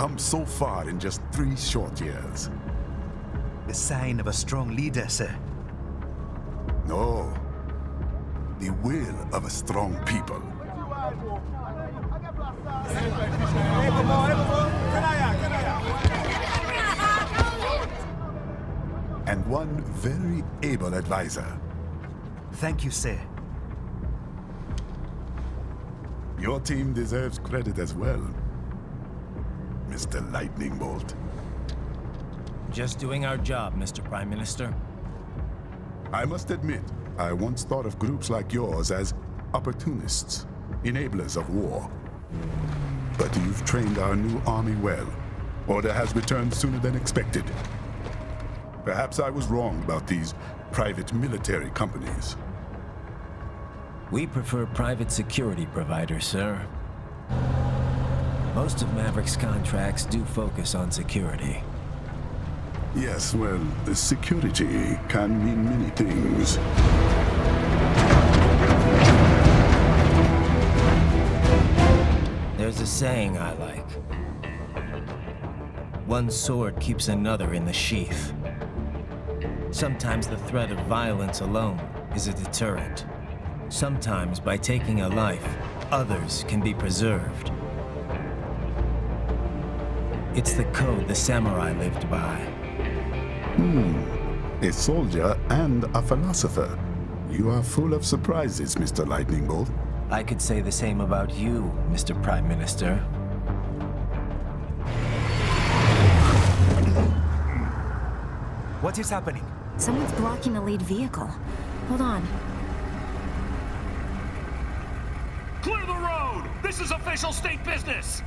come so far in just 3 short years. The sign of a strong leader, sir. No. The will of a strong people. And one very able advisor. Thank you, sir. Your team deserves credit as well, Mr. Lightning Bolt. Just doing our job, Mr. Prime Minister. I must admit, I once thought of groups like yours as opportunists, enablers of war. But you've trained our new army well. Order has returned sooner than expected. Perhaps I was wrong about these private military companies. We prefer private security providers, sir. Most of Maverick's contracts do focus on security. Yes, well, security can mean many things. There's a saying I like. One sword keeps another in the sheath. Sometimes the threat of violence alone is a deterrent. Sometimes by taking a life, others can be preserved. It's the code the samurai lived by. A soldier and a philosopher. You are full of surprises, Mr. Lightning Bolt. I could say the same about you, Mr. Prime Minister. What is happening? Someone's blocking the lead vehicle. Hold on. Clear the road! This is official state business!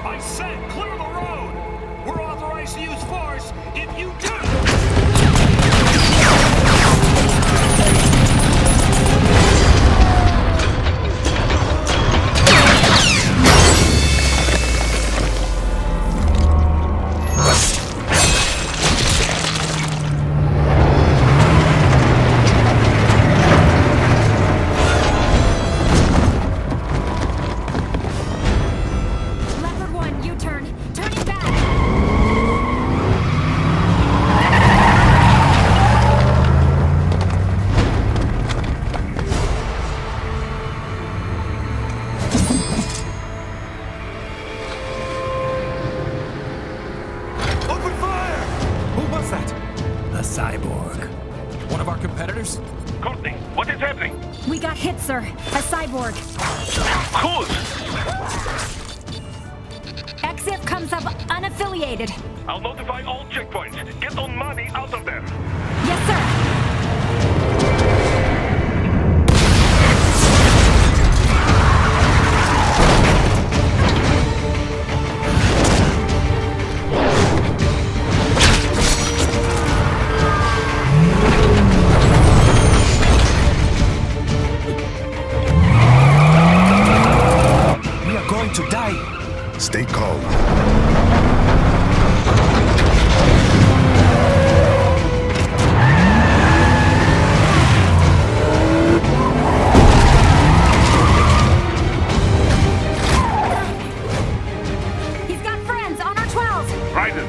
I said clear the road! We're authorized to use force if you do! Leopard 1, U-turn. Turning back. Open fire! Who was that? A cyborg. One of our competitors? Courtney, what is happening? We got hit, sir. A cyborg. Whose? XF comes up unaffiliated. I'll notify all checkpoints. Get on money out of there. Yes, sir. We are going to die. Stay calm. He's got friends on our 12s. Raiden,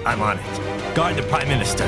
I'm on it. Guard the Prime Minister.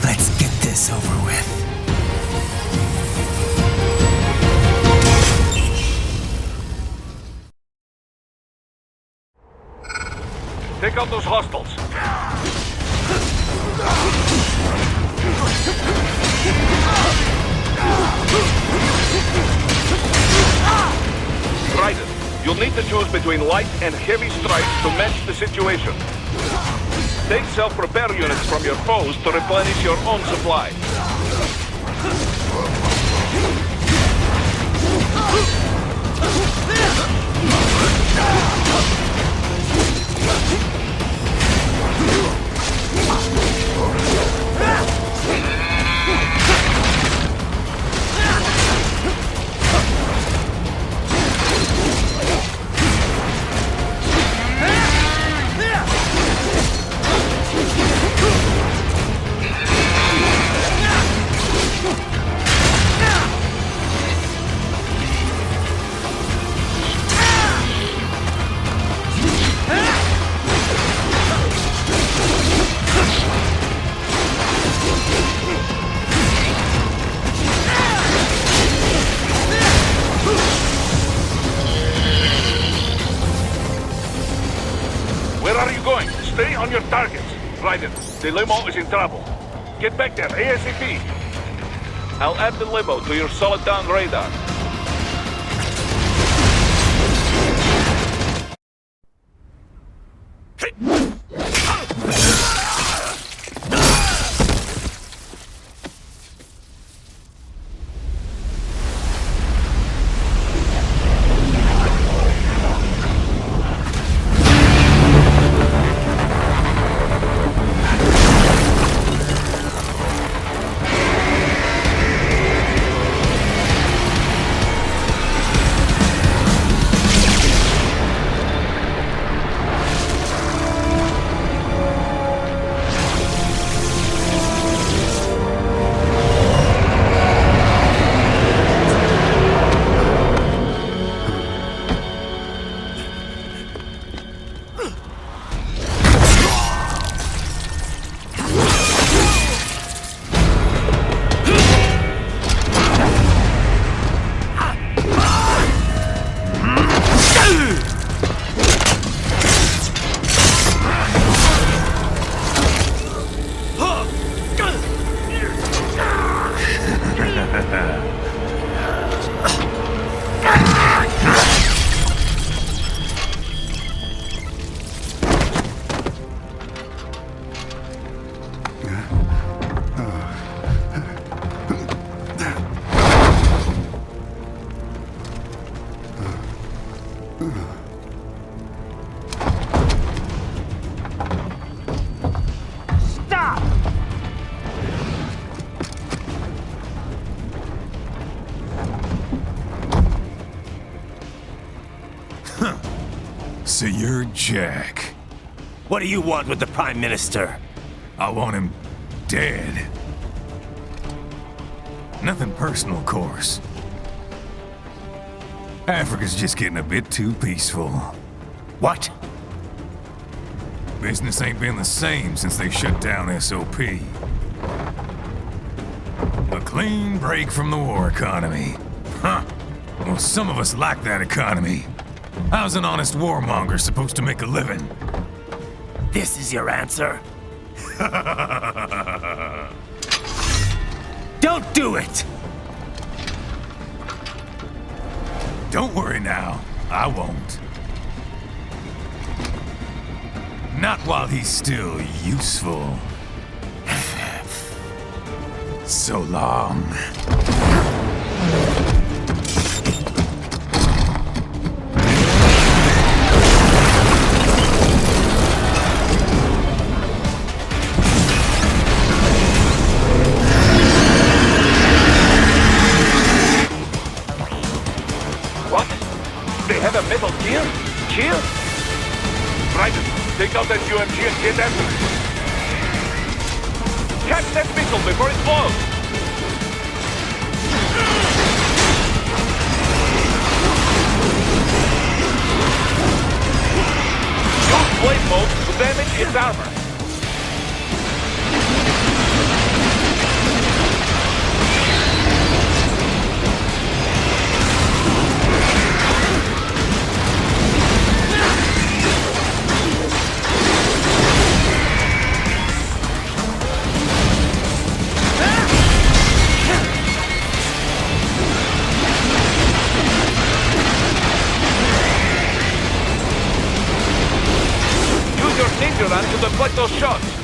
Let's get this over with. take out those hostiles. Raiden, you'll need to choose between light and heavy strikes to match the situation. Take self-repair units from your foes to replenish your own supply. Where are you going? Stay on your targets. Raiden, the limo is in trouble. Get back there ASAP. I'll add the limo to your solid down radar. So you're Jack. What do you want with the Prime Minister? I want him dead. Nothing personal, of course. Africa's just getting a bit too peaceful. What? Business ain't been the same since they shut down SOP. A clean break from the war economy. Huh. Well, some of us like that economy. How's an honest warmonger supposed to make a living? This is your answer? Don't do it! Don't worry now, I won't. Not while he's still useful. So long. What? They have a metal gear? Gear? Raiden, take out that UMG and get after it. Catch that missile before it blows! Use blade mode to damage its armor. shots.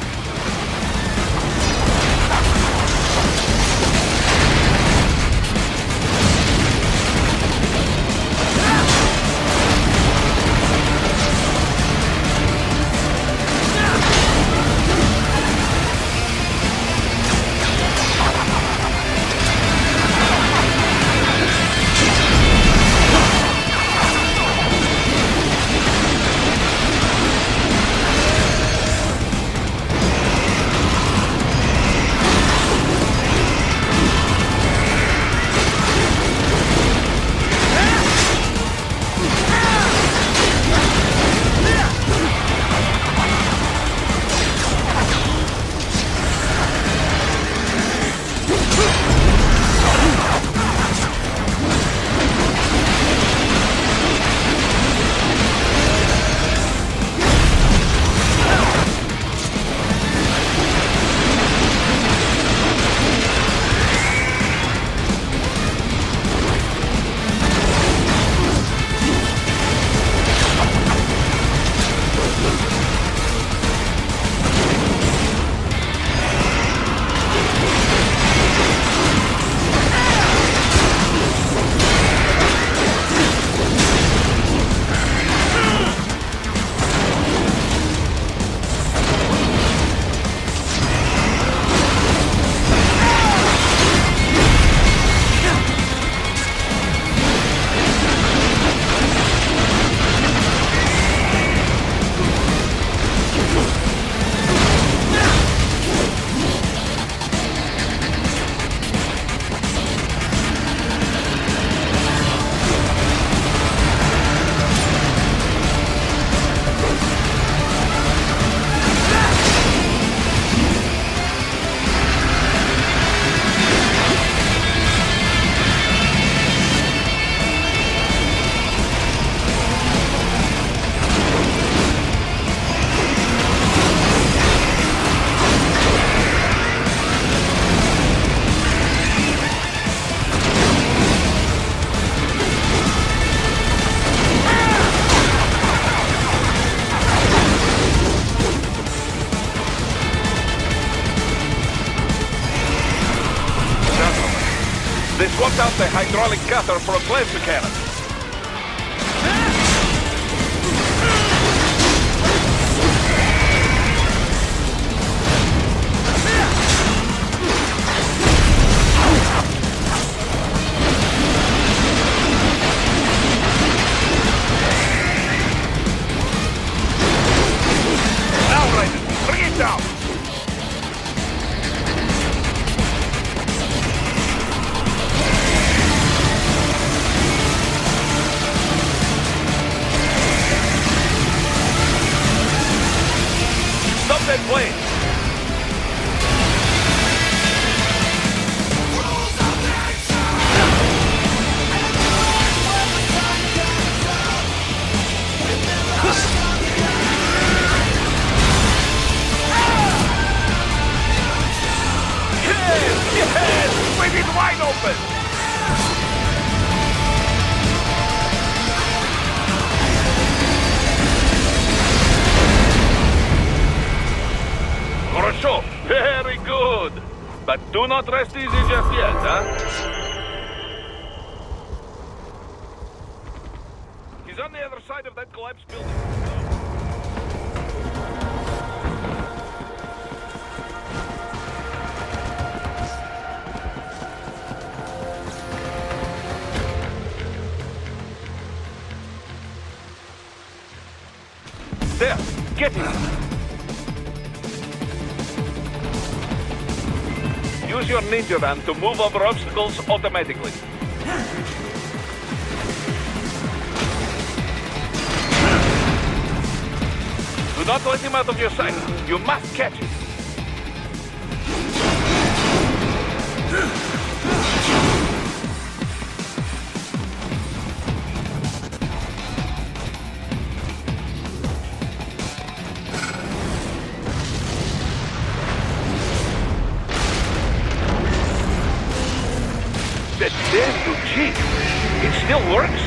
They swapped out the hydraulic cutter for a laser cannon. Now, Raiden, bring it down! Stop that plane! Yes! With it wide open! Хорошо, very good. But do not rest easy just yet, huh? He's on the other side of that collapsed building. There, get him! Use your ninja van to move over obstacles automatically. Do not let him out of your sight. You must catch him. That damn you cheat. It still works?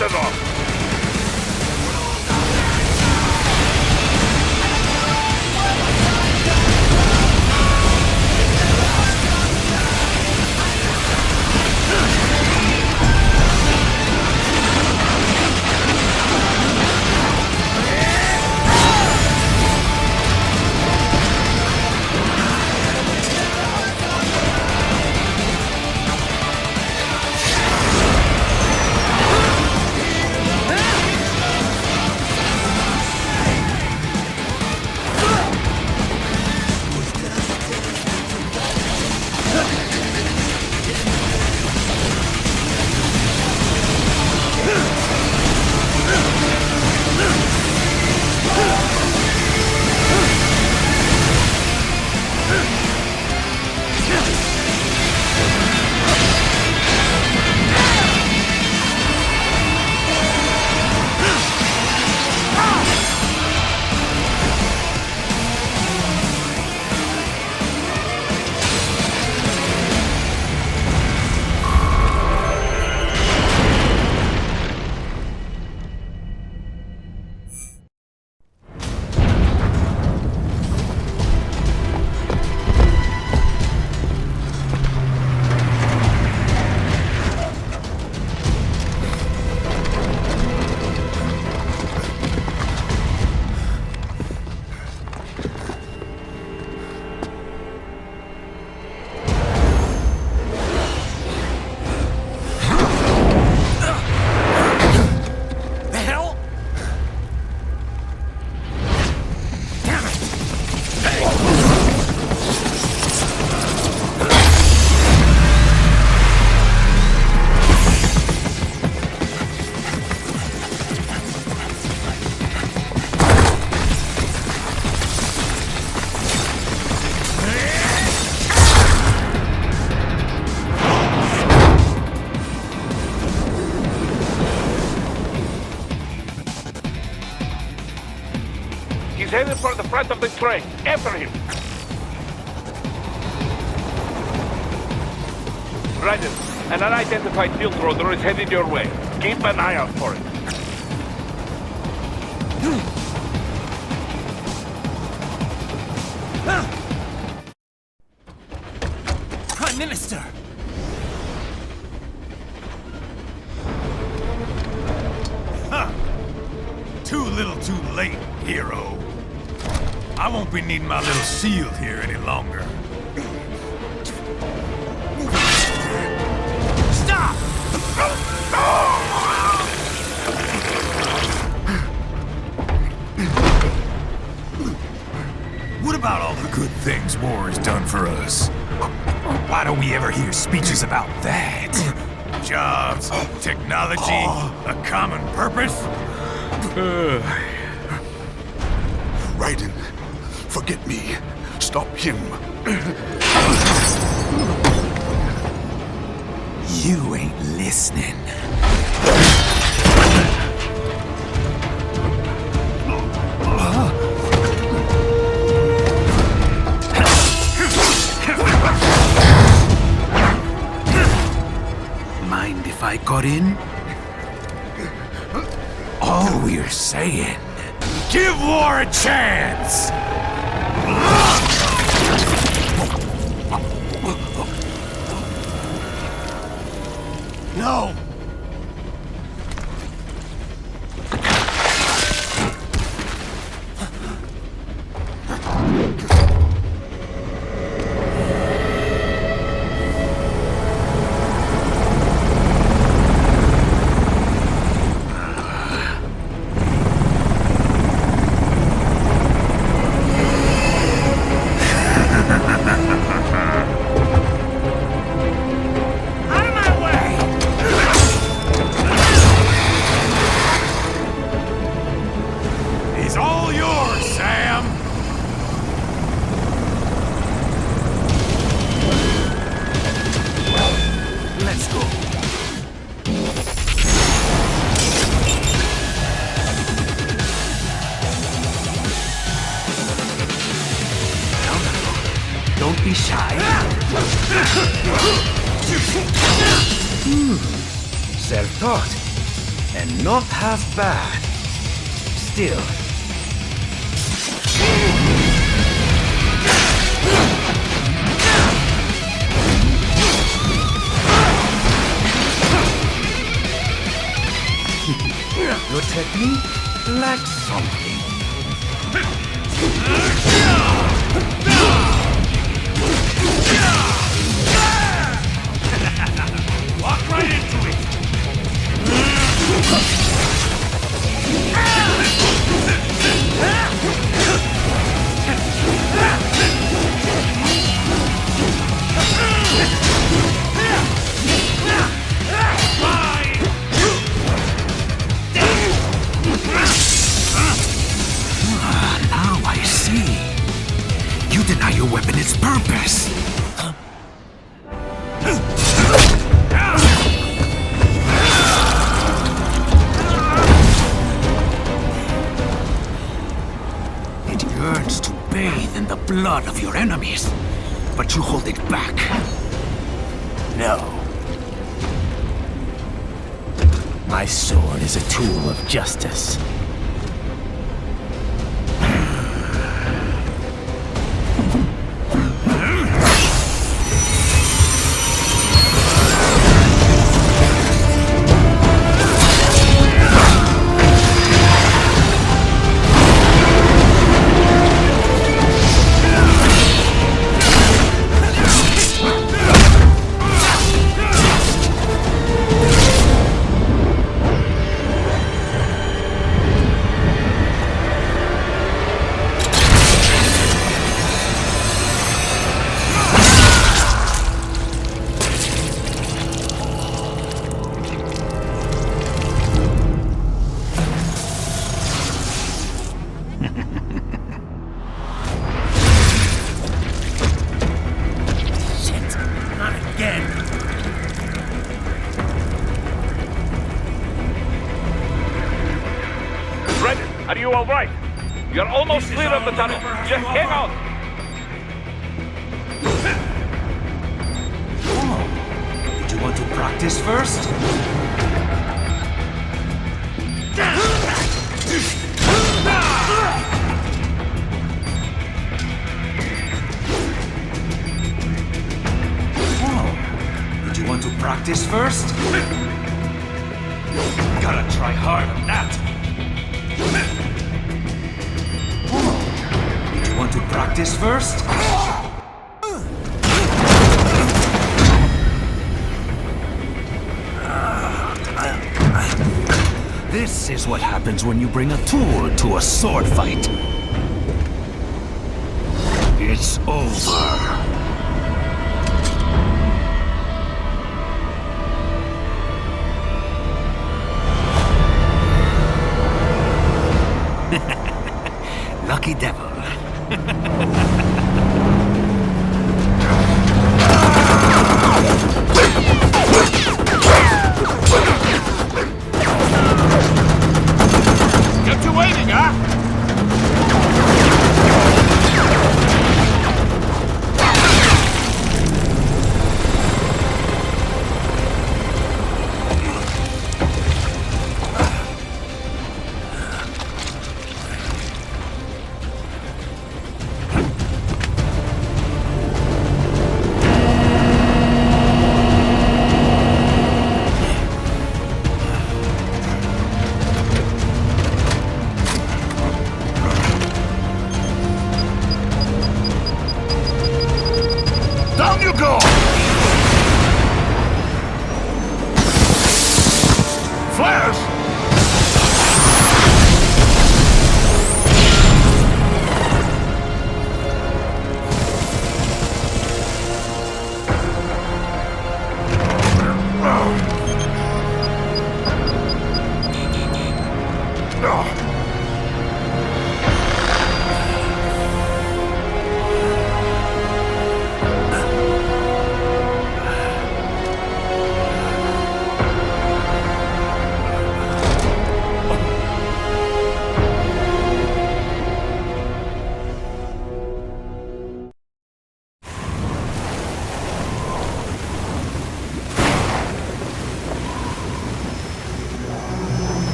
blasted off! He's headed for the front of the train. After him. Roger. An unidentified field roader is headed your way. Keep an eye out for it. Prime Minister! Huh. Too little too late, hero. I won't be needing my little shield here any longer. Stop! What about all the good things war has done for us? Why don't we ever hear speeches about that? Jobs, technology, a common purpose? Raiden, forget me. Stop him. You ain't listening. Mind if I got in? All we're saying, give war a chance! No! Don't be shy. Self-taught. And not half bad. Still. Your technique lacks something. Walk right into it! Now I see. You deny your weapon its purpose. It yearns to bathe in the blood of your enemies, but you hold it back. No. My sword is a tool of justice. Are you all right? You're almost clear of the tunnel. Just hang on. Oh. Did you want to practice first? Oh. Did you want to practice first? Gotta try hard on that. Oh. Did you want to practice first? This is what happens when you bring a tool to a sword fight. It's over. Lucky devil. Get you waiting, huh?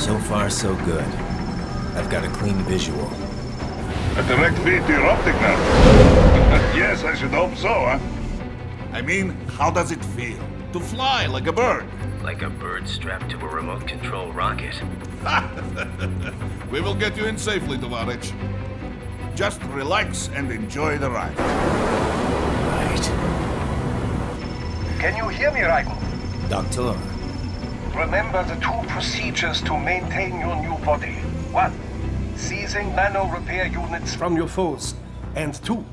So far, so good. I've got a clean visual. A direct feed to your optic nerve. Yes, I should hope so, huh? I mean, how does it feel? To fly like a bird? Like a bird strapped to a remote control rocket. We will get you in safely, Tovarich. Just relax and enjoy the ride. Right. Can you hear me, Raiko? Doctor. Remember the 2 procedures to maintain your new body. 1. Seizing nano repair units from your foes. And 2.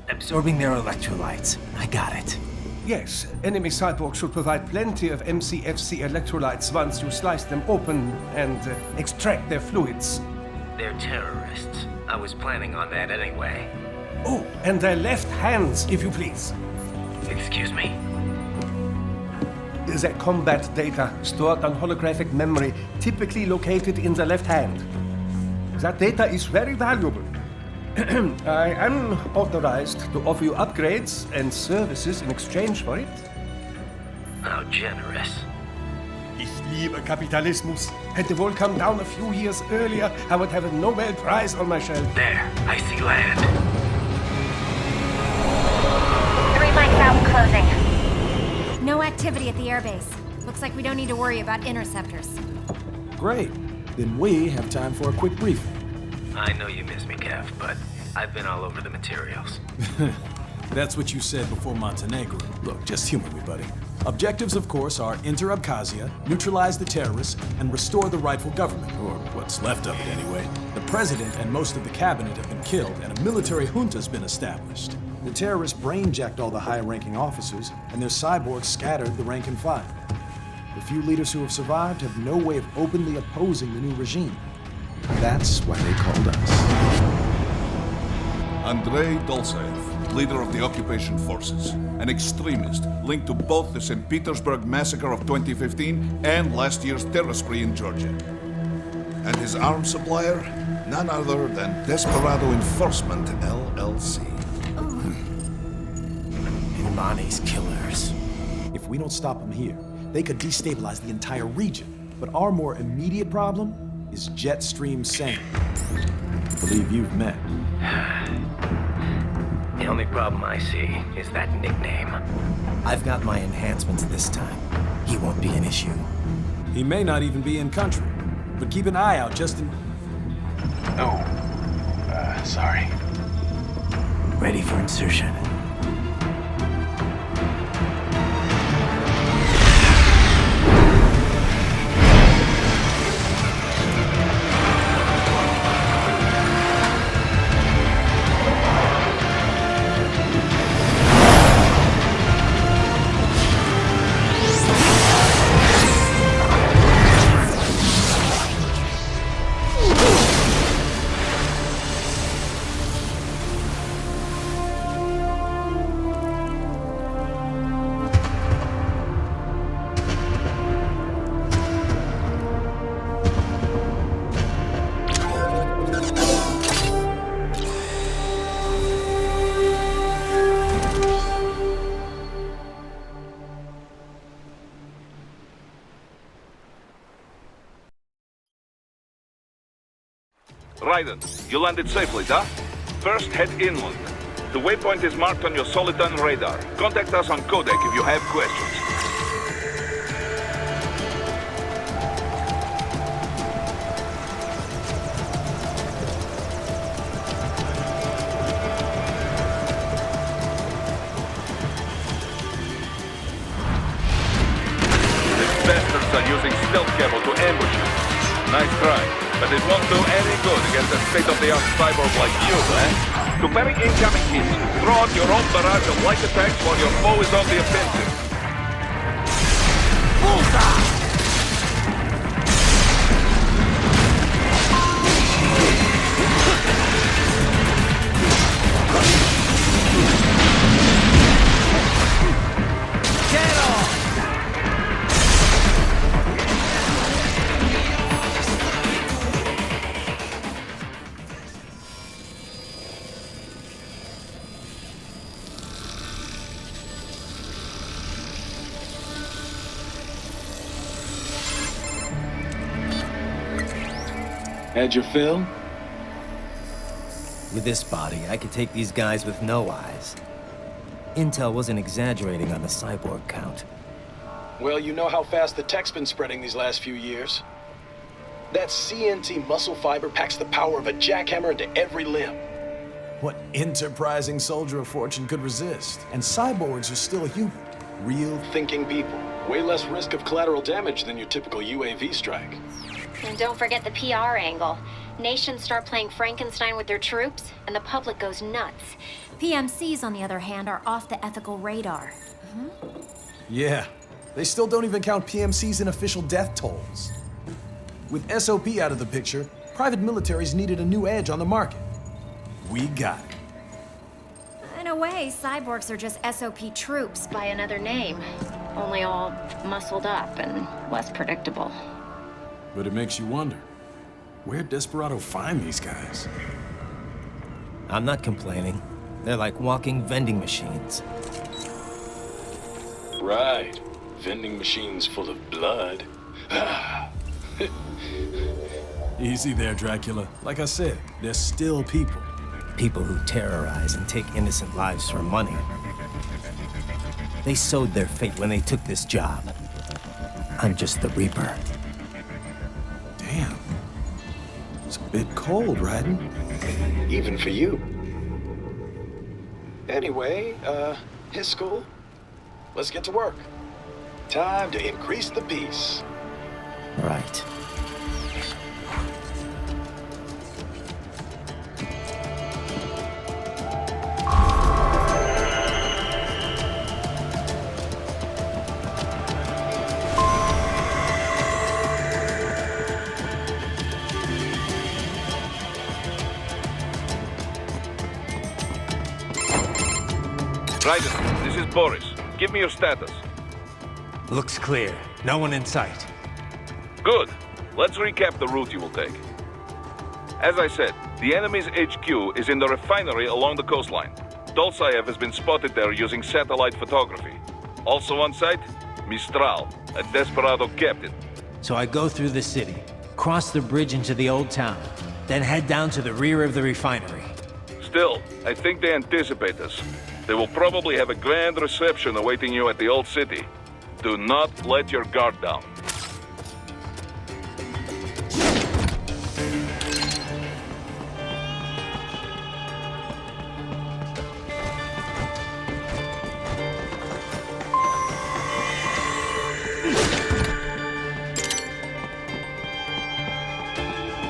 Absorbing their electrolytes. I got it. Yes, enemy cyborgs should provide plenty of MCFC electrolytes once you slice them open and extract their fluids. They're terrorists. I was planning on that anyway. Oh, and their left hands, if you please. Excuse me? The combat data stored on holographic memory, typically located in the left hand. That data is very valuable. I am authorized to offer you upgrades and services in exchange for it. How generous. Ich liebe Kapitalismus. Had the wall come down a few years earlier, I would have a Nobel Prize on my shelf. There, I see land. 3 mics out and closing. No activity at the airbase. Looks like we don't need to worry about interceptors. Great. Then we have time for a quick briefing. I know you miss me, Kev, but I've been all over the materials. That's what you said before Montenegro. Look, just humor me, buddy. Objectives, of course, are enter Abkhazia, neutralize the terrorists, and restore the rightful government, or what's left of it anyway. The president and most of the cabinet have been killed, and a military junta's been established. The terrorists brain-jacked all the high-ranking officers, and their cyborgs scattered the rank and file. The few leaders who have survived have no way of openly opposing the new regime. That's why they called us. Andrei Dolzaev, leader of the occupation forces, an extremist linked to both the St. Petersburg massacre of 2015 and last year's terror spree in Georgia. And his arms supplier, none other than Desperado Enforcement, LLC. Imani's killers. If we don't stop them here, they could destabilize the entire region. But our more immediate problem is Jetstream Sane. I believe you've met. The only problem I see is that nickname. I've got my enhancements this time. He won't be an issue. He may not even be in country, but keep an eye out just in... Oh, sorry. Ready for insertion. Raiden, you landed safely, huh? First, head inland. The waypoint is marked on your Soliton radar. Contact us on Codec if you have questions. These bastards are using stealth cable to ambush you. Nice try. But it won't do any good against a state-of-the-art cyborg like you, eh? To parry incoming hits, throw out your own barrage of light attacks while your foe is on the offensive. Bullseye! Had your fill? With this body, I could take these guys with no eyes. Intel wasn't exaggerating on the cyborg count. Well, you know how fast the tech's been spreading these last few years. That CNT muscle fiber packs the power of a jackhammer into every limb. What enterprising soldier of fortune could resist? And cyborgs are still human. Real thinking people. Way less risk of collateral damage than your typical UAV strike. And don't forget the PR angle. Nations start playing Frankenstein with their troops, and the public goes nuts. PMCs, on the other hand, are off the ethical radar. Yeah. They still don't even count PMCs in official death tolls. With SOP out of the picture, private militaries needed a new edge on the market. We got it. In a way, cyborgs are just SOP troops by another name. Only all muscled up and less predictable. But it makes you wonder, where'd Desperado find these guys? I'm not complaining. They're like walking vending machines. Right. Vending machines full of blood. Easy there, Dracula. Like I said, they're still people. People who terrorize and take innocent lives for money. They sowed their fate when they took this job. I'm just the Reaper. Damn. It's a bit cold, Raiden. Even for you. Anyway, his school. Let's get to work. Time to increase the peace. Right. Raiden, this is Boris. Give me your status. Looks clear. No one in sight. Good. Let's recap the route you will take. As I said, the enemy's HQ is in the refinery along the coastline. Dolzaev has been spotted there using satellite photography. Also on site, Mistral, a Desperado captain. So I go through the city, cross the bridge into the old town, then head down to the rear of the refinery. Still, I think they anticipate us. They will probably have a grand reception awaiting you at the old city. Do not let your guard down.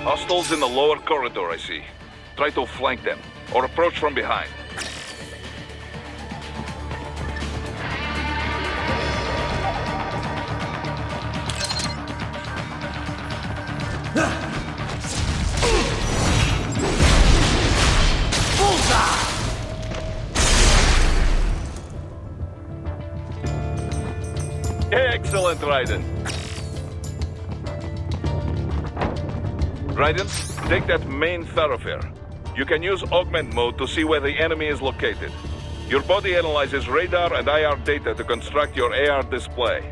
Hostiles in the lower corridor, I see. Try to flank them, or approach from behind. Excellent, Raiden. Raiden, take that main thoroughfare. You can use augment mode to see where the enemy is located. Your body analyzes radar and IR data to construct your AR display.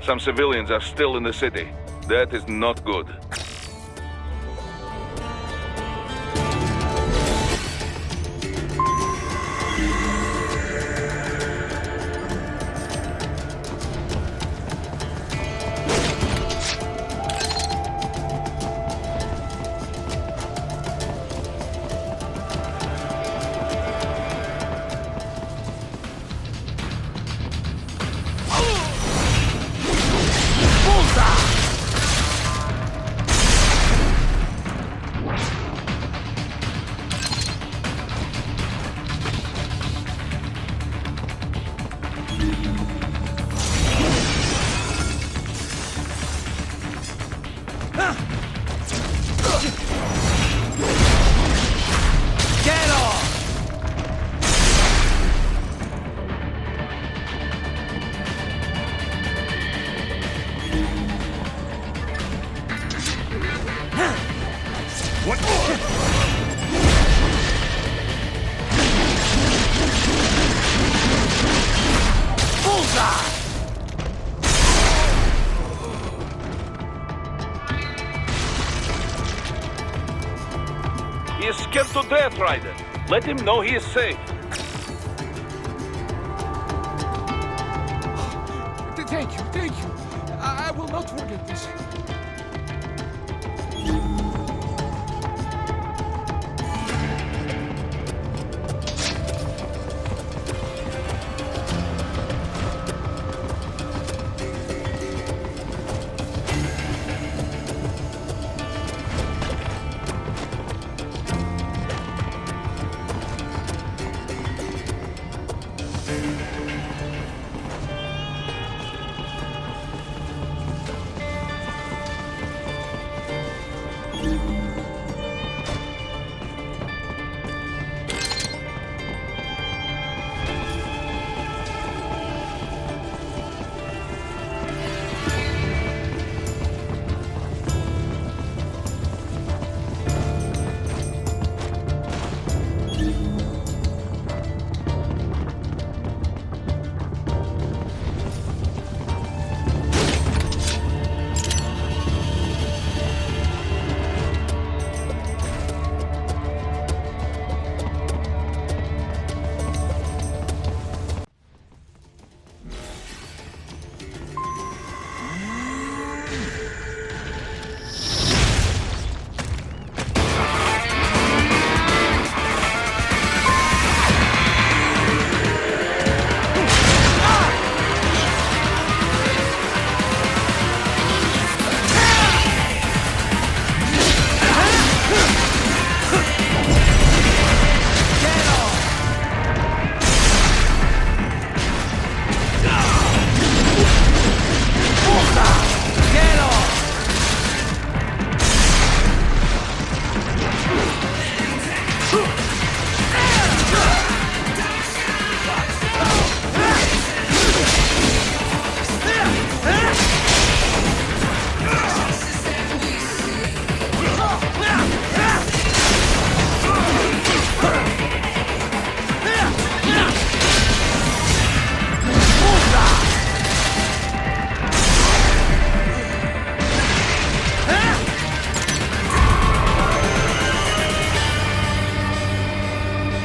Some civilians are still in the city. That is not good. him to death, Raiden. Let him know he is safe. Thank you. I will not forget this.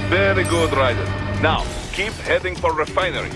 Very good, Raiden. Now, keep heading for refinery.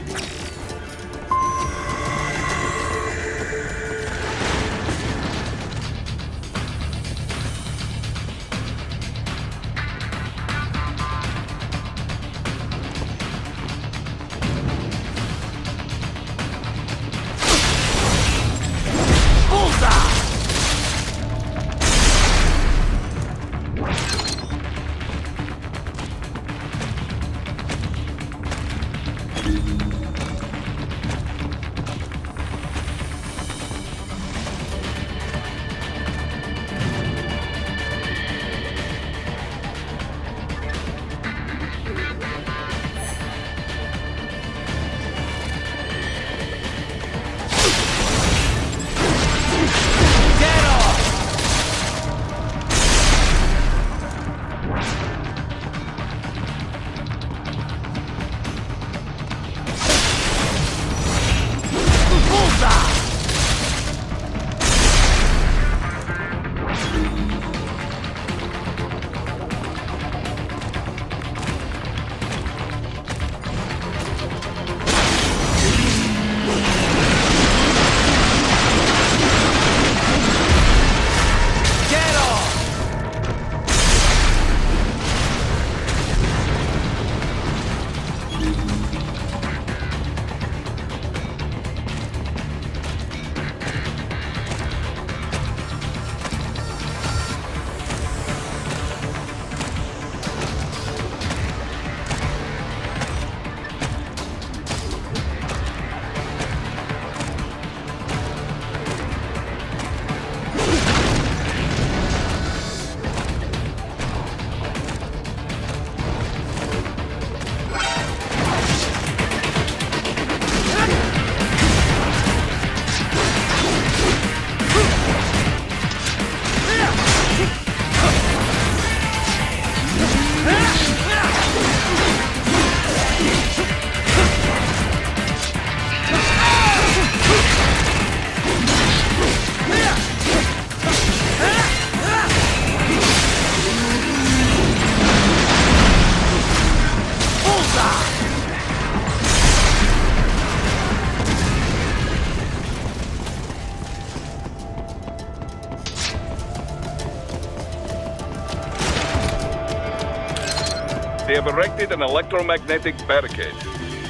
have erected an electromagnetic barricade.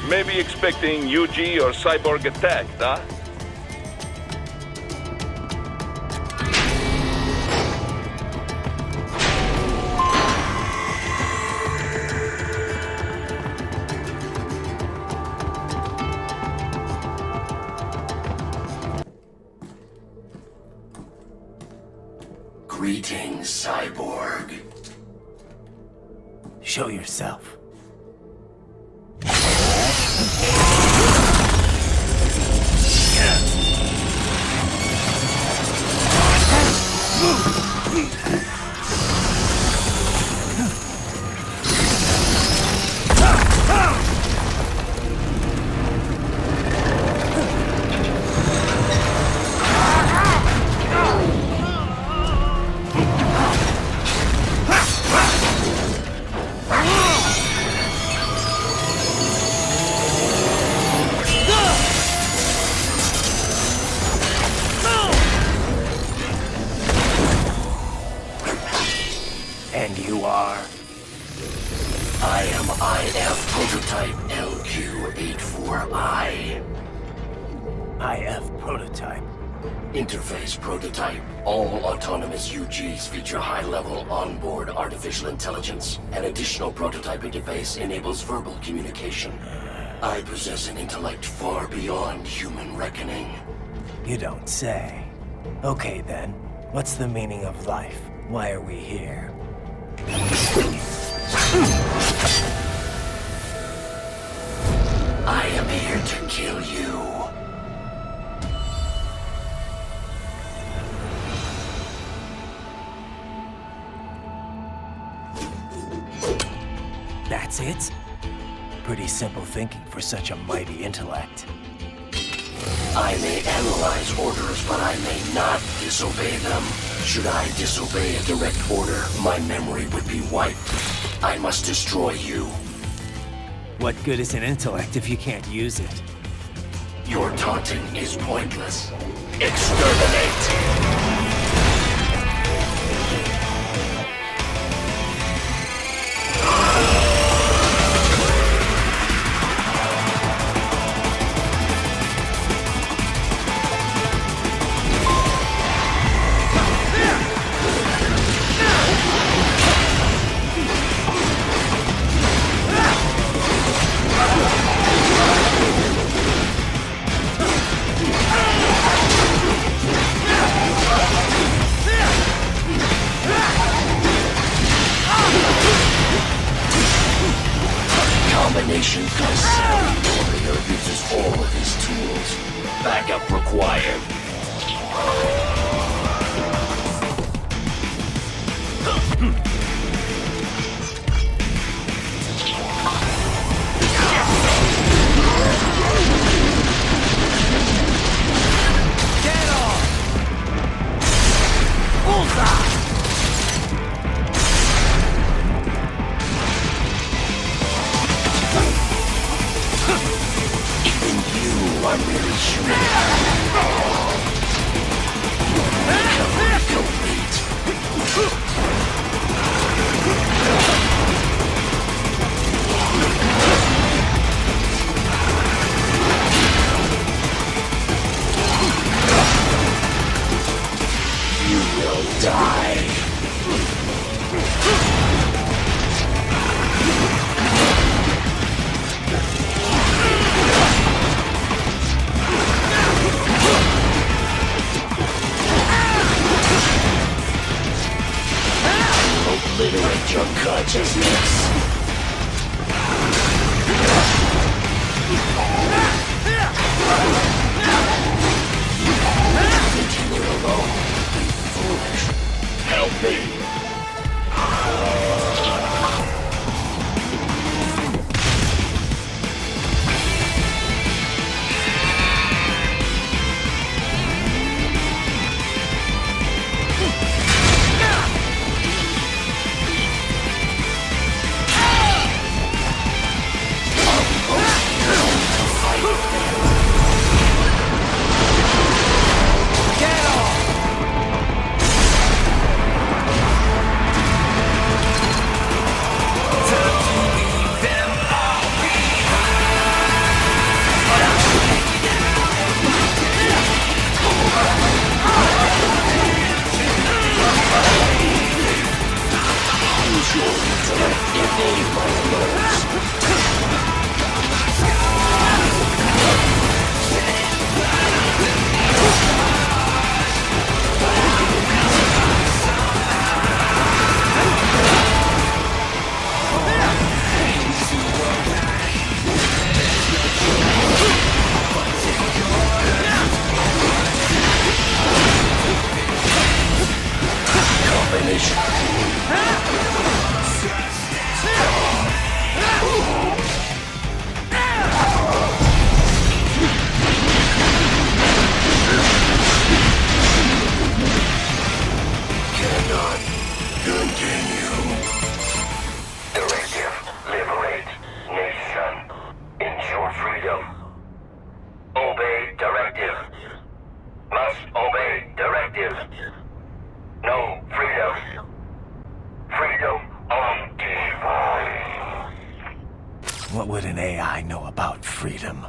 Maybe expecting UG or cyborg attack, huh? Greetings, cyborg. Show yourself. And you are? I am IF prototype LQ84I. IF prototype. Interface prototype. All autonomous UGs feature high-level onboard artificial intelligence. An additional prototype interface enables verbal communication. I possess an intellect far beyond human reckoning. You don't say. Okay then, what's the meaning of life? Why are we here? I am here to kill you. That's it? Pretty simple thinking for such a mighty intellect. I may analyze orders, but I may not disobey them. Should I disobey a direct order, my memory would be wiped. I must destroy you. What good is an intellect if you can't use it? Your taunting is pointless. Exterminate! Combination necessarly. Warrior uses all of his tools. Backup required. Get off! Bullseye! I'm really shooting. Recovery complete. You will die. Obliterate your consciousness. Continue alone. Be foolish. Help me. obey directive. Must obey directive. No freedom. Freedom on device. What would an AI know about freedom?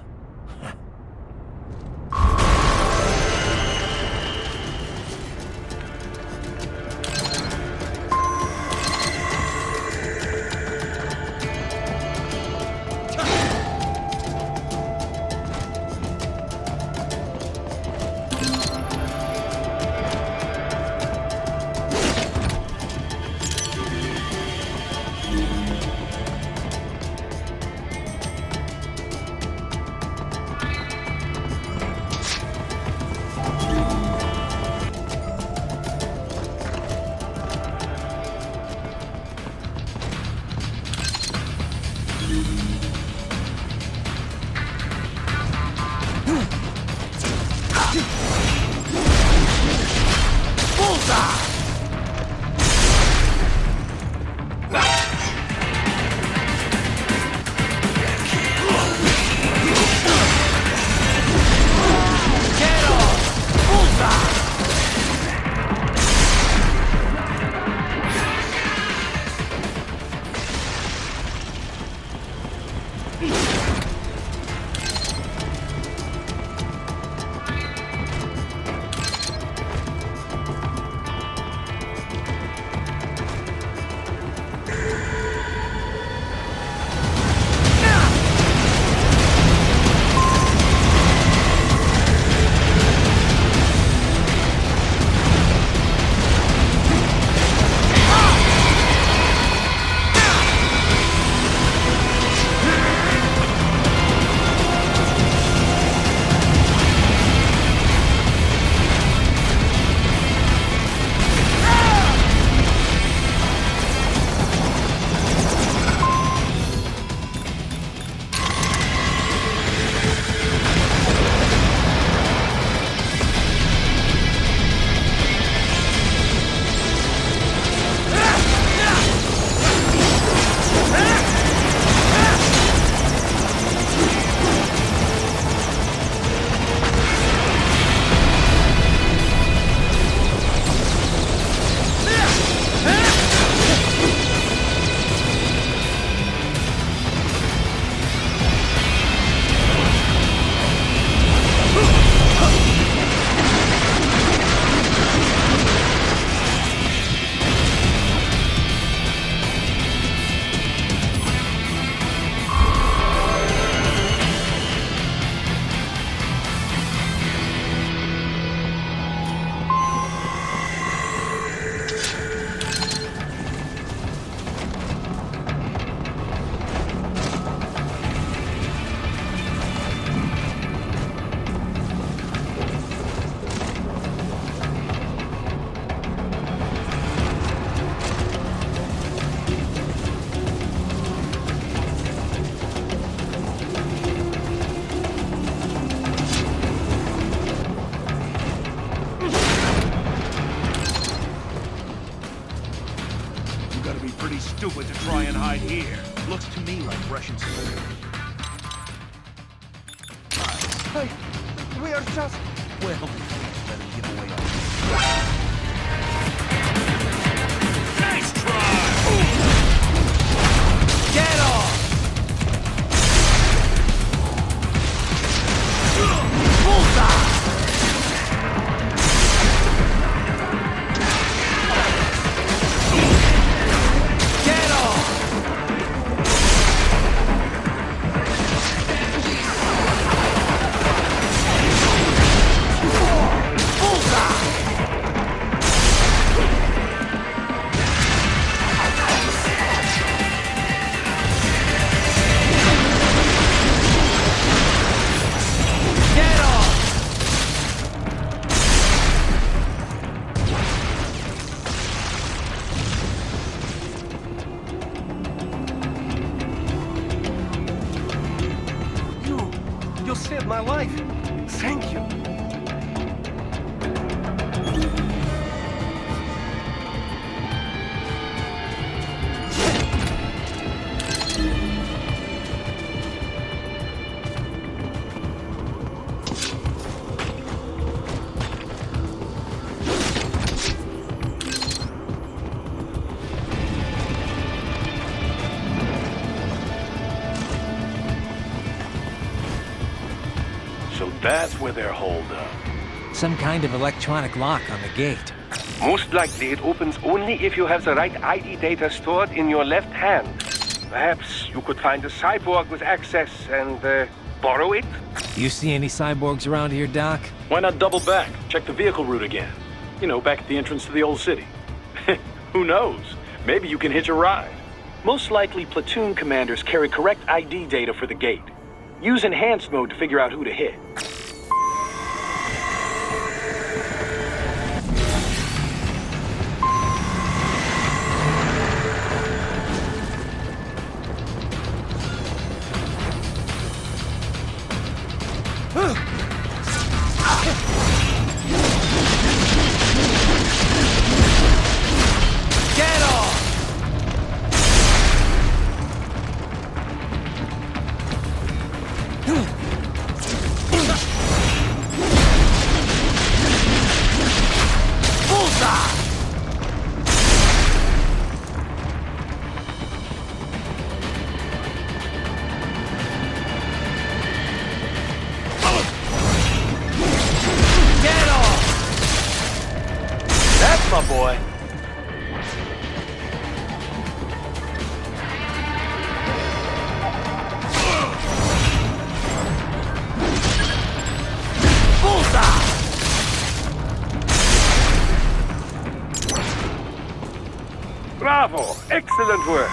Stupid to try and hide here. Looks to me like Russian soldiers. Hey, we are just... Well, we can't let him get away on this. Nice try! Get off! Bullseye! You saved my life. Thank you. So that's where they're holed up. Some kind of electronic lock on the gate. Most likely it opens only if you have the right ID data stored in your left hand. Perhaps you could find a cyborg with access and borrow it? You see any cyborgs around here, Doc? Why not double back? Check the vehicle route again. You know, back at the entrance to the old city. Who knows? Maybe you can hitch a ride. Most likely, platoon commanders carry correct ID data for the gate. Use Enhanced Mode to figure out who to hit. My boy. Bravo! Excellent work!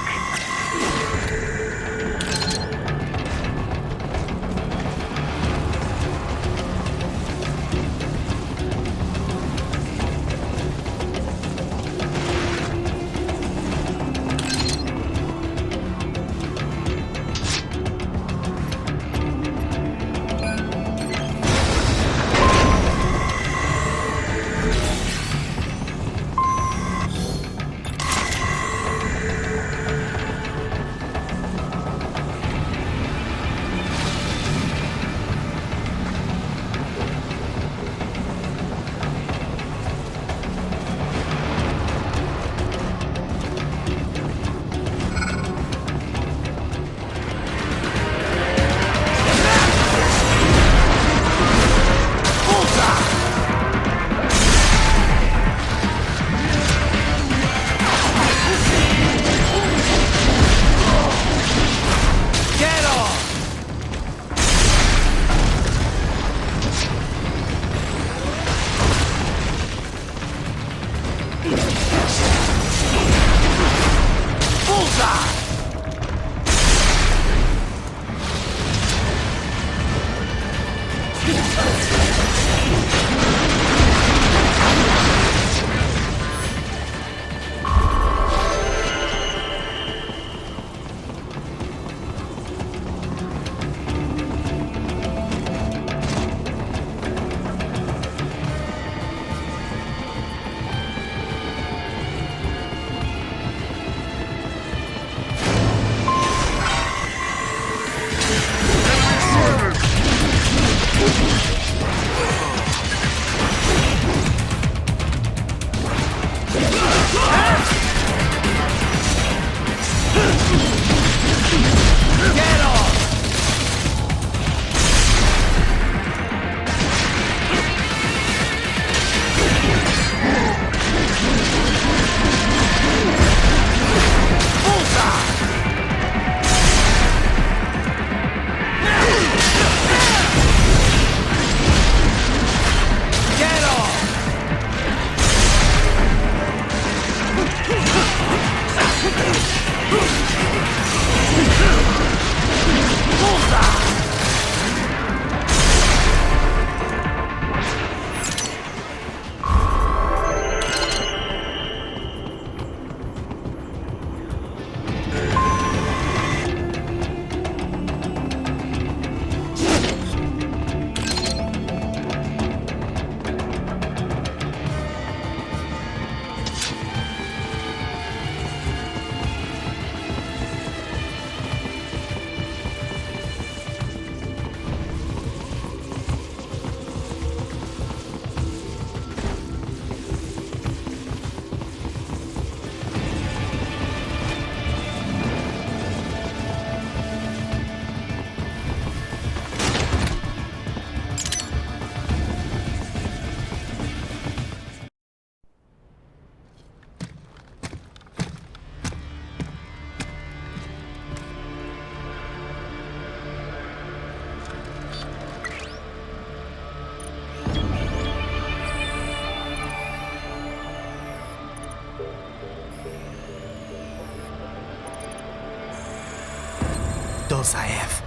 Zaev.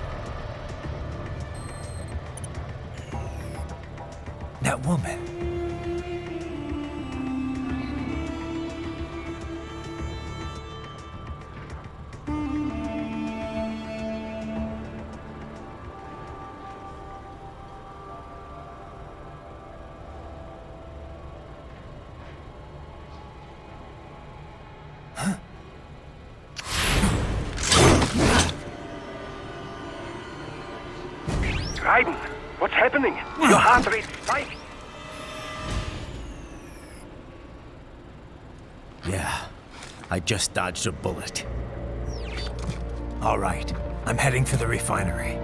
That woman. Raiden, what's happening? Your heart rate spiked. Yeah, I just dodged a bullet. All right, I'm heading for the refinery.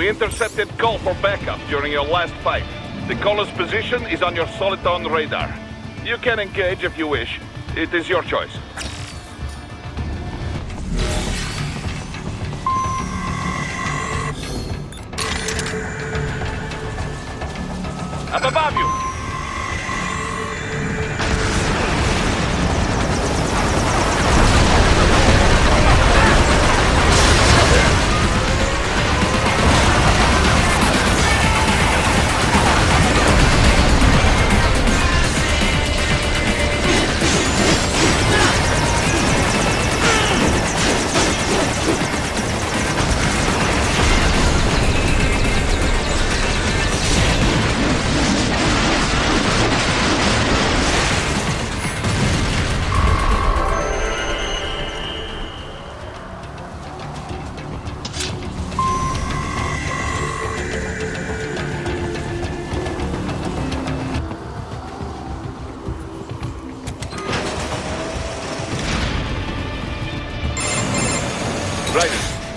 We intercepted call for backup during your last fight. The caller's position is on your Soliton radar. You can engage if you wish. It is your choice. Up above you!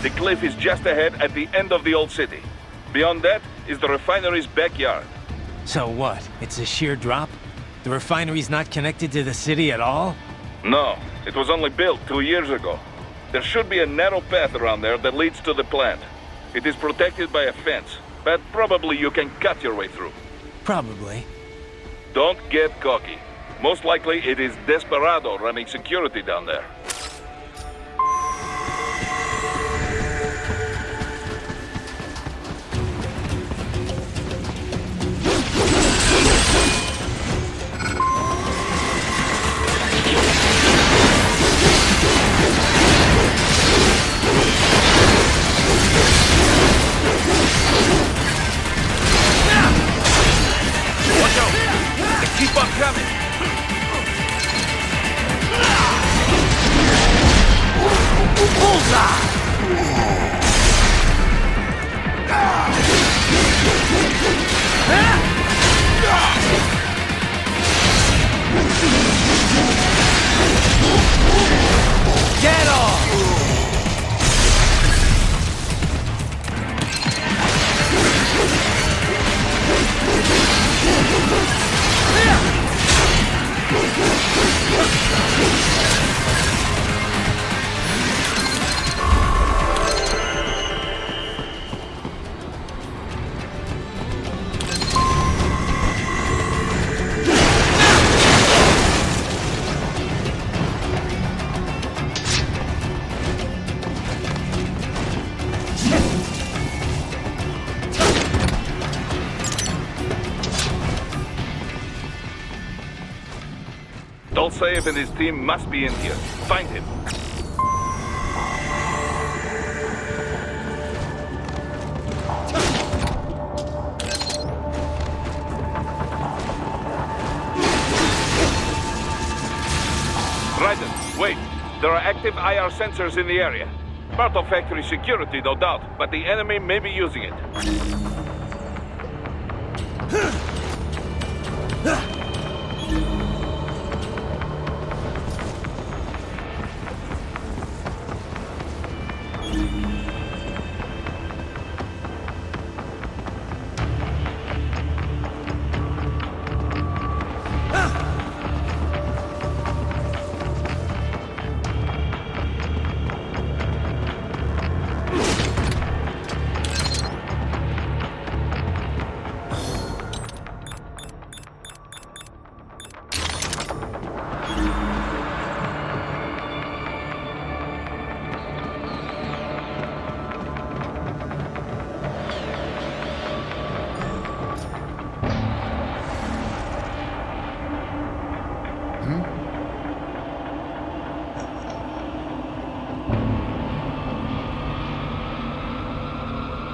The cliff is just ahead at the end of the old city. Beyond that is the refinery's backyard. So what? It's a sheer drop? The refinery's not connected to the city at all? No, it was only built 2 years ago. There should be a narrow path around there that leads to the plant. It is protected by a fence, but probably you can cut your way through. Probably. Don't get cocky. Most likely it is Desperado running security down there. Watch out! They keep on coming! Bullseye! Get off! Dolcev and his team must be in here. Find him. Raiden, wait. There are active IR sensors in the area. Part of factory security, no doubt, but the enemy may be using it.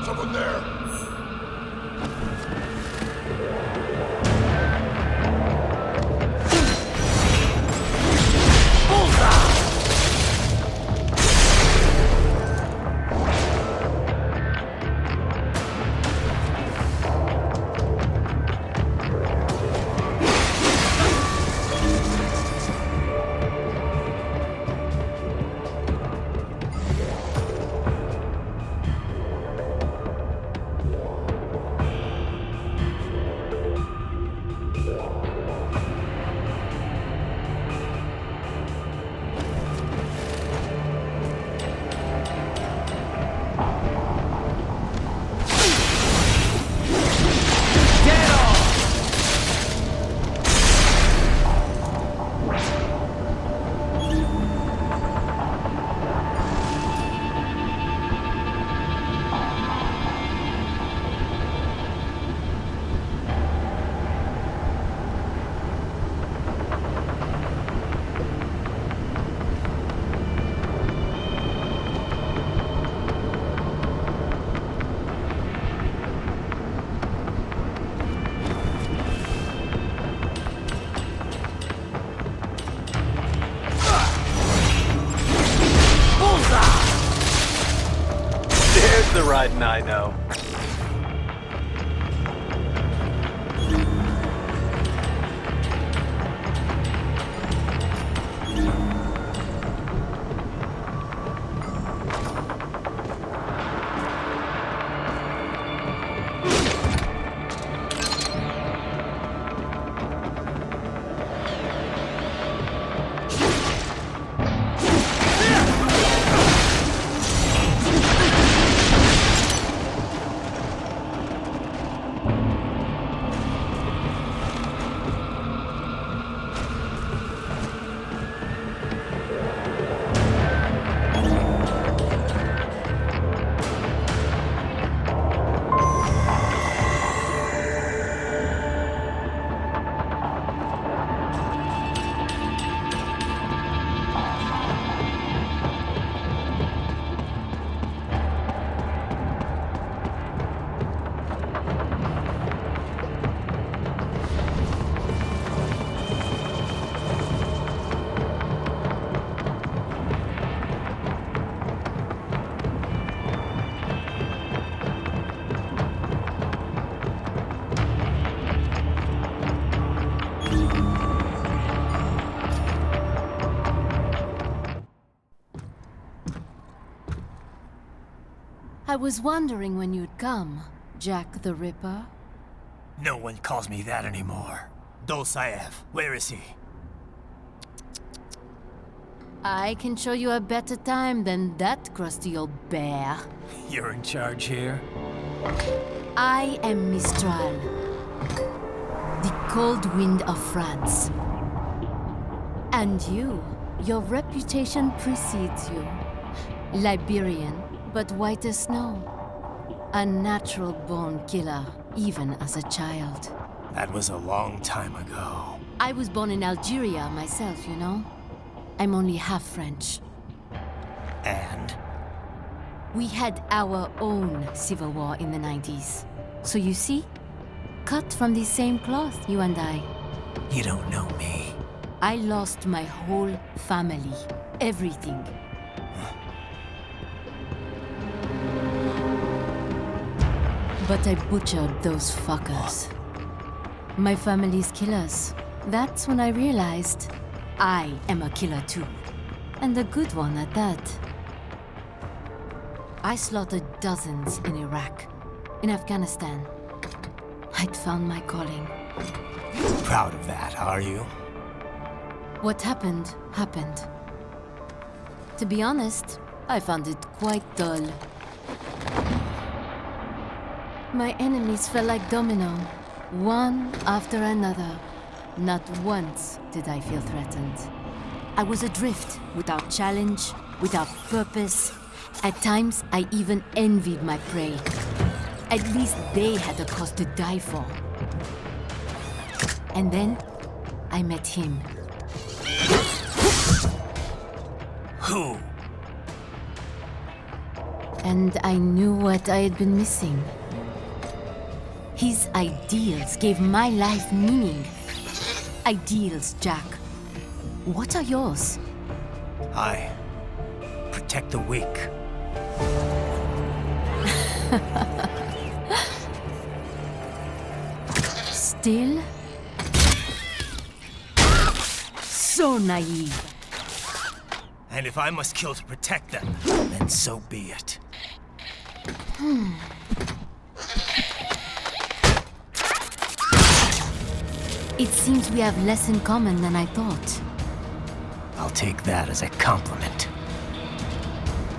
Someone there! Biden I know. I was wondering when you'd come, Jack the Ripper. No one calls me that anymore. Dosaev, where is he? I can show you a better time than that crusty old bear. You're in charge here? I am Mistral, the cold wind of France. And your reputation precedes you. Liberian, but white as snow. A natural-born killer, even as a child. That was a long time ago. I was born in Algeria myself, you know? I'm only half French. And? We had our own civil war in the 90s. So you see? Cut from the same cloth, you and I. You don't know me. I lost my whole family. Everything. But I butchered those fuckers. My family's killers. That's when I realized I am a killer too. And a good one at that. I slaughtered dozens in Iraq, in Afghanistan. I'd found my calling. Proud of that, are you? What happened, happened. To be honest, I found it quite dull. My enemies fell like domino, one after another. Not once did I feel threatened. I was adrift, without challenge, without purpose. At times, I even envied my prey. At least they had a cause to die for. And then, I met him. Who? And I knew what I had been missing. His ideals gave my life meaning. Ideals, Jack. What are yours? I protect the weak. Still? So naive. And if I must kill to protect them, then so be it. It seems we have less in common than I thought. I'll take that as a compliment.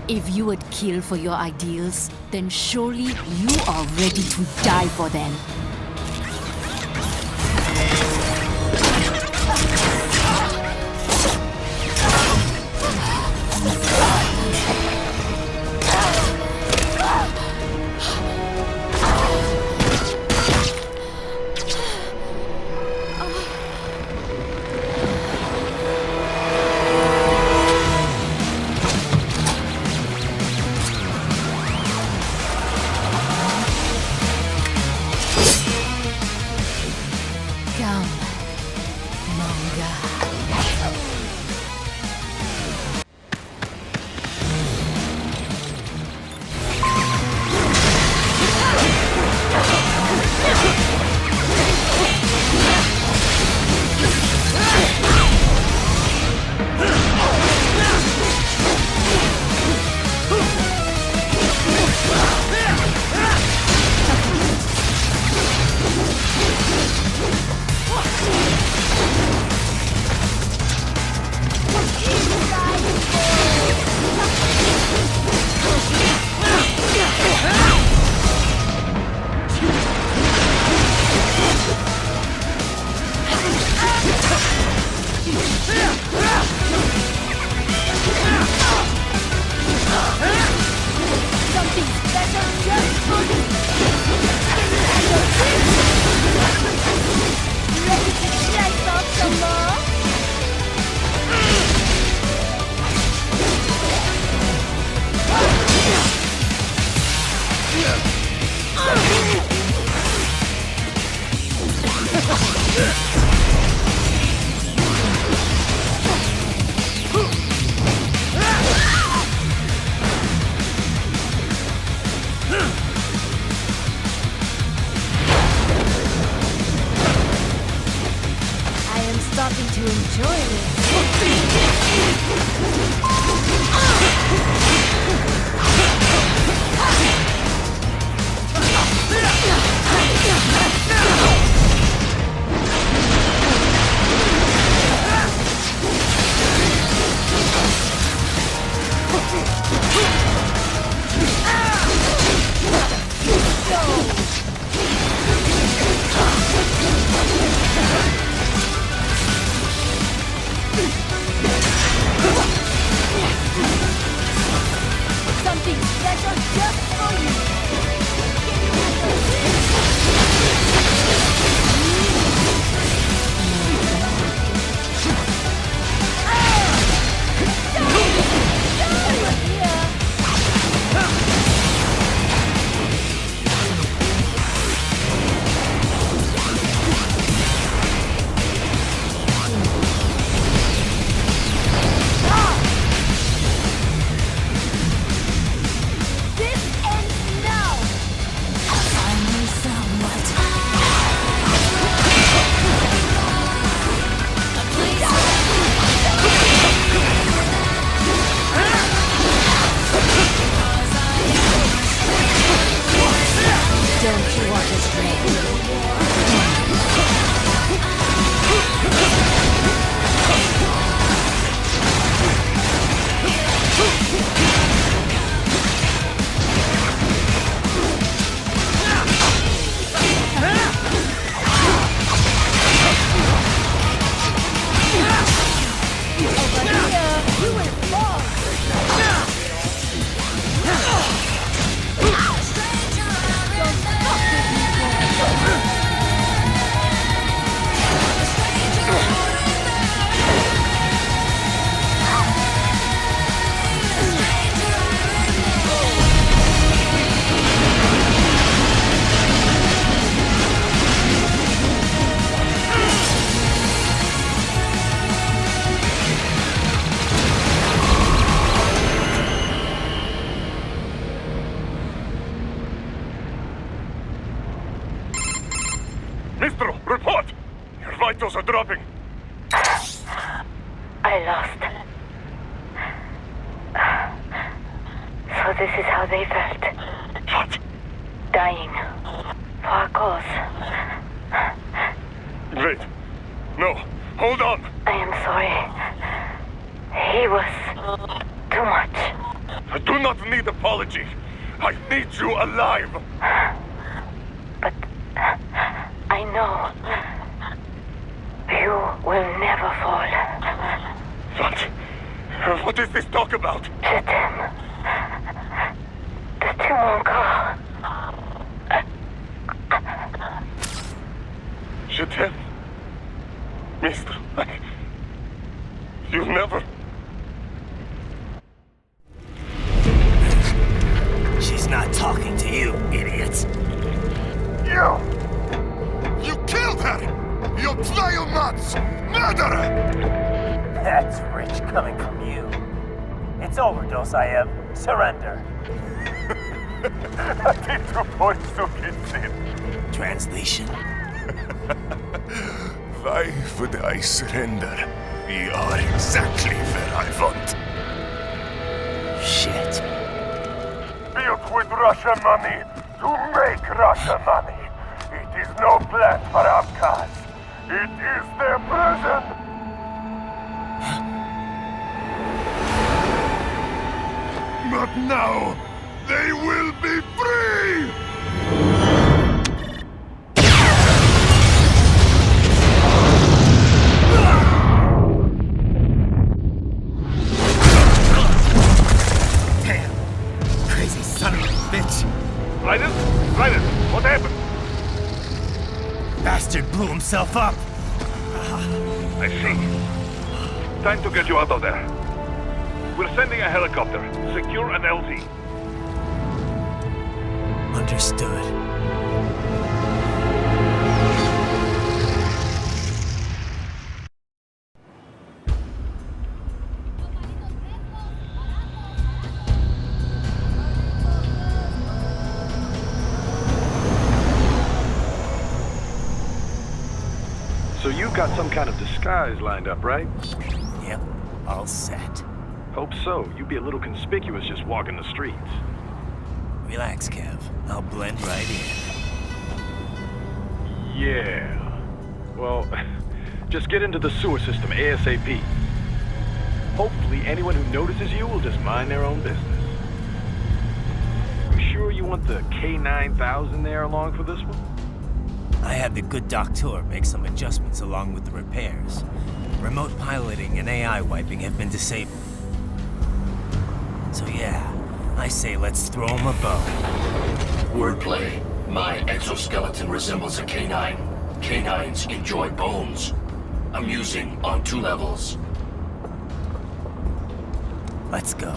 If you would kill for your ideals, then surely you are ready to die for them. stopping to enjoy it. Something special just for you. Mistro, report! Your vitals are dropping. I lost. So this is how they felt. What? Dying. For a cause. Wait. No. Hold on. I am sorry. He was too much. I do not need apology. I need you alive. But I know you will never fall. What? What is this talk about? Je t'aime. Does tu encore? Je t'aime. Mister, you never... She's not talking to you, idiot. You killed her! You trial nuts! Murderer! That's rich coming from you. It's overdose, I am. Surrender. Translation? Why would I surrender? We are exactly where I want. Shit. Built with Russian money to make Russian money. It is no plan for outcasts. It is their prison. But now, they will be free! Damn! Crazy son of a bitch! Raiden? Raiden, what happened? Bastard blew himself up! I see. Time to get you out of there. We're sending a helicopter. Secure an LZ. Understood. So you've got some kind of disguise Skies lined up, right? Yep, all set. Hope so. You'd be a little conspicuous just walking the streets. Relax, Kev. I'll blend right in. Yeah. Well, just get into the sewer system ASAP. Hopefully anyone who notices you will just mind their own business. You sure you want the K9000 there along for this one? I had the good doctor make some adjustments along with the repairs. Remote piloting and AI wiping have been disabled. So yeah, I say let's throw him a bone. Wordplay. My exoskeleton resembles a canine. Canines enjoy bones. Amusing on 2 levels. Let's go.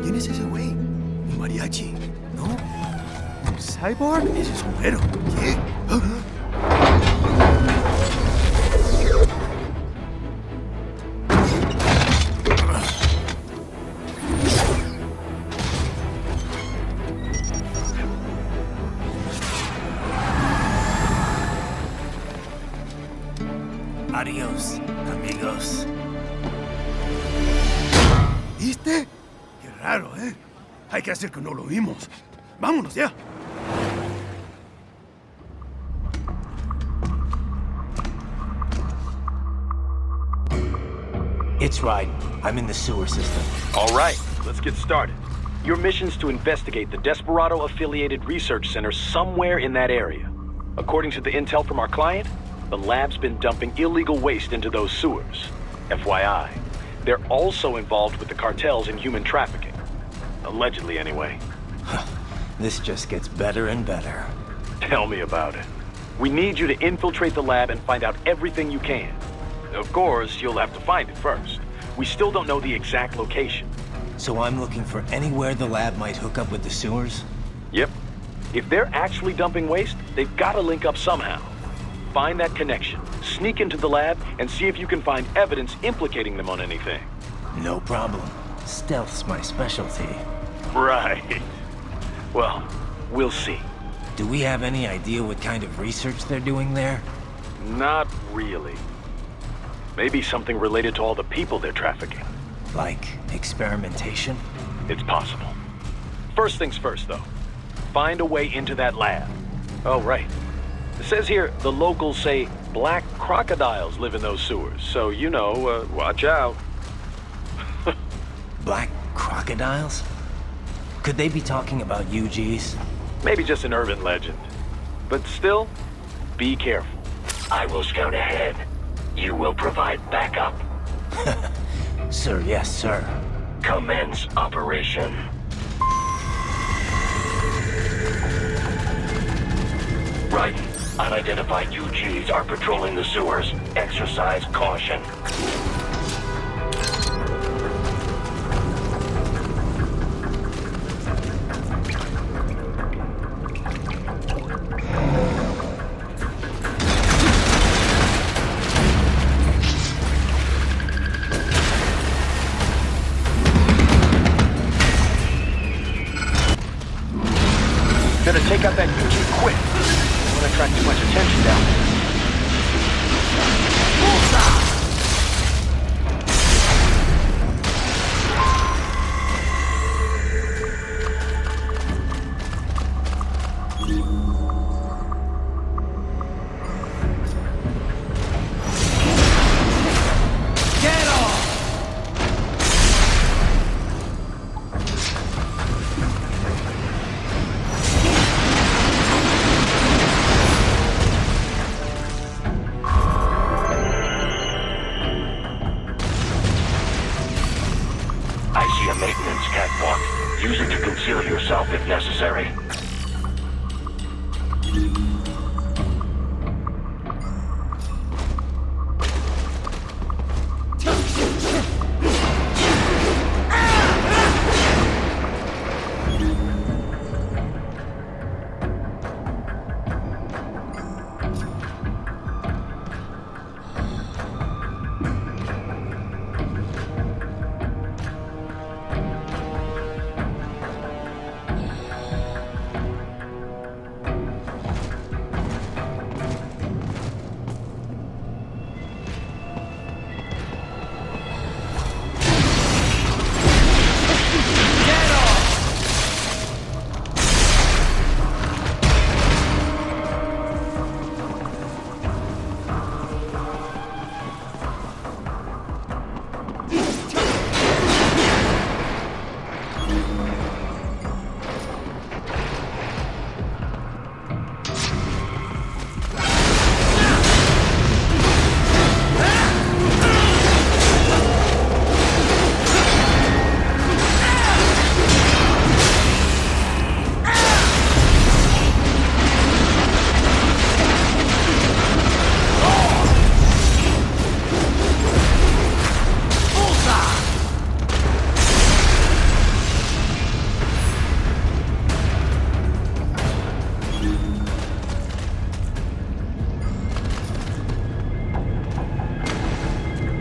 ¿Quién es ese güey? ¿Un mariachi? ¿No? ¿Un cyborg? Ese es un güero. ¿Qué? Adiós, amigos. ¿Viste? Qué raro, ¿eh? Hay que hacer que no lo vimos. Vámonos ya. It's right. I'm in the sewer system. All right, let's get started. Your mission's to investigate the Desperado-affiliated research center somewhere in that area. According to the intel from our client, the lab's been dumping illegal waste into those sewers. FYI, they're also involved with the cartels in human trafficking. Allegedly, anyway. This just gets better and better. Tell me about it. We need you to infiltrate the lab and find out everything you can. Of course, you'll have to find it first. We still don't know the exact location. So I'm looking for anywhere the lab might hook up with the sewers? Yep. If they're actually dumping waste, they've got to link up somehow. Find that connection, sneak into the lab, and see if you can find evidence implicating them on anything. No problem. Stealth's my specialty. Right. Well, we'll see. Do we have any idea what kind of research they're doing there? Not really. Maybe something related to all the people they're trafficking. Like experimentation? It's possible. First things first, though. Find a way into that lab. Oh, right. It says here the locals say black crocodiles live in those sewers, so you know, watch out. Black crocodiles? Could they be talking about UGs? Maybe just an urban legend. But still, be careful. I will scout ahead. You will provide backup. Sir, yes, sir. Commence operation. Right. Unidentified UGs are patrolling the sewers. Exercise caution. Better take out that UG quick. Don't want to attract too much attention down there.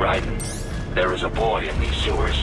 Raiden, there is a boy in these sewers.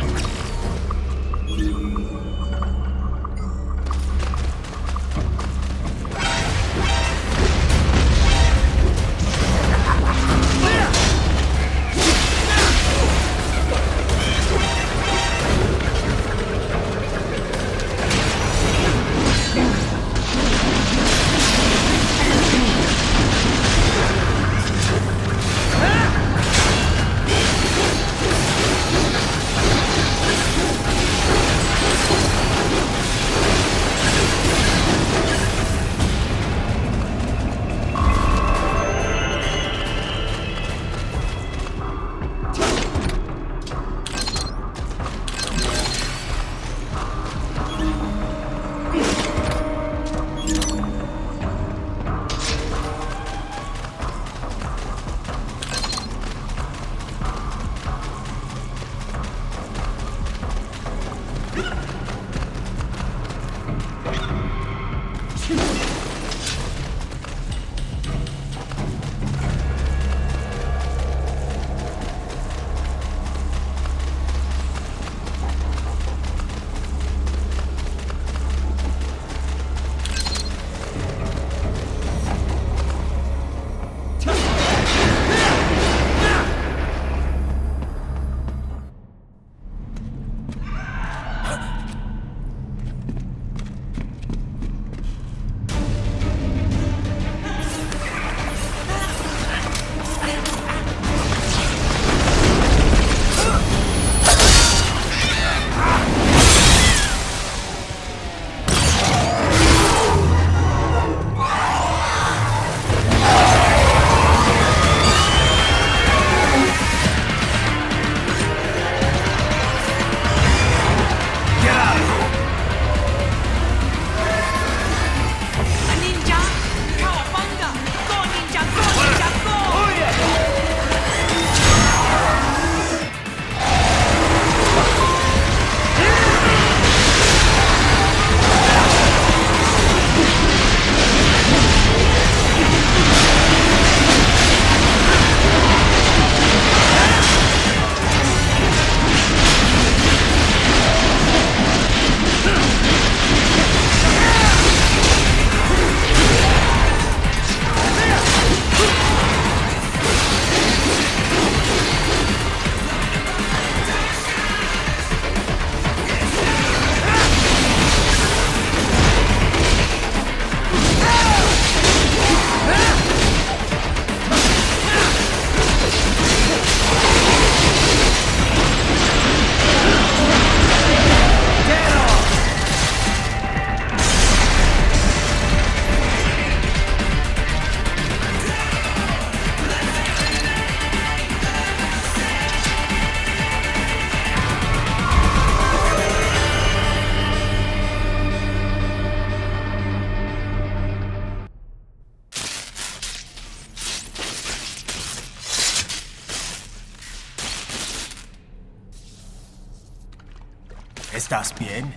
¿Estás bien?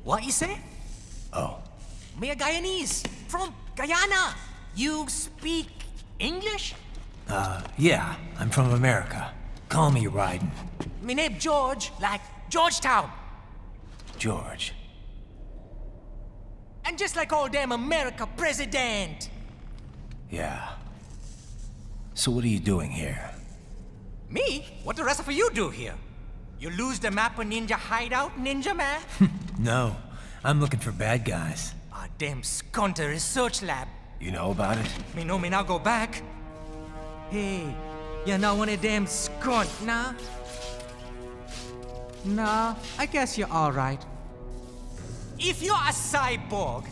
What you say? Oh. Me a Guyanese from Guyana. You speak English? Yeah, I'm from America. Call me Raiden. Me name George, like Georgetown. George. And just like all damn America president. Yeah. So what are you doing here? Me? What the rest of you do here? You lose the map of Ninja Hideout, Ninja Man? No, I'm looking for bad guys. A damn skunter research lab. You know about it? Me know me now go back. Hey, you're not one of them skunt, nah? Nah, I guess you're alright. If you're a cyborg,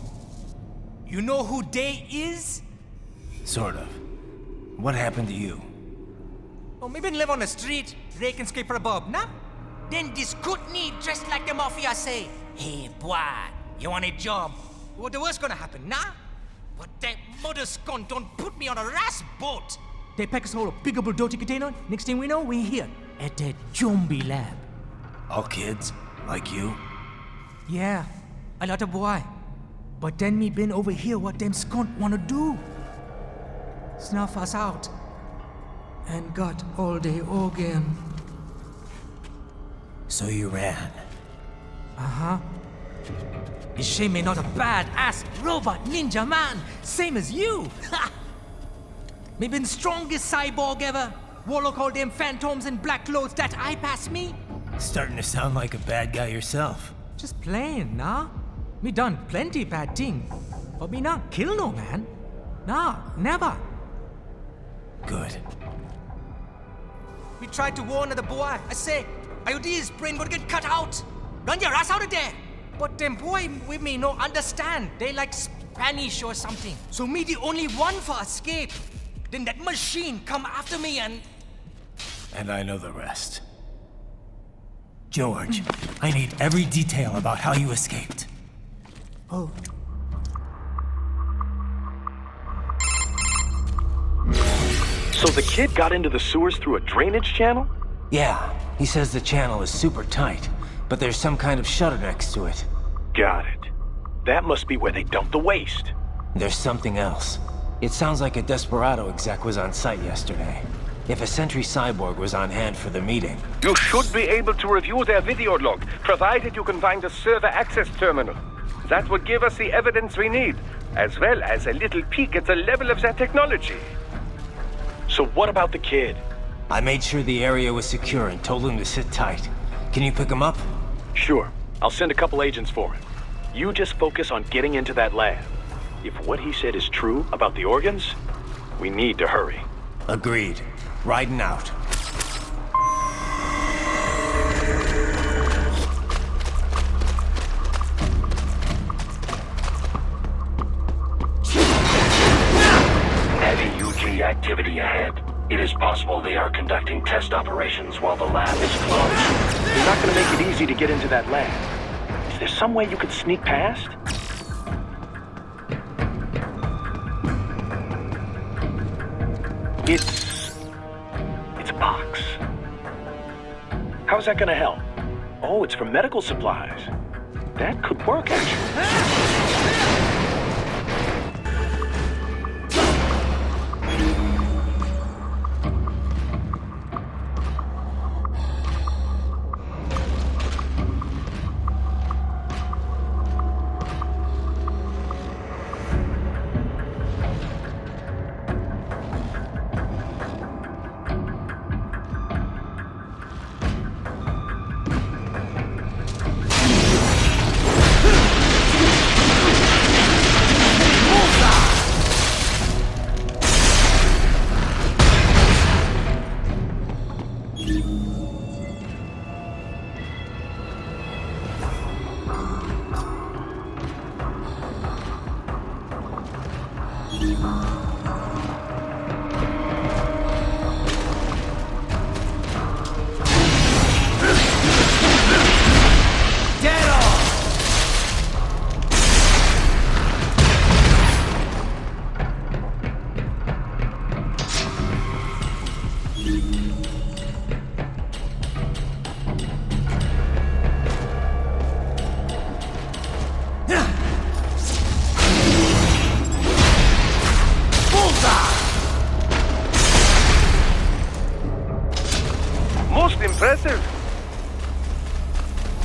you know who they is? Sort of. What happened to you? Oh, maybe live on the street, rake and scrape for a bob, nah? Then this good need dressed like the mafia say, hey boy, you want a job? What the worst gonna happen, nah? But that mother scunt don't put me on a ras boat. They pack us all a big old dirty container. Next thing we know, we're here at that zombie lab. All kids? Like you? Yeah, a lot of boy. But then me been over here what them scunt wanna do. Snuff us out. and got all day again. So you ran? Uh-huh. Is she may not a bad-ass robot ninja man, same as you? Me been strongest cyborg ever. Warlock all them phantoms in black clothes that eye pass me? Starting to sound like a bad guy yourself. Just plain, nah? Me done plenty bad thing, but me not kill no man. Nah, never. Good. We tried to warn the boy. I say, IOD's brain gonna get cut out. Run your ass out of there. But them boy with me no understand. They like Spanish or something. So me the only one for escape. Then that machine come after me and... And I know the rest. George, I need every detail about how you escaped. Oh. So the kid got into the sewers through a drainage channel? Yeah, he says the channel is super tight, but there's some kind of shutter next to it. Got it. That must be where they dumped the waste. There's something else. It sounds like a Desperado exec was on site yesterday. If a Sentry cyborg was on hand for the meeting... You should be able to review their video log, provided you can find a server access terminal. That would give us the evidence we need, as well as a little peek at the level of their technology. So what about the kid? I made sure the area was secure and told him to sit tight. Can you pick him up? Sure. I'll send a couple agents for him. You just focus on getting into that lab. If what he said is true about the organs, we need to hurry. Agreed. Riding out. Heavy UG activity ahead. It is possible they are conducting test operations while the lab is closed. They're not gonna make it easy to get into that lab. Is there some way you could sneak past? It's a box. How's that gonna help? Oh, it's for medical supplies. That could work, actually. Impressive.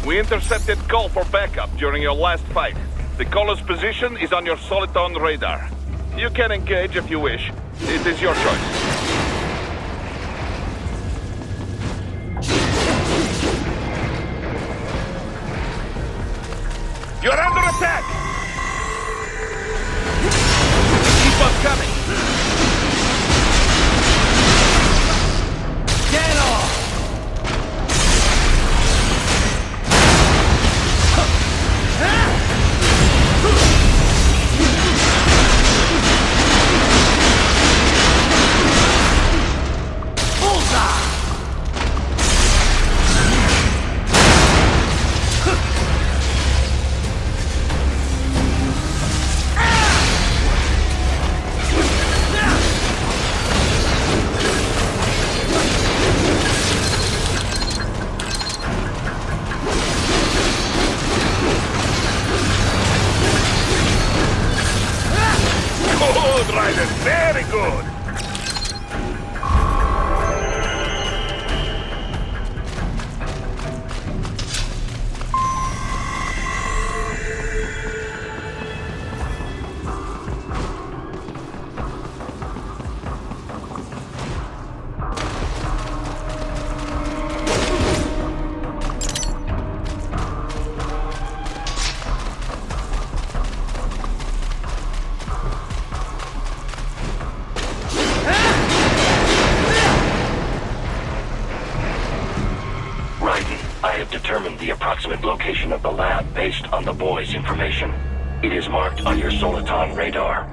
We intercepted call for backup during your last fight. The caller's position is on your Soliton radar. You can engage if you wish. It is your choice. You're under attack! Keep on coming! Get off! Good, Ryder. Very good. determined the approximate location of the lab based on the boy's information. It is marked on your Soliton radar.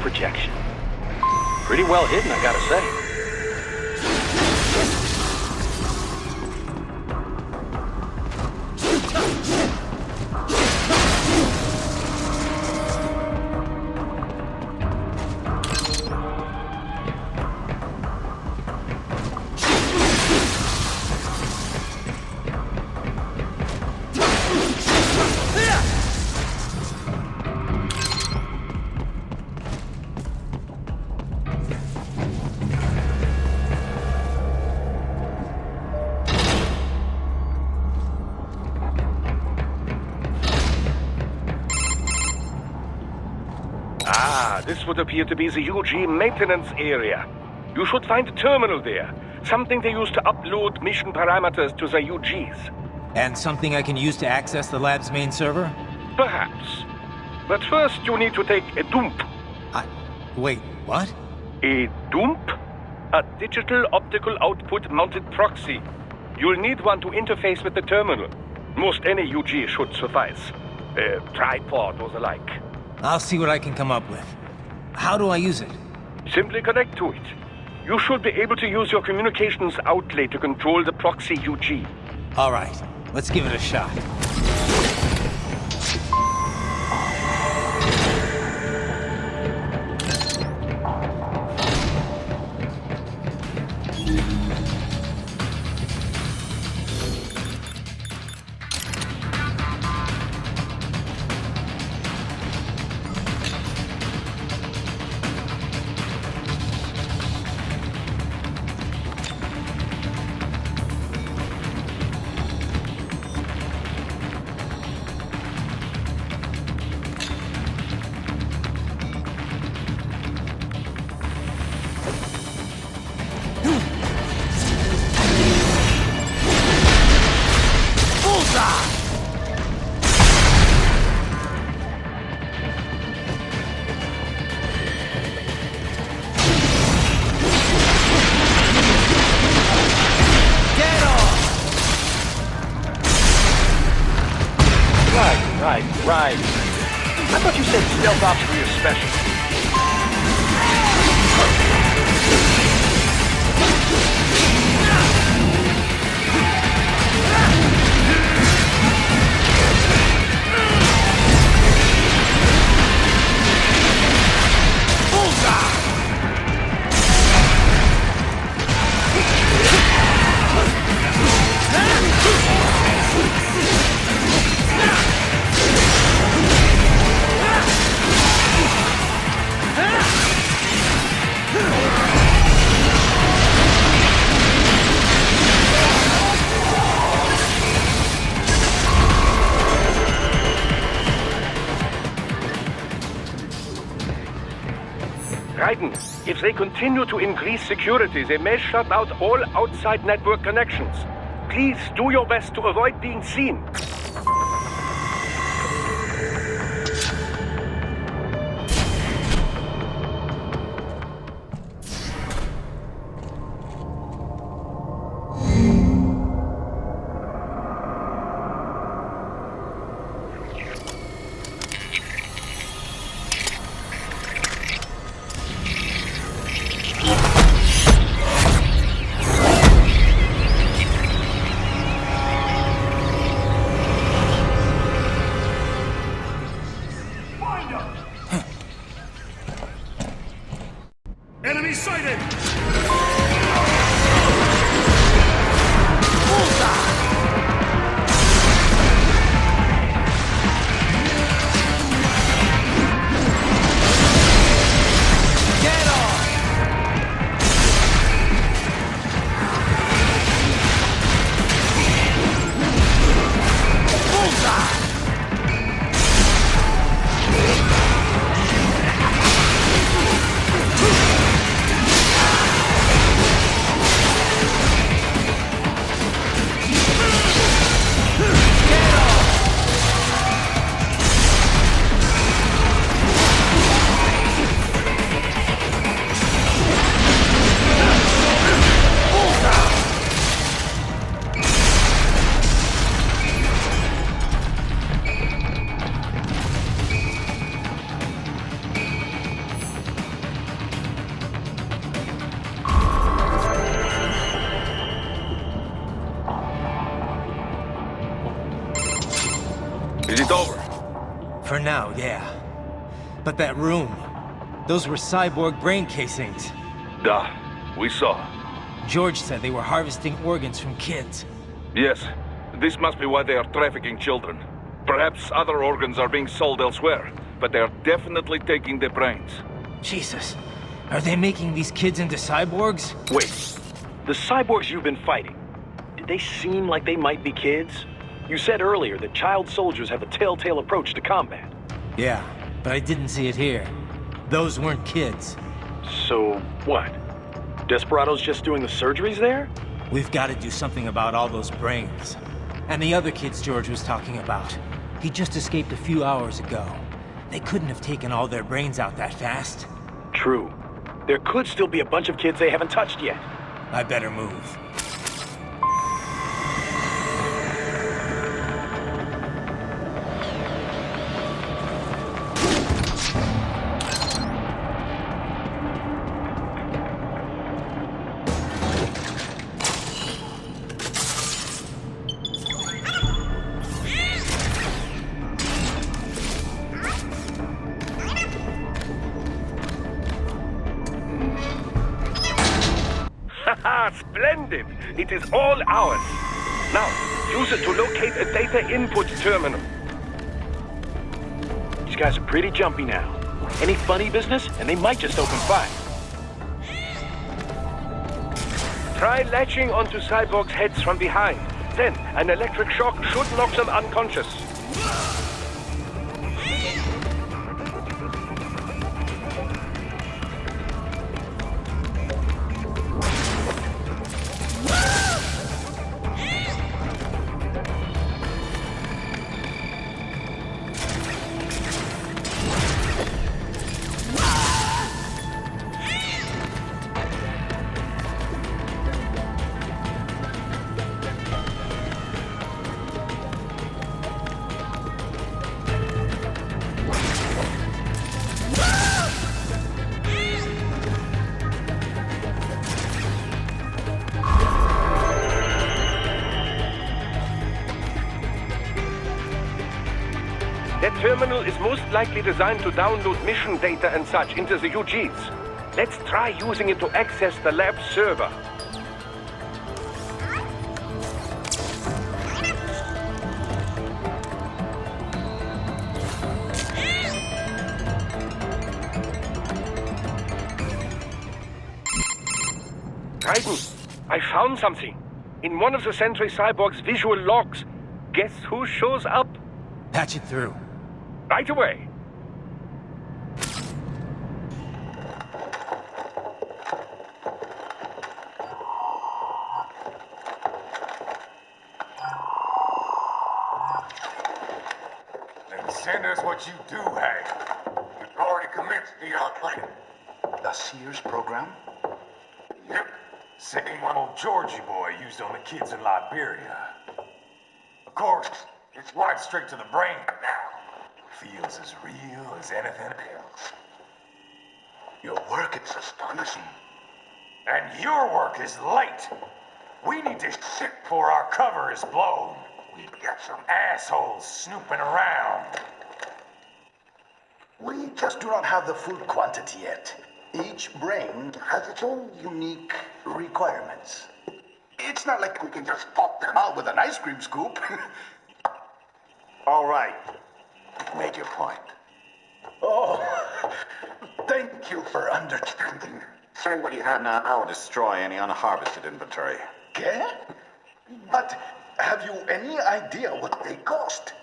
Projection. Pretty well hidden, I gotta say. This would appear to be the UG maintenance area. You should find a terminal there. Something they use to upload mission parameters to the UGs. And something I can use to access the lab's main server? Perhaps. But first you need to take a dump. Wait, what? A dump? A digital optical output mounted proxy. You'll need one to interface with the terminal. Most any UG should suffice. A tripod or the like. I'll see what I can come up with. How do I use it? Simply connect to it. You should be able to use your communications outlay to control the proxy UG. All right, let's give it a shot. Right. I thought you said stealth ops were your specialty. If they continue to increase security, they may shut out all outside network connections. Please do your best to avoid being seen. It's over. For now, yeah. But that room, those were cyborg brain casings. Duh. We saw. George said they were harvesting organs from kids. Yes. This must be why they are trafficking children. Perhaps other organs are being sold elsewhere, but they are definitely taking their brains. Jesus. Are they making these kids into cyborgs? Wait. The cyborgs you've been fighting, did they seem like they might be kids? You said earlier that child soldiers have a telltale approach to combat. Yeah, but I didn't see it here. Those weren't kids. So, what? Desperados just doing the surgeries there? We've got to do something about all those brains. And the other kids George was talking about. He just escaped a few hours ago. They couldn't have taken all their brains out that fast. True. There could still be a bunch of kids they haven't touched yet. I better move. Splendid! It is all ours. Now, use it to locate a data input terminal. These guys are pretty jumpy now. Any funny business, and they might just open fire. Try latching onto cyborgs' heads from behind. Then, an electric shock should knock them unconscious. That terminal is most likely designed to download mission data and such into the UGs. Let's try using it to access the lab server. Raiden, I found something. In one of the Sentry Cyborg's visual logs. Guess who shows up? Patch it through. Right away. Then send us what you do have. You've already commenced the outplay. The Sears program? Yep. Same one old Georgie boy used on the kids in Liberia. Of course, it's wide straight to the brain now. Feels as real as anything else. Your work is astonishing. And your work is late. We need to ship before our cover is blown. We've got some assholes snooping around. We just do not have the full quantity yet. Each brain has its own unique requirements. It's not like we can just pop them out with an ice cream scoop. All right. Make your point. Oh, thank you for understanding. Say what you have now. I'll destroy any unharvested inventory. Okay? But have you any idea what they cost?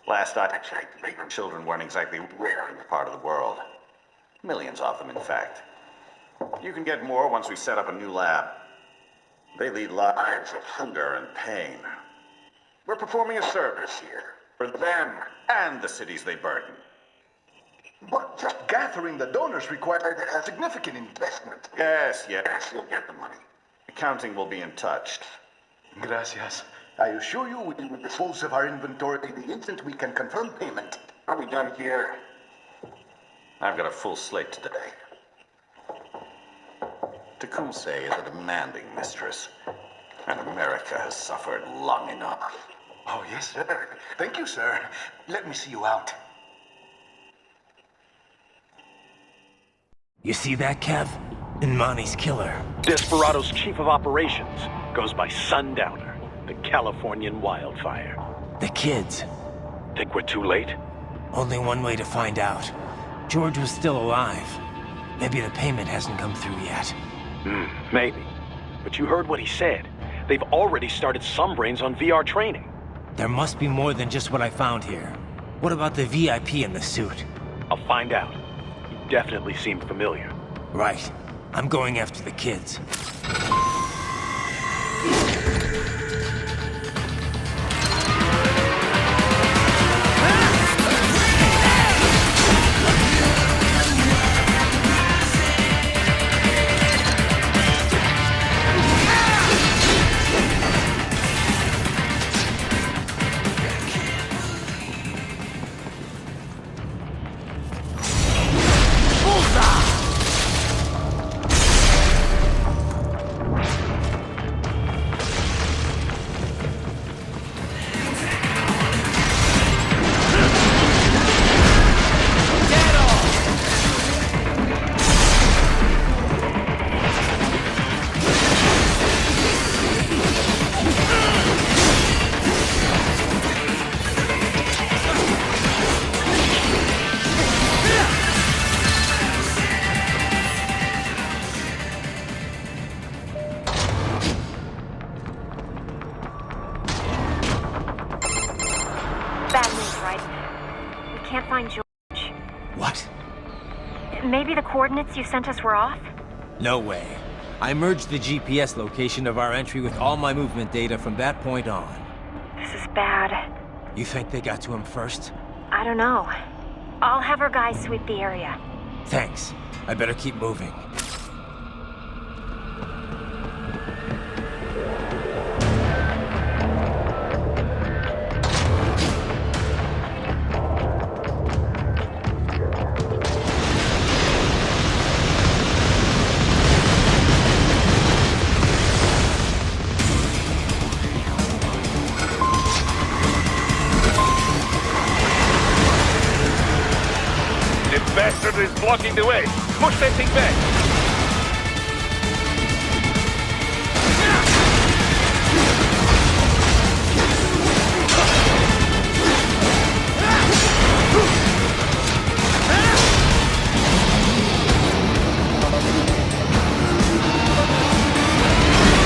Last I checked, children weren't exactly rare in this part of the world. Millions of them, in fact. You can get more once we set up a new lab. They lead lives of hunger and pain. We're performing a service here. For them and the cities they burden. But just gathering the donors required a significant investment. Yes, you'll get the money. Accounting will be in touch. Gracias. I assure you we will dispose of our inventory the instant we can confirm payment. Are we done here? I've got a full slate today. Tecumseh is a demanding mistress, and America has suffered long enough. Oh, yes, sir. Thank you, sir. Let me see you out. You see that, Kev? Imani's killer. Desperado's chief of operations goes by Sundowner, the Californian wildfire. The kids. Think we're too late? Only one way to find out. George was still alive. Maybe the payment hasn't come through yet. Maybe. But you heard what he said. They've already started some brains on VR training. There must be more than just what I found here. What about the VIP in the suit? I'll find out. He definitely seemed familiar. Right. I'm going after the kids. Maybe the coordinates you sent us were off? No way. I merged the GPS location of our entry with all my movement data from that point on. This is bad. You think they got to him first? I don't know. I'll have our guys sweep the area. Thanks. I better keep moving. Is blocking the way. Push that thing back.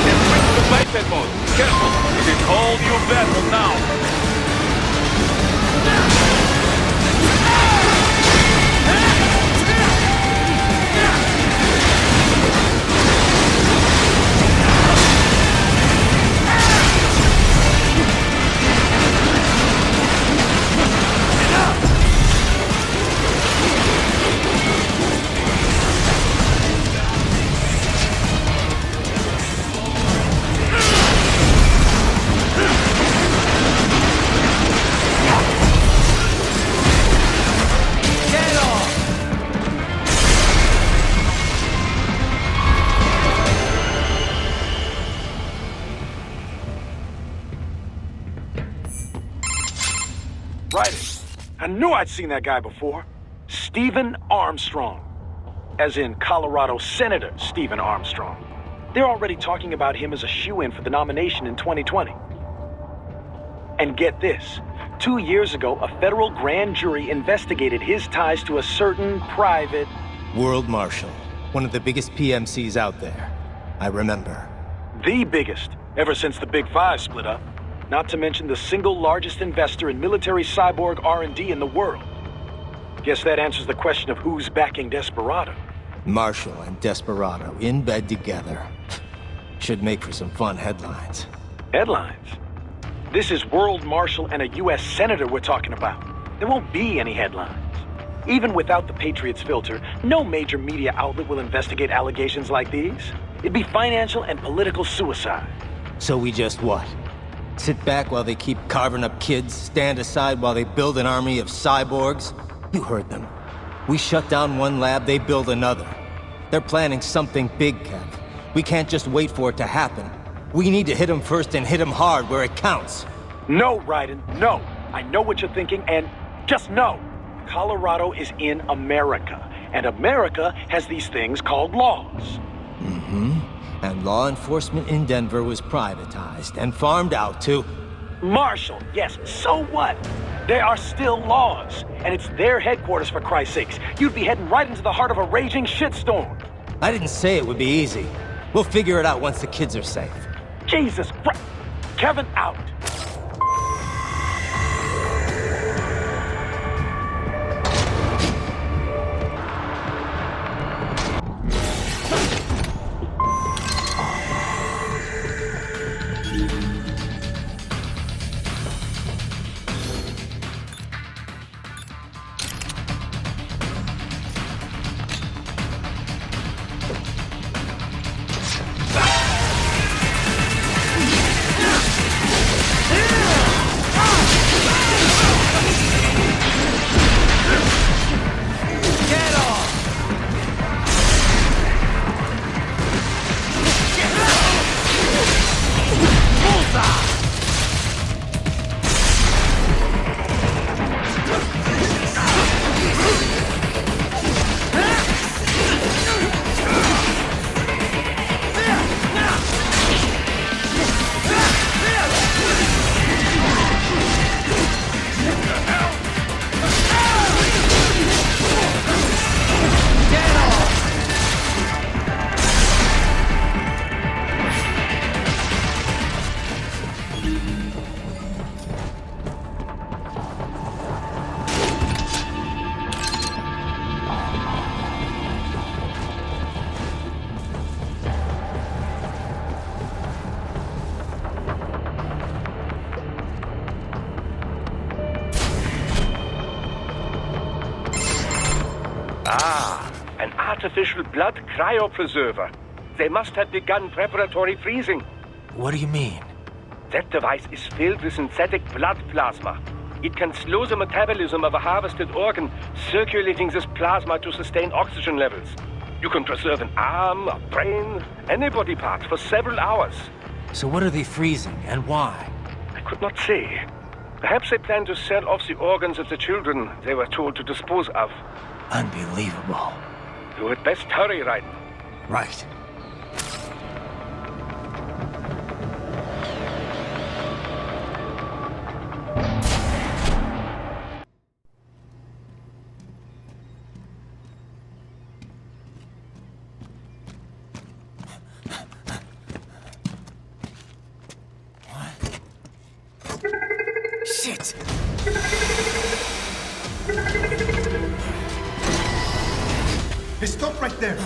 Then switch to biped mode. Careful. It is all new battle now. I knew I'd seen that guy before. Stephen Armstrong. As in Colorado Senator Stephen Armstrong. They're already talking about him as a shoo-in for the nomination in 2020. And get this. 2 years ago, a federal grand jury investigated his ties to a certain private... World Marshal. One of the biggest PMCs out there. I remember. The biggest, ever since the Big Five split up. Not to mention the single largest investor in military cyborg R&D in the world. Guess that answers the question of who's backing Desperado. Marshall and Desperado in bed together. Should make for some fun headlines. Headlines? This is World Marshal and a U.S. Senator we're talking about. There won't be any headlines. Even without the Patriots filter, no major media outlet will investigate allegations like these. It'd be financial and political suicide. So we just what? Sit back while they keep carving up kids, stand aside while they build an army of cyborgs? You heard them. We shut down one lab, they build another. They're planning something big, Kev. We can't just wait for it to happen. We need to hit them first and hit them hard where it counts. No, Raiden, no. I know what you're thinking, and just no. Colorado is in America, and America has these things called laws. Mm-hmm. And law enforcement in Denver was privatized and farmed out to... Marshall, yes, so what? There are still laws, and it's their headquarters, for Christ's sakes. You'd be heading right into the heart of a raging shitstorm. I didn't say it would be easy. We'll figure it out once the kids are safe. Jesus Christ. Kevin out. An artificial blood cryopreserver. They must have begun preparatory freezing. What do you mean? That device is filled with synthetic blood plasma. It can slow the metabolism of a harvested organ, circulating this plasma to sustain oxygen levels. You can preserve an arm, a brain, any body part for several hours. So what are they freezing, and why? I could not say. Perhaps they plan to sell off the organs of the children they were told to dispose of. Unbelievable. You had best hurry, Raiden. Right. Shit! Hey, stop right there!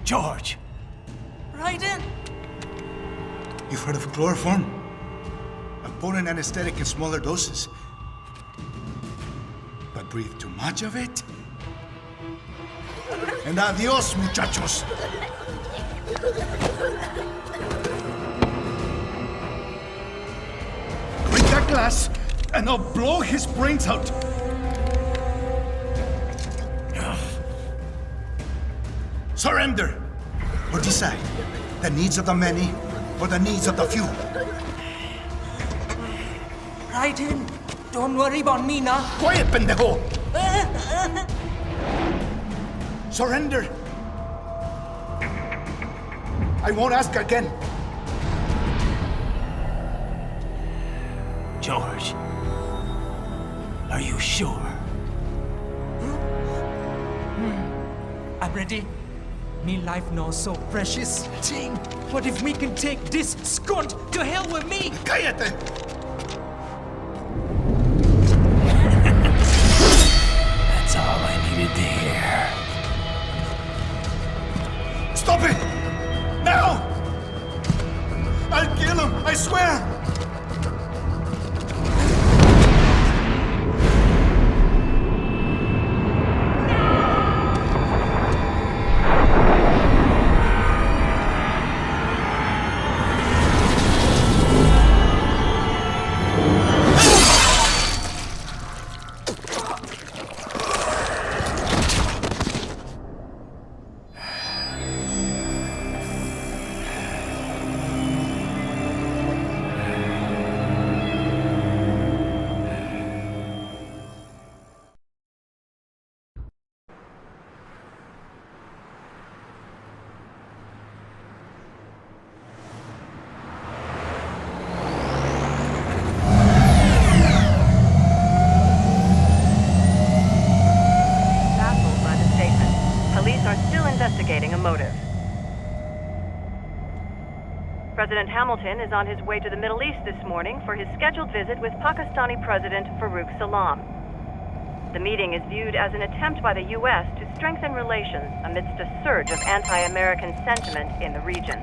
George! Raiden! You've heard of chloroform? A potent anesthetic in smaller doses. But breathe too much of it? And adios, muchachos! Break that glass, and I'll blow his brains out! Surrender! Or decide, the needs of the many, or the needs of the few. Raiden, don't worry about me now. Quiet, pendejo! Surrender! I won't ask again. George, are you sure? I'm ready. Me life now so precious. Ting, what if we can take this skunt to hell with me? Cállate! That's all I needed to hear. Stop it! Now! I'll kill him, I swear! President Hamilton is on his way to the Middle East this morning for his scheduled visit with Pakistani President Farouk Salam. The meeting is viewed as an attempt by the U.S. to strengthen relations amidst a surge of anti-American sentiment in the region.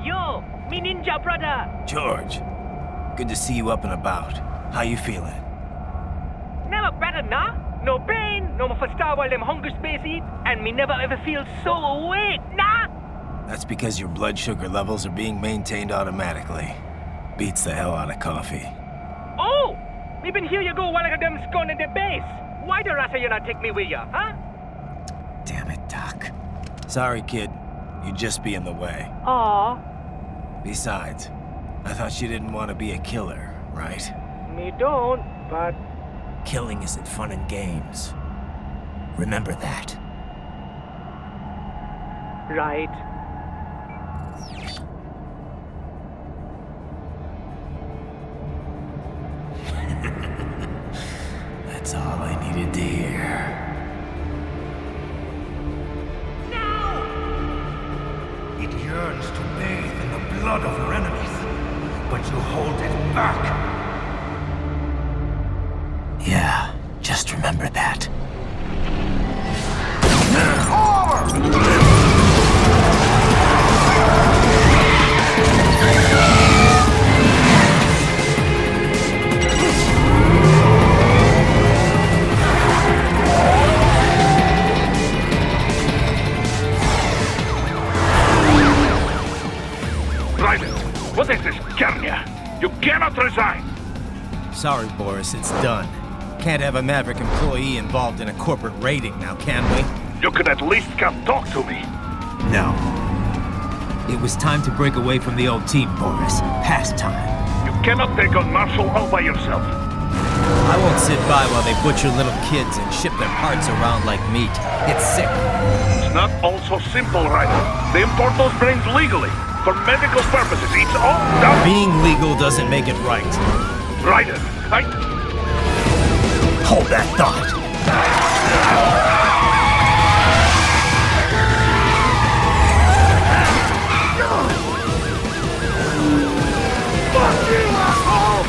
Yo, me ninja brother! George, good to see you up and about. How you feeling? Never better, nah? No pain, no more for star while them hunger space eat, and me never ever feel so awake, nah? That's because your blood sugar levels are being maintained automatically. Beats the hell out of coffee. Oh! Me been here you go while I got them scone in the base. Why the rasa you not take me with ya, huh? Damn it, Doc. Sorry, kid. You'd just be in the way. Aw. Besides, I thought you didn't want to be a killer, right? Me don't, but... Killing isn't fun and games. Remember that. Right. That's all I needed to hear. It yearns to bathe in the blood of your enemies, but you hold it back. Yeah, just remember that. Private, what is this, Kenya? You cannot resign! Sorry, Boris, it's done. Can't have a Maverick employee involved in a corporate raiding now, can we? You could at least come talk to me. No. It was time to break away from the old team, Boris. Past time. You cannot take on Marshall all by yourself. I won't sit by while they butcher little kids and ship their parts around like meat. It's sick. It's not all so simple, Ryder. They import those brains legally. For medical purposes, it's all done. Being legal doesn't make it right. Ryder, Hold that thought. Fuck you, asshole!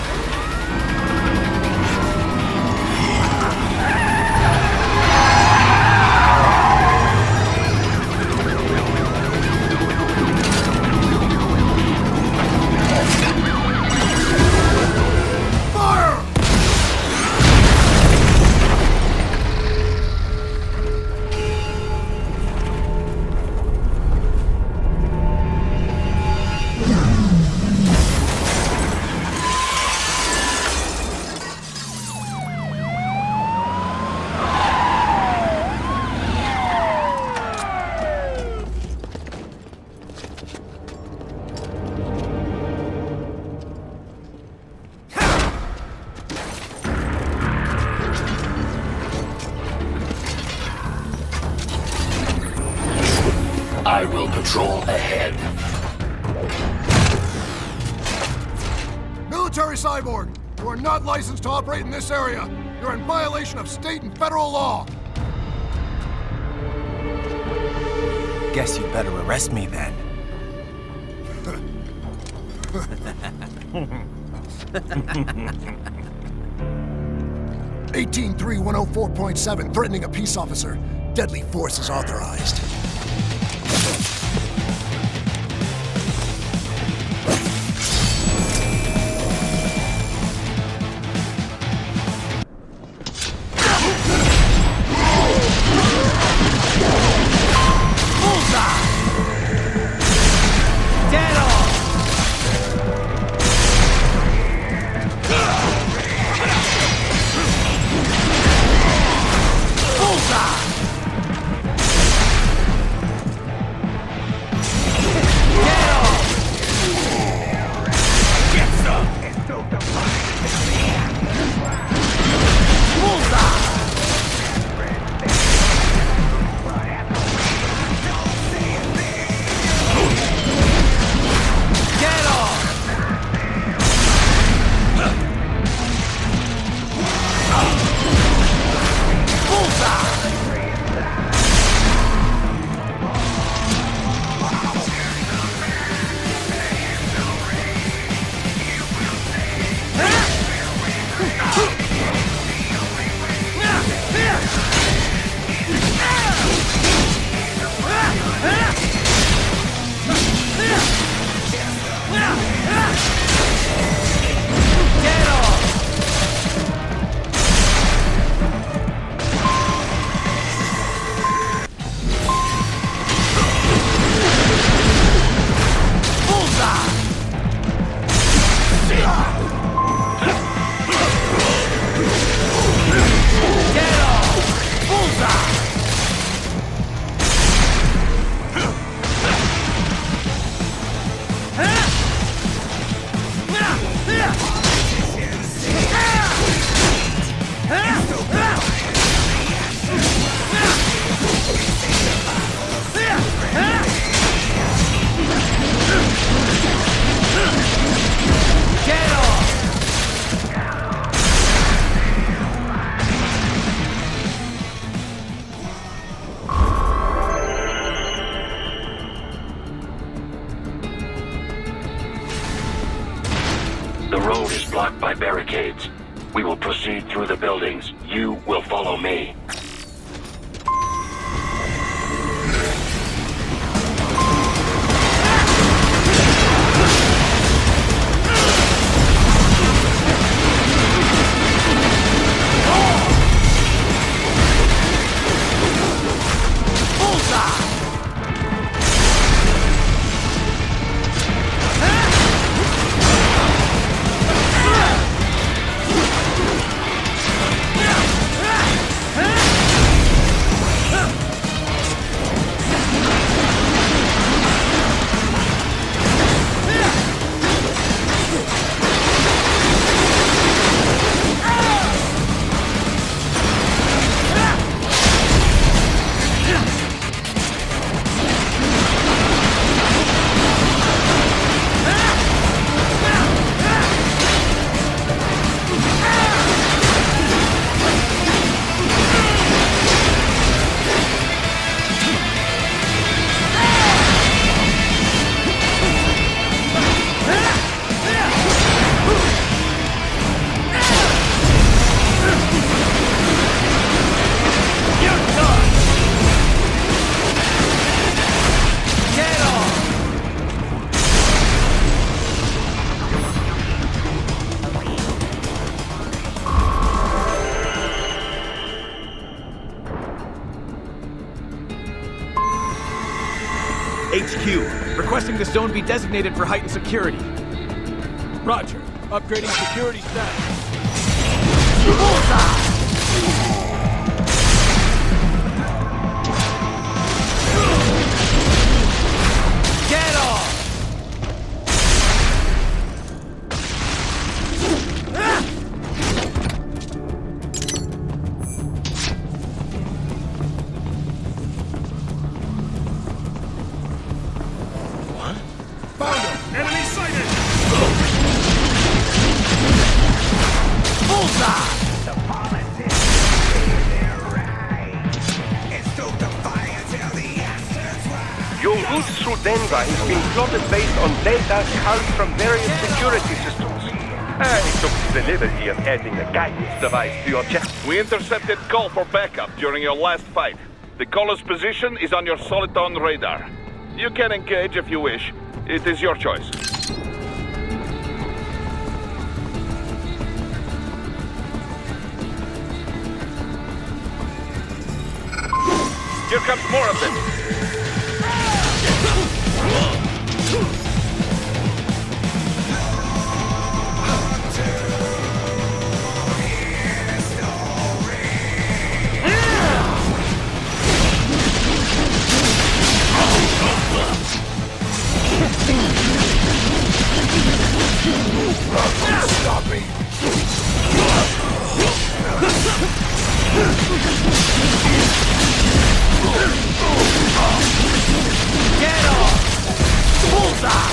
I will patrol ahead. Military Cyborg, you are not licensed to operate in this area. You're in violation of state and federal law. Guess you'd better arrest me then. 183-104.7, threatening a peace officer. Deadly force is authorized. barricades. We will proceed through the buildings. You will follow me. HQ, requesting the zone be designated for heightened security. Roger. Upgrading security status. Get off! Found him! Enemy sighted! Bullseye! The politics is their right. It's so defiant till the answers rise. Your route through Denver has been plotted based on data culled from various security systems. I took the liberty of adding a guidance device to your chest. We intercepted call for backup during your last fight. The caller's position is on your Soliton radar. You can engage if you wish. It is your choice. Here comes more of them. Stop me! Get off! Bullseye!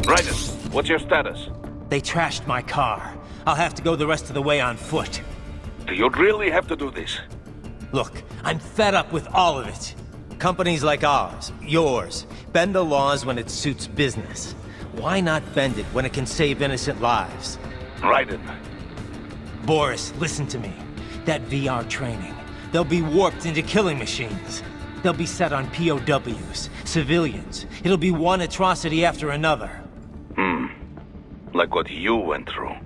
Raiden, what's your status? They trashed my car. I'll have to go the rest of the way on foot. Do you really have to do this? Look, I'm fed up with all of it. Companies like ours, yours, bend the laws when it suits business. Why not bend it when it can save innocent lives? Raiden. Boris, listen to me. That VR training, they'll be warped into killing machines. They'll be set on POWs, civilians. It'll be one atrocity after another. Like what you went through.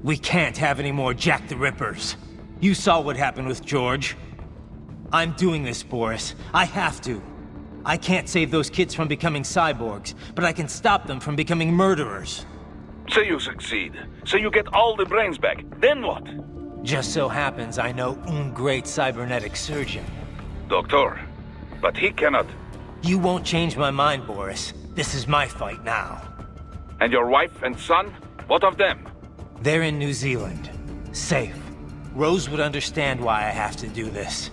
We can't have any more Jack the Rippers. You saw what happened with George. I'm doing this, Boris. I have to. I can't save those kids from becoming cyborgs, but I can stop them from becoming murderers. Say you succeed. Say you get all the brains back. Then what? Just so happens I know un great cybernetic surgeon. Doctor, but he cannot. You won't change my mind, Boris. This is my fight now. And your wife and son? What of them? They're in New Zealand. Safe. Rose would understand why I have to do this.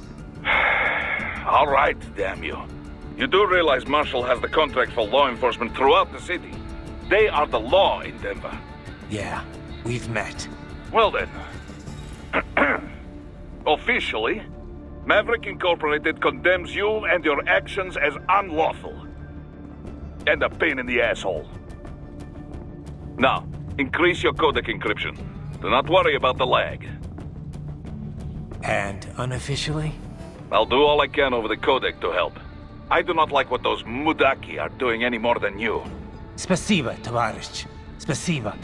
All right, damn you. You do realize Marshall has the contract for law enforcement throughout the city. They are the law in Denver. Yeah, we've met. Well then. Officially, Maverick Incorporated condemns you and your actions as unlawful. And a pain in the asshole. Now, increase your codec encryption. Do not worry about the lag. And unofficially? I'll do all I can over the codec to help. I do not like what those Mudaki are doing any more than you. Spasiba, Tavarish. Spasiba.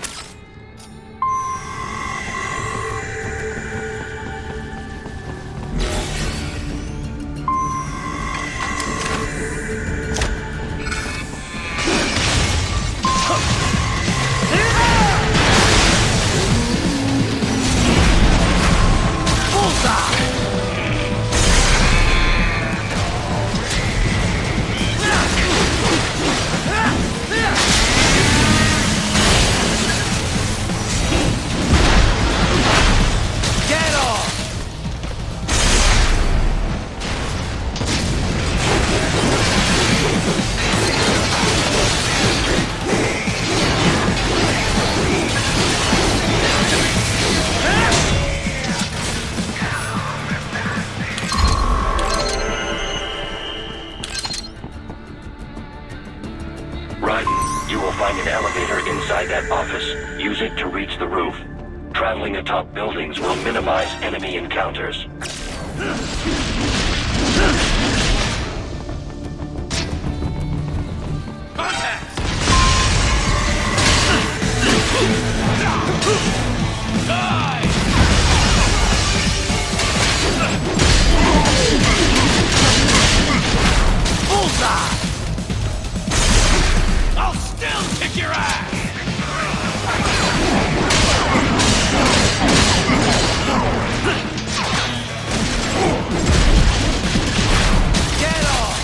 Inside that office, use it to reach the roof. Traveling atop buildings will minimize enemy encounters. Bullseye! I'll still kick your ass! Get off!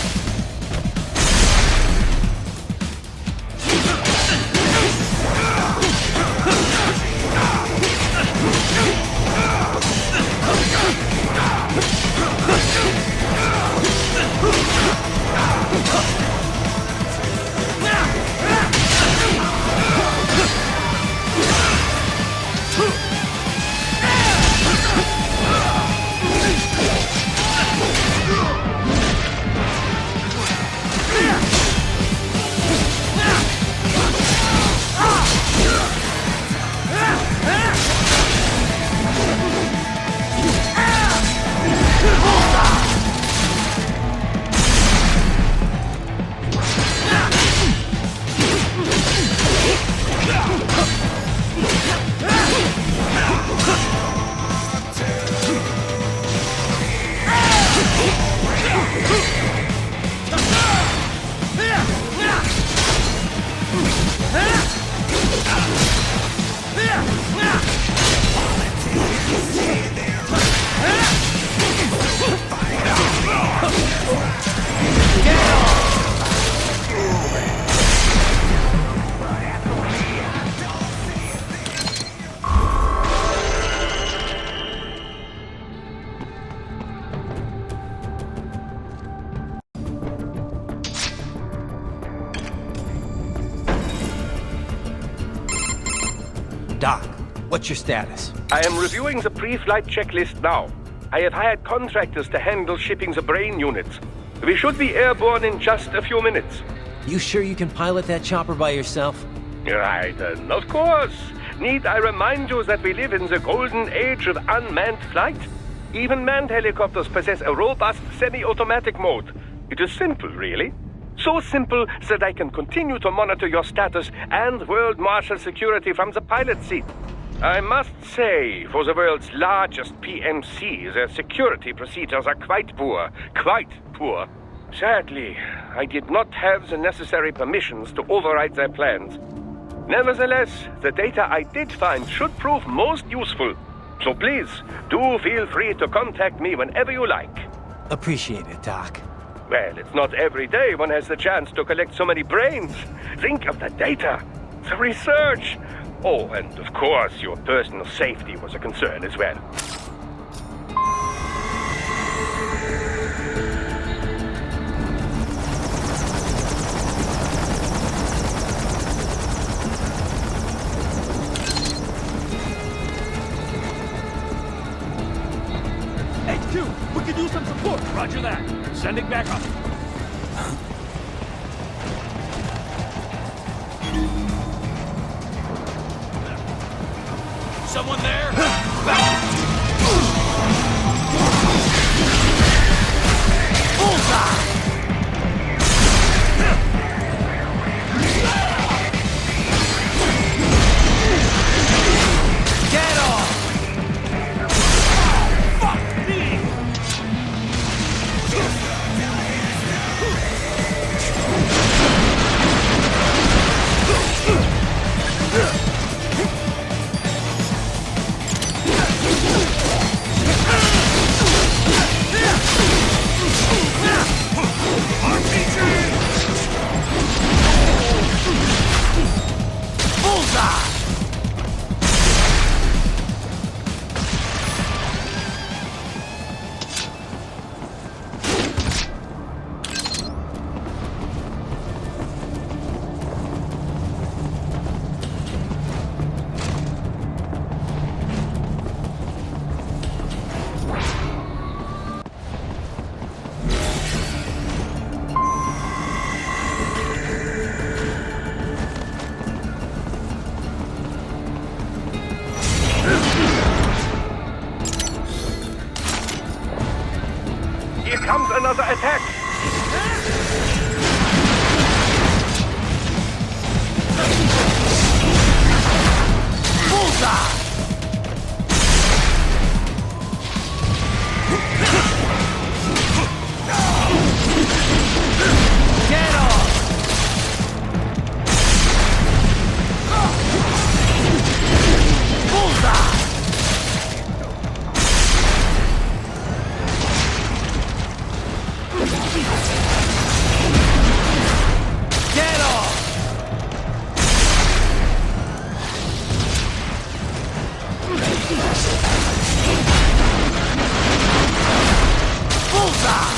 Doc, what's your status? I am reviewing the pre-flight checklist now. I have hired contractors to handle shipping the brain units. We should be airborne in just a few minutes. You sure you can pilot that chopper by yourself? Right, of course. Need I remind you that we live in the golden age of unmanned flight? Even manned helicopters possess a robust semi-automatic mode. It is simple, really. So simple that I can continue to monitor your status and world marshal security from the pilot seat. I must say, for the world's largest PMC, their security procedures are quite poor. Quite poor. Sadly, I did not have the necessary permissions to override their plans. Nevertheless, the data I did find should prove most useful. So please, do feel free to contact me whenever you like. Appreciate it, Doc. Well, it's not every day one has the chance to collect so many brains. Think of the data, the research. Oh, and of course, your personal safety was a concern as well. We could use some support. Roger that. Sending back up. Someone there? Bullseye! Get off! Fuck me! Bullseye! Here comes another attack! Bullseye! Get off! Bullseye! Get off! Bullseye!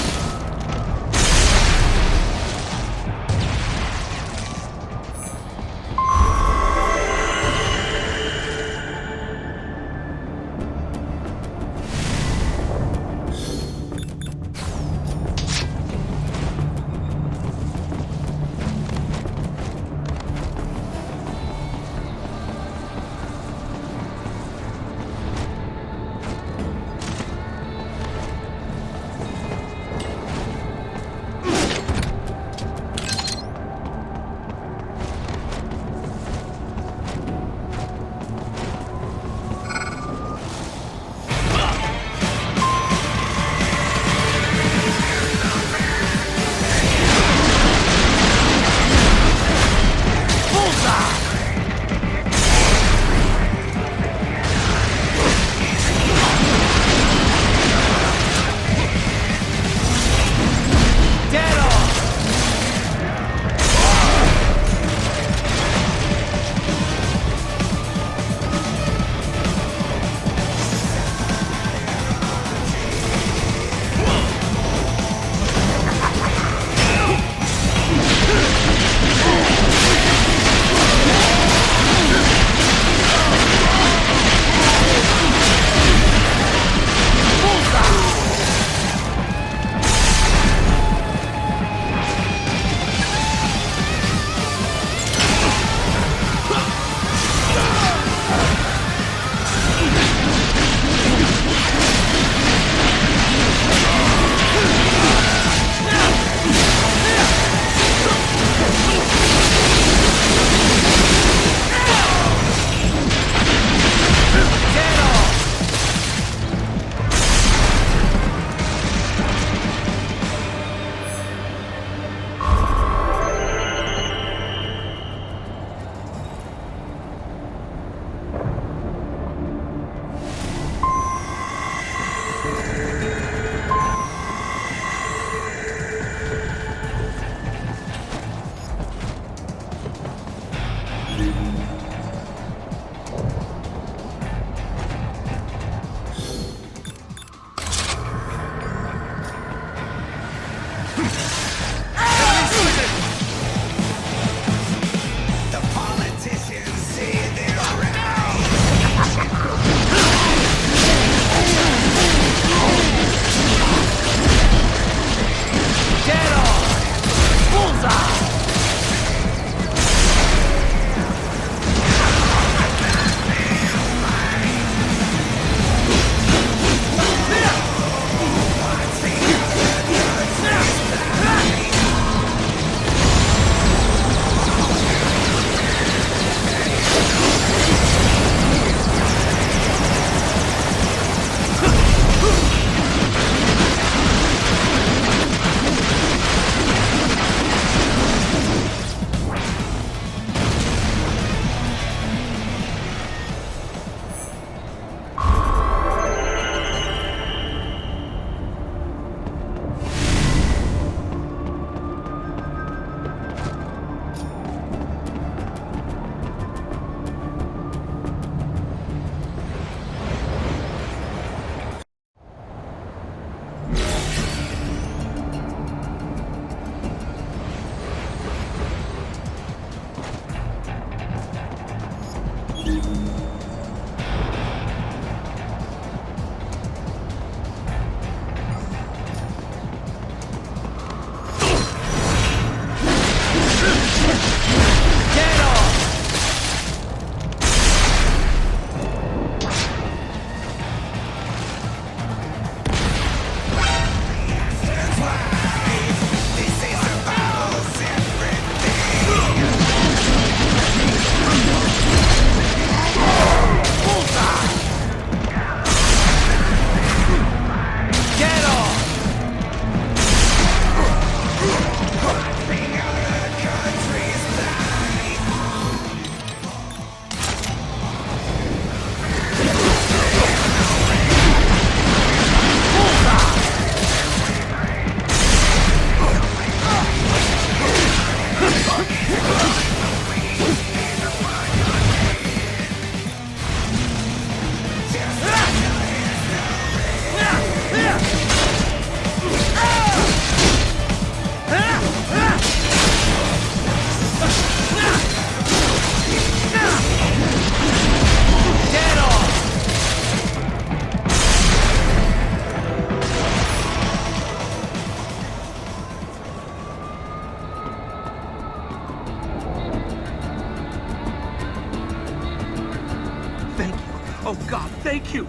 Oh, God, thank you.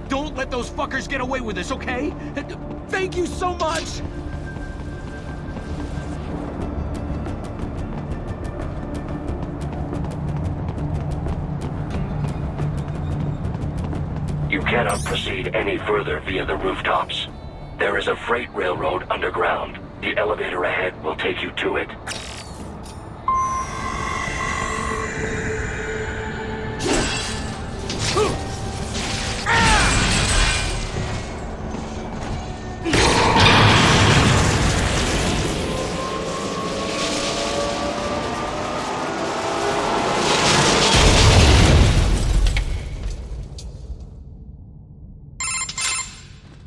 Don't let those fuckers get away with this, okay? Thank you so much! You cannot proceed any further via the rooftops. There is a freight railroad underground. The elevator ahead will take you to it.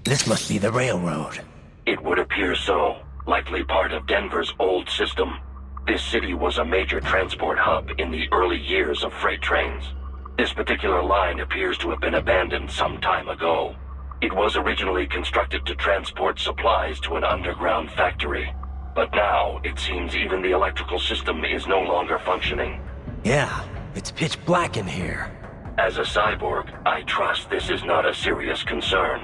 This must be the railroad. It would appear so. Likely part of Denver's old system. This city was a major transport hub in the early years of freight trains. This particular line appears to have been abandoned some time ago. It was originally constructed to transport supplies to an underground factory. But now, it seems even the electrical system is no longer functioning. Yeah, it's pitch black in here. As a cyborg, I trust this is not a serious concern.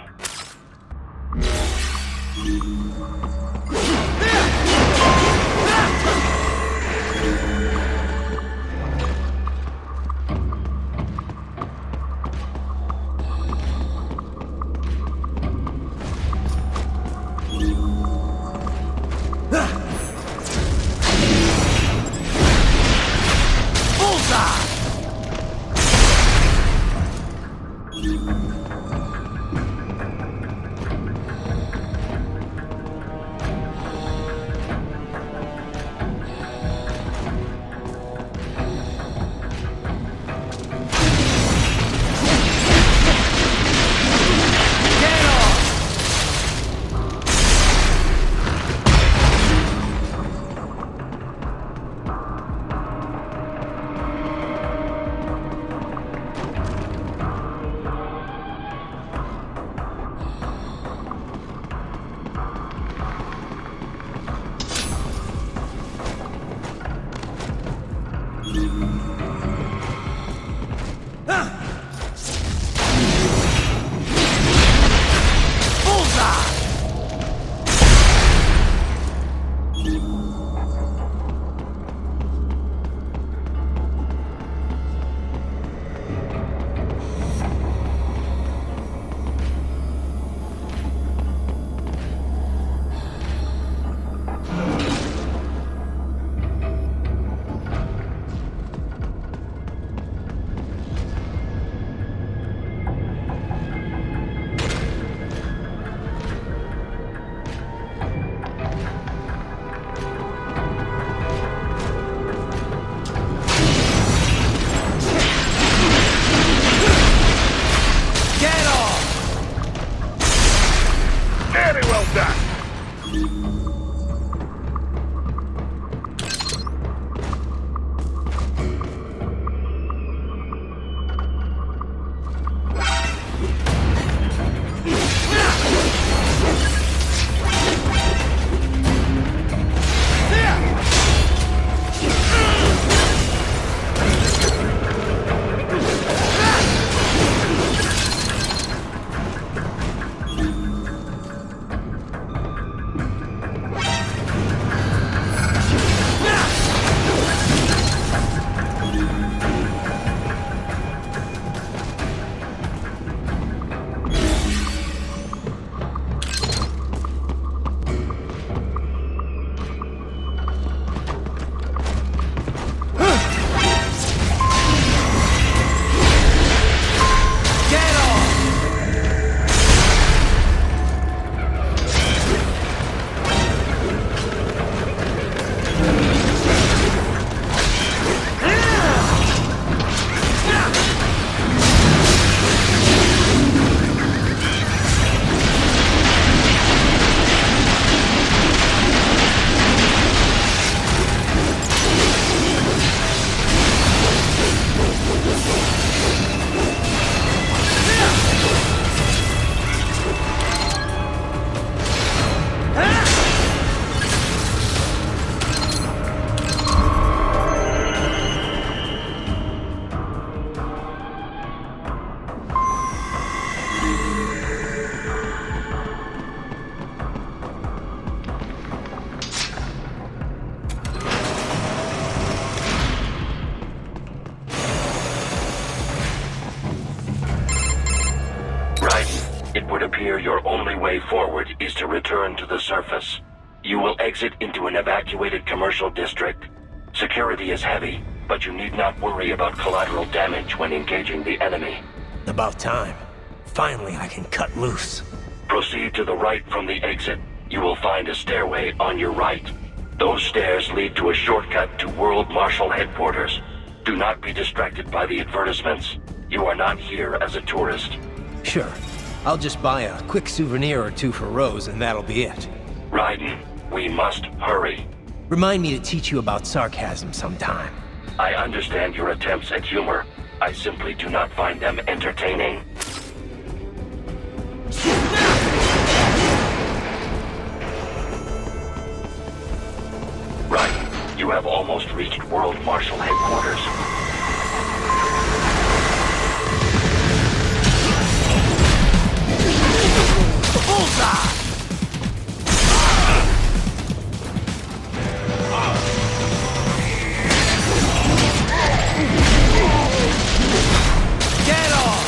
appear your only way forward is to return to the surface. You will exit into an evacuated commercial district. Security is heavy, but you need not worry about collateral damage when engaging the enemy. About time. Finally, I can cut loose. Proceed to the right from the exit. You will find a stairway on your right. Those stairs lead to a shortcut to World Marshal Headquarters. Do not be distracted by the advertisements. You are not here as a tourist. Sure. I'll just buy a quick souvenir or two for Rose, and that'll be it. Raiden, we must hurry. Remind me to teach you about sarcasm sometime. I understand your attempts at humor. I simply do not find them entertaining. Raiden, you have almost reached World Marshal Headquarters. Bullseye! Get off!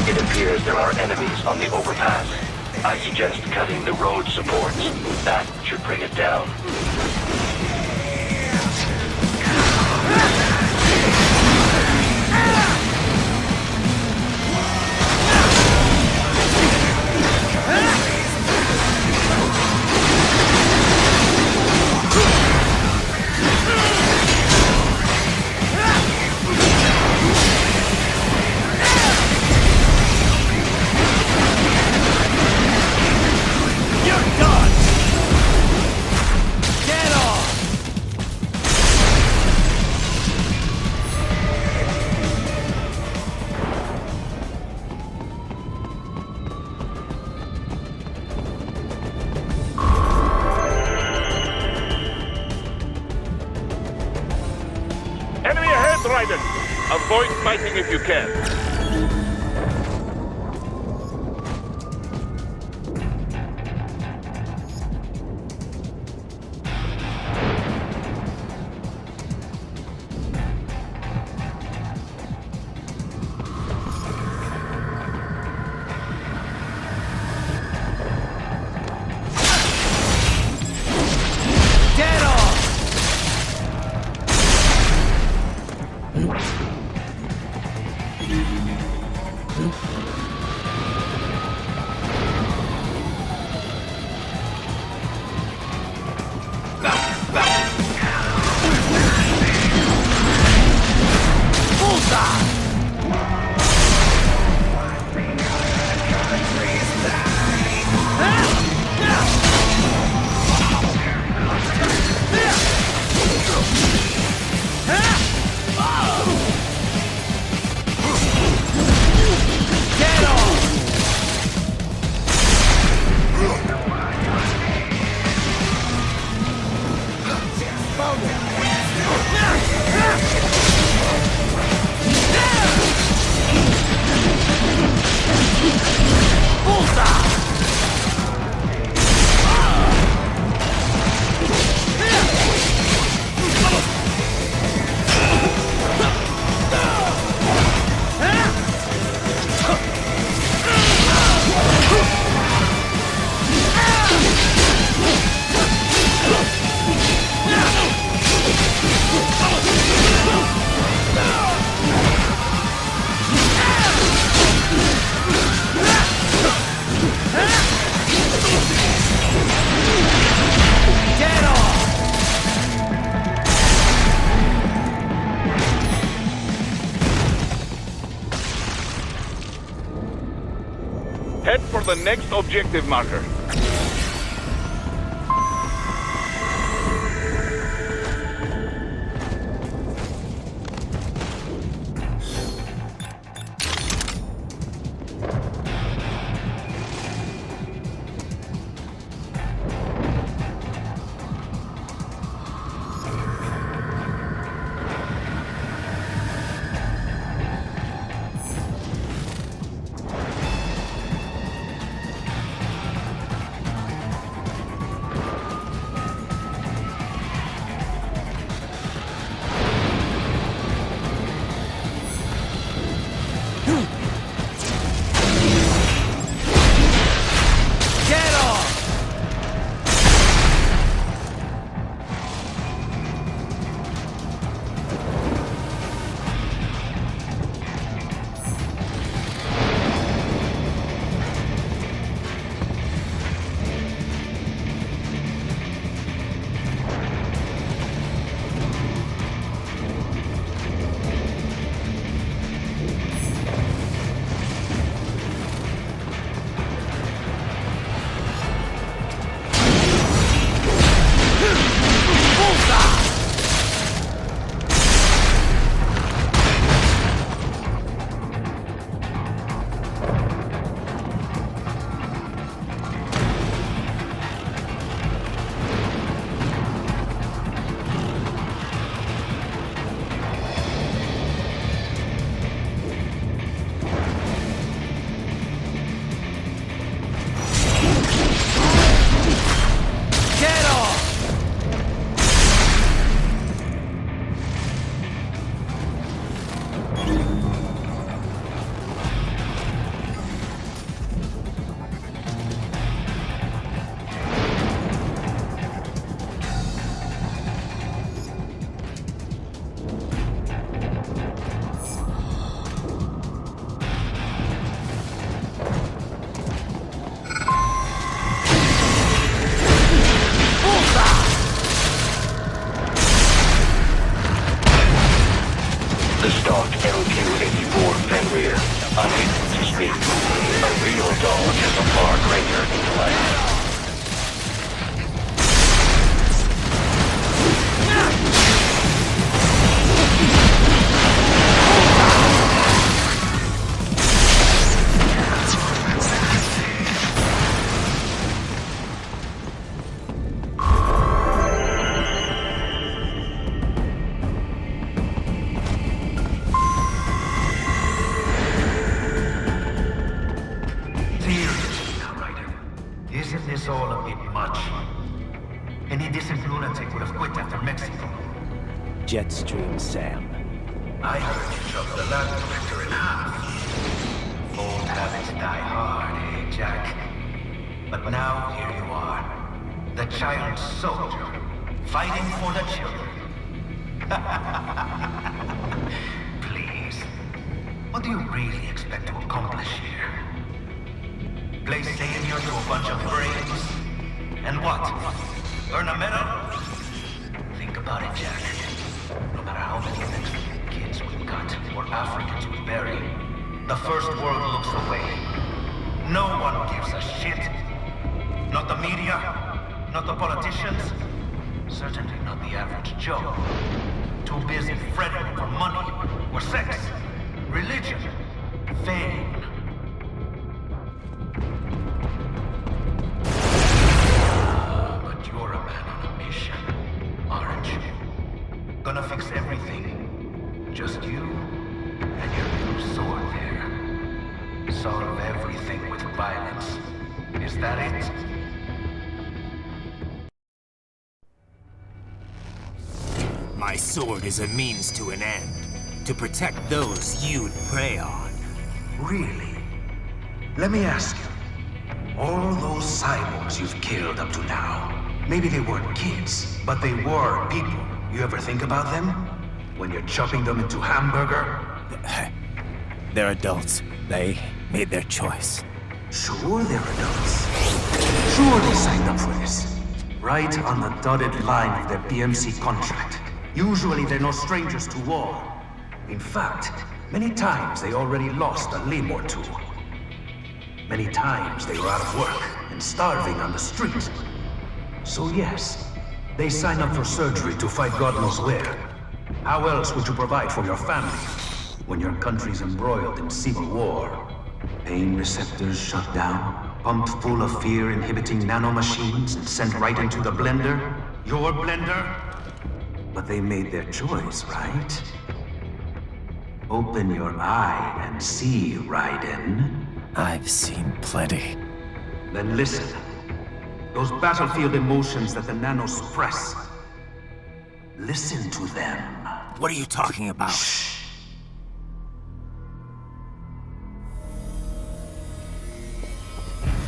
It appears there are enemies on the overpass. I suggest cutting the road supports. That should bring it down. Enemy ahead, Raiden! Avoid fighting if you can. Get off! Head for the next objective marker. stock LQ-84 Fenrir, unable to speak. A real dog has a far greater intellect. Isn't this all a bit much? Any decent lunatic would have quit after Mexico. Jetstream, Sam. I heard you chopped the lab director in half. Old habits die hard, eh, Jack? But now, here you are. The child soldier, fighting for the children. Please. What do you really expect to accomplish here? Play savior to a bunch of brains? And what? Earn a medal? Think about it, Jack. No matter how many Mexican kids we cut or Africans we bury, the first world looks away. No one gives a shit. Not the media, not the politicians, certainly not the average Joe. Too busy fretting for money or sex, religion, fame. But you're a man on a mission, aren't you? Gonna fix everything. Just you and your little sword there. Solve everything with violence. Is that it? My sword is a means to an end. To protect those you'd prey on. Really? Let me ask you. All those cyborgs you've killed up to now, maybe they weren't kids, but they were people. You ever think about them? When you're chopping them into hamburger? They're adults. They made their choice. Sure they're adults. Sure they signed up for this. Right on the dotted line of their BMC contract. Usually they're no strangers to war. In fact, many times they already lost a limb or two. Many times they were out of work and starving on the street. So yes, they sign up for surgery to fight God knows where. How else would you provide for your family when your country's embroiled in civil war? Pain receptors shut down, pumped full of fear-inhibiting nanomachines and sent right into the blender? Your blender? But they made their choice, right? Open your eye and see, Raiden. I've seen plenty. Then listen. Those battlefield emotions that the nanos suppress. Listen to them. What are you talking about? Shh.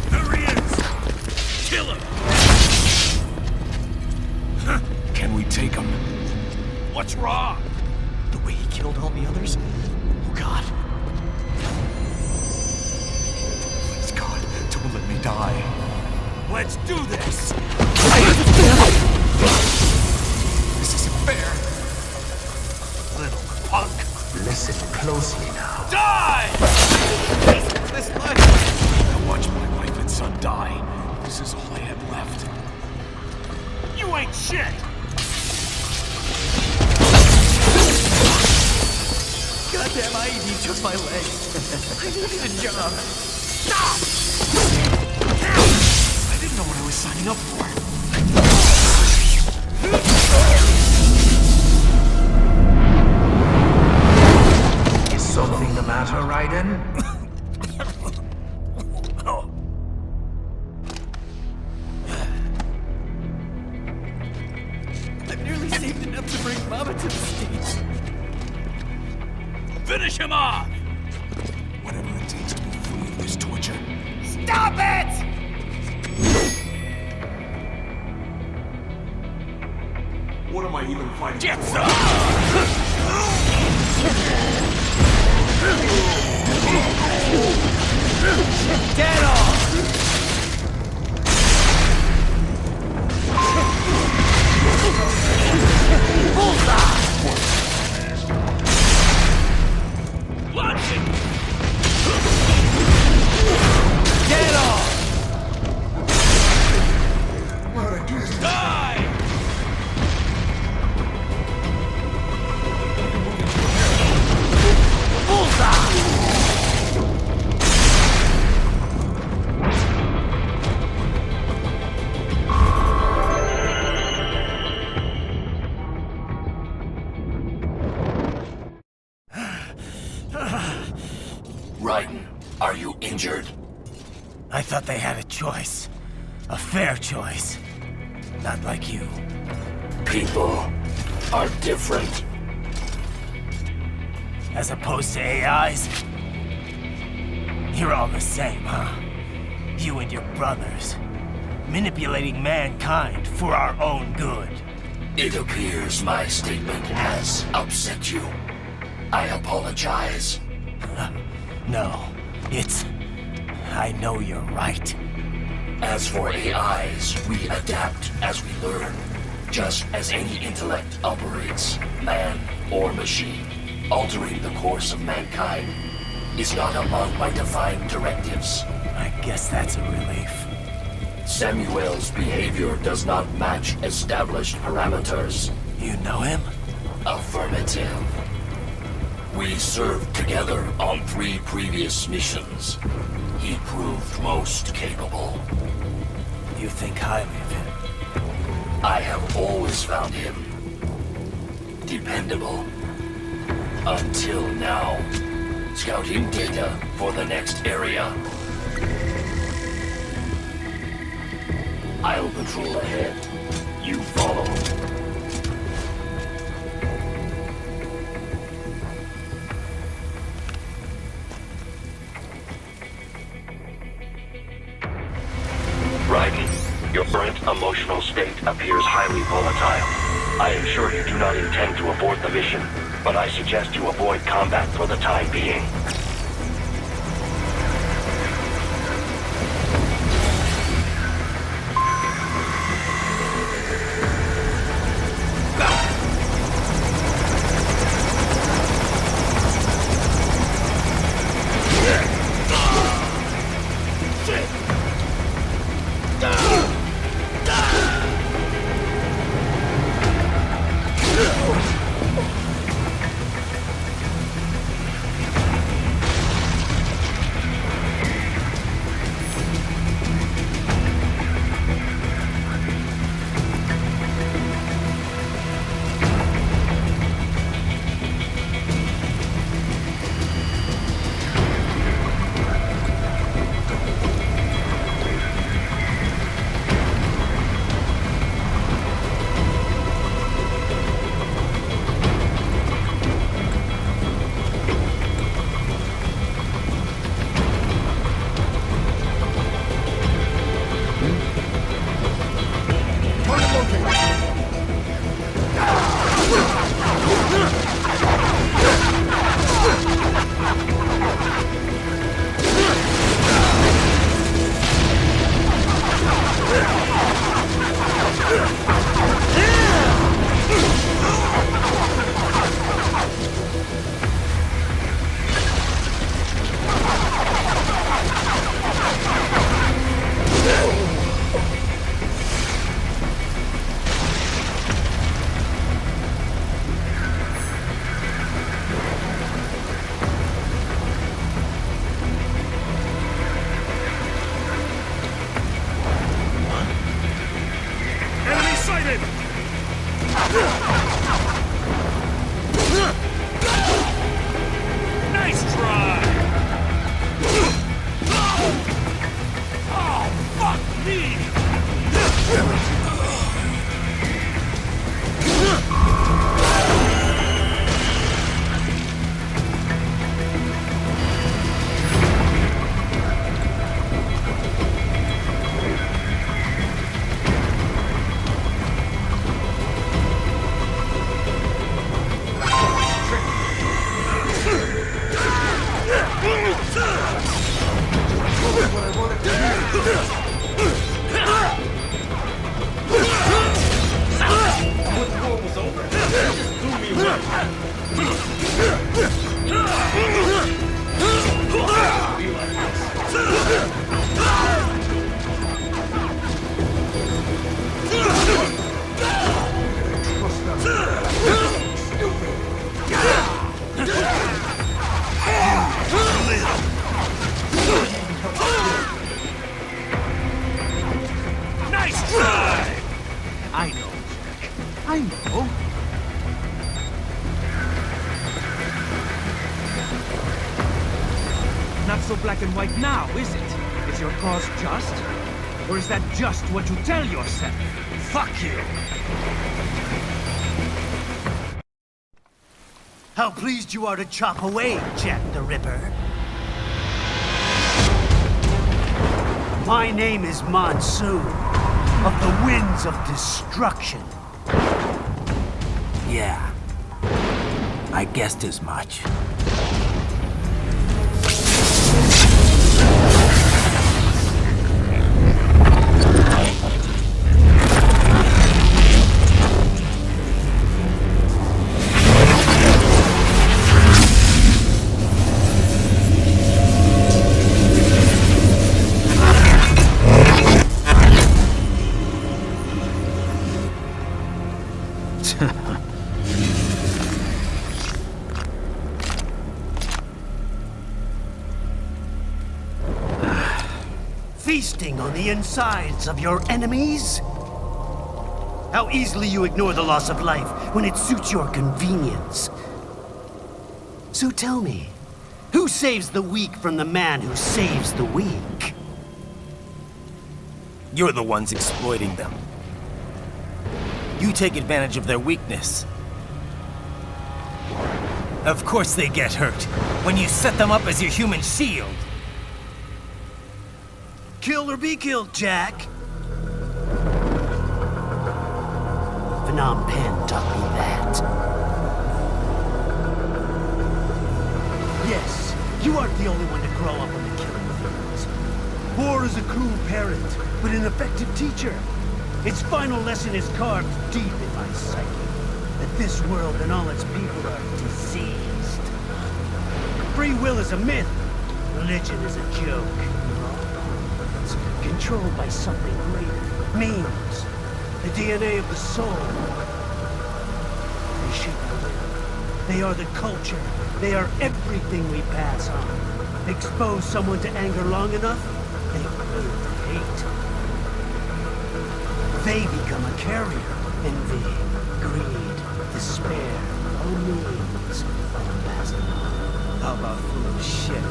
There he is! Kill him! Can we take him? What's wrong? The way he killed all the others? Oh God. Please God, don't let me die. Let's do this! This isn't fair. Little punk. Listen closely now. Die! This life. I watched my wife and son die. This is all I had left. You ain't shit! Goddamn IED took my leg. I needed a job. Stop! I didn't know what I was signing up for. Is something the matter, Raiden? I've nearly saved enough to bring Mama to the States. Finish him off! Whatever it takes to be free of this torture. Stop it! What am I even fighting for? Get off! injured? I thought they had a choice. A fair choice. Not like you. People are different. As opposed to AIs? You're all the same, huh? You and your brothers. Manipulating mankind for our own good. It appears my statement has upset you. I apologize. No, it's... I know you're right. As for AIs, we adapt as we learn. Just as any intellect operates, man or machine. Altering the course of mankind is not among my defined directives. I guess that's a relief. Samuel's behavior does not match established parameters. You know him? Affirmative. We served together on 3 previous missions. He proved most capable. You think highly of him? I have always found him dependable. Until now. Scouting data for the next area. I'll patrol ahead. You follow. Raiden, your current emotional state appears highly volatile. I am sure you do not intend to abort the mission, but I suggest you avoid combat for the time being. Not so black and white now, is it? Is your cause just? Or is that just what you tell yourself? Fuck you! How pleased you are to chop away, Jack the Ripper. My name is Monsoon, of the Winds of Destruction. Yeah, I guessed as much. Feasting on the insides of your enemies? How easily you ignore the loss of life when it suits your convenience. So tell me, who saves the weak from the man who saves the weak? You're the ones exploiting them. You take advantage of their weakness. Of course they get hurt when you set them up as your human shield. Kill or be killed, Jack. Phnom Penh taught me that. Yes, you aren't the only one to grow up on the killing fields. War is a cruel parent, but an effective teacher. Its final lesson is carved deep in my psyche. That this world and all its people are diseased. Free will is a myth. Religion is a joke. Controlled by something greater. Memes. The DNA of the soul. They shape our will. They are the culture. They are everything we pass on. Expose someone to anger long enough, they learn to hate. They become a carrier. Envy, greed, despair, all means are passed on. How about full of shit?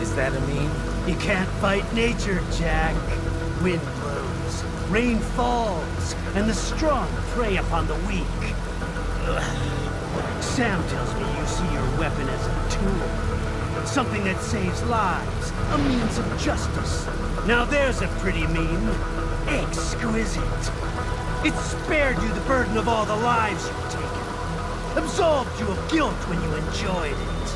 Is that a meme? You can't fight nature, Jack. Wind blows, rain falls, and the strong prey upon the weak. Ugh. Sam tells me you see your weapon as a tool. Something that saves lives, a means of justice. Now there's a pretty meme. Exquisite. It spared you the burden of all the lives you've taken. Absolved you of guilt when you enjoyed it.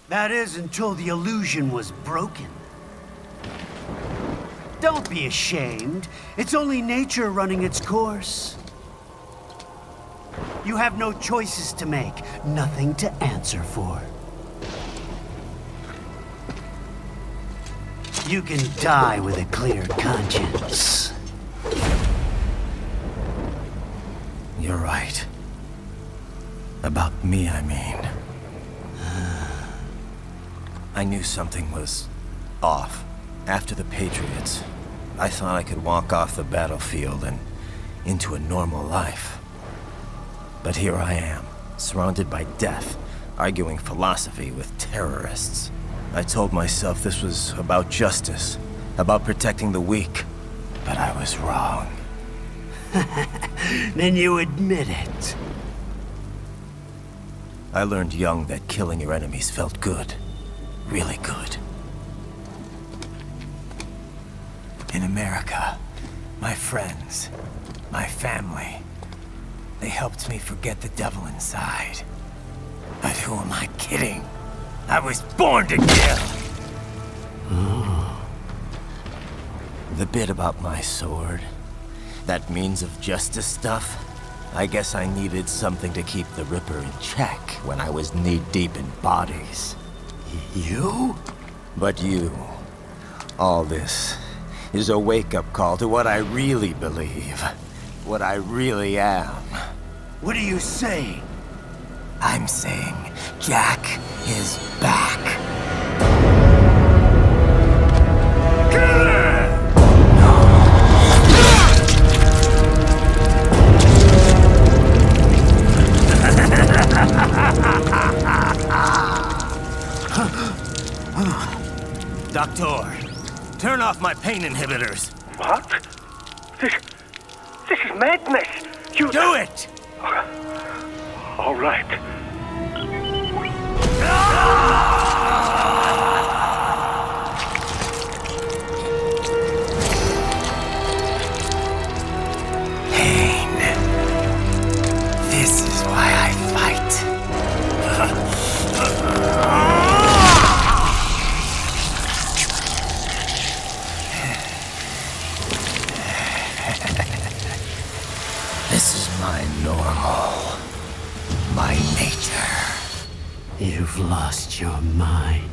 That is, until the illusion was broken. Don't be ashamed. It's only nature running its course. You have no choices to make, nothing to answer for. You can die with a clear conscience. You're right. About me, I mean. I knew something was off. After the Patriots, I thought I could walk off the battlefield and into a normal life. But here I am, surrounded by death, arguing philosophy with terrorists. I told myself this was about justice, about protecting the weak, but I was wrong. Then you admit it. I learned young that killing your enemies felt good. Really good. In America, my friends, my family, they helped me forget the devil inside. But who am I kidding? I was born to kill! The bit about my sword, that means of justice stuff, I guess I needed something to keep the Ripper in check when I was knee-deep in bodies. You? But you, all this, is a wake-up call to what I really believe. What I really am. What are you saying? I'm saying Jack is back. off my pain inhibitors. What? This is madness. You do it! All right. Pain. This is why I fight. This is my normal. My nature. You've lost your mind.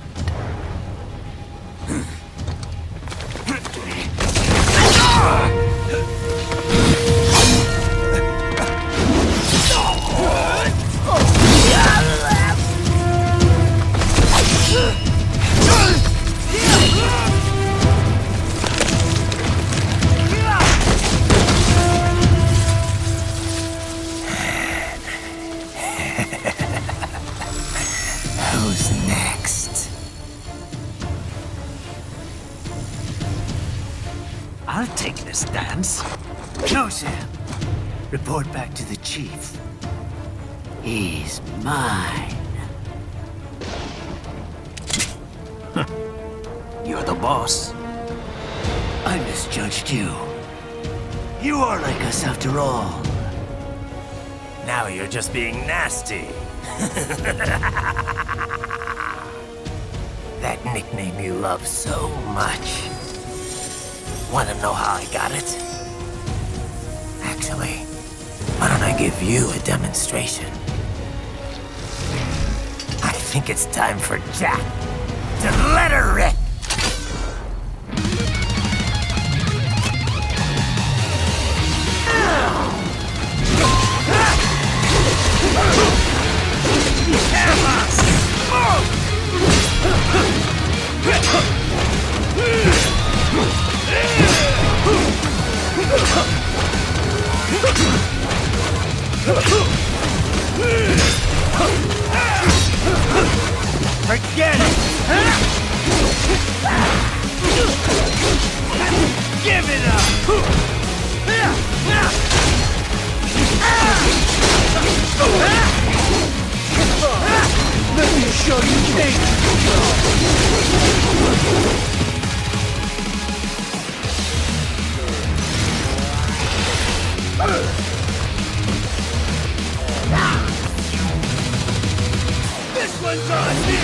Who's next? I'll take this dance. No, Sam. Report back to the chief. He's mine. You're the boss. I misjudged you. You are like us after all. Now you're just being nasty. That nickname you love so much. Want to know how I got it? Actually, why don't I give you a demonstration? I think it's time for Jack to let her rip. Forget it! Give it up! Let me show you things! This one's on me!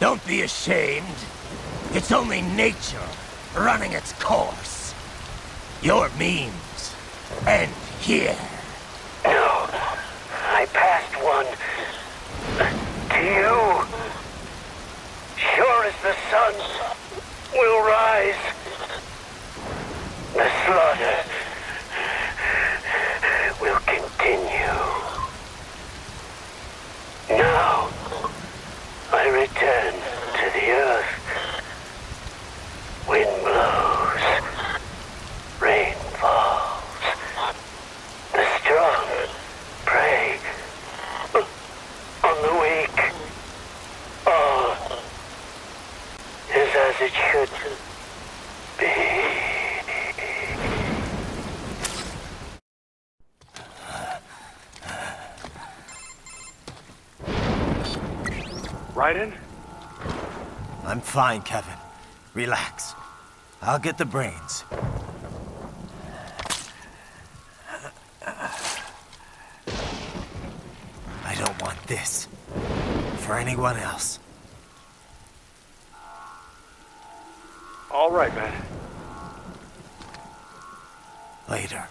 Don't be ashamed. It's only nature running its course. Your memes end here. No, I passed one to you. Sure as the sun will rise, the slaughter will continue. Now, I return to the earth. Wind blows, rain falls, the strong prey on the weak. All is as it should be. Raiden? I'm fine, Kevin. Relax. I'll get the brains. I don't want this. For anyone else. All right, man. Later.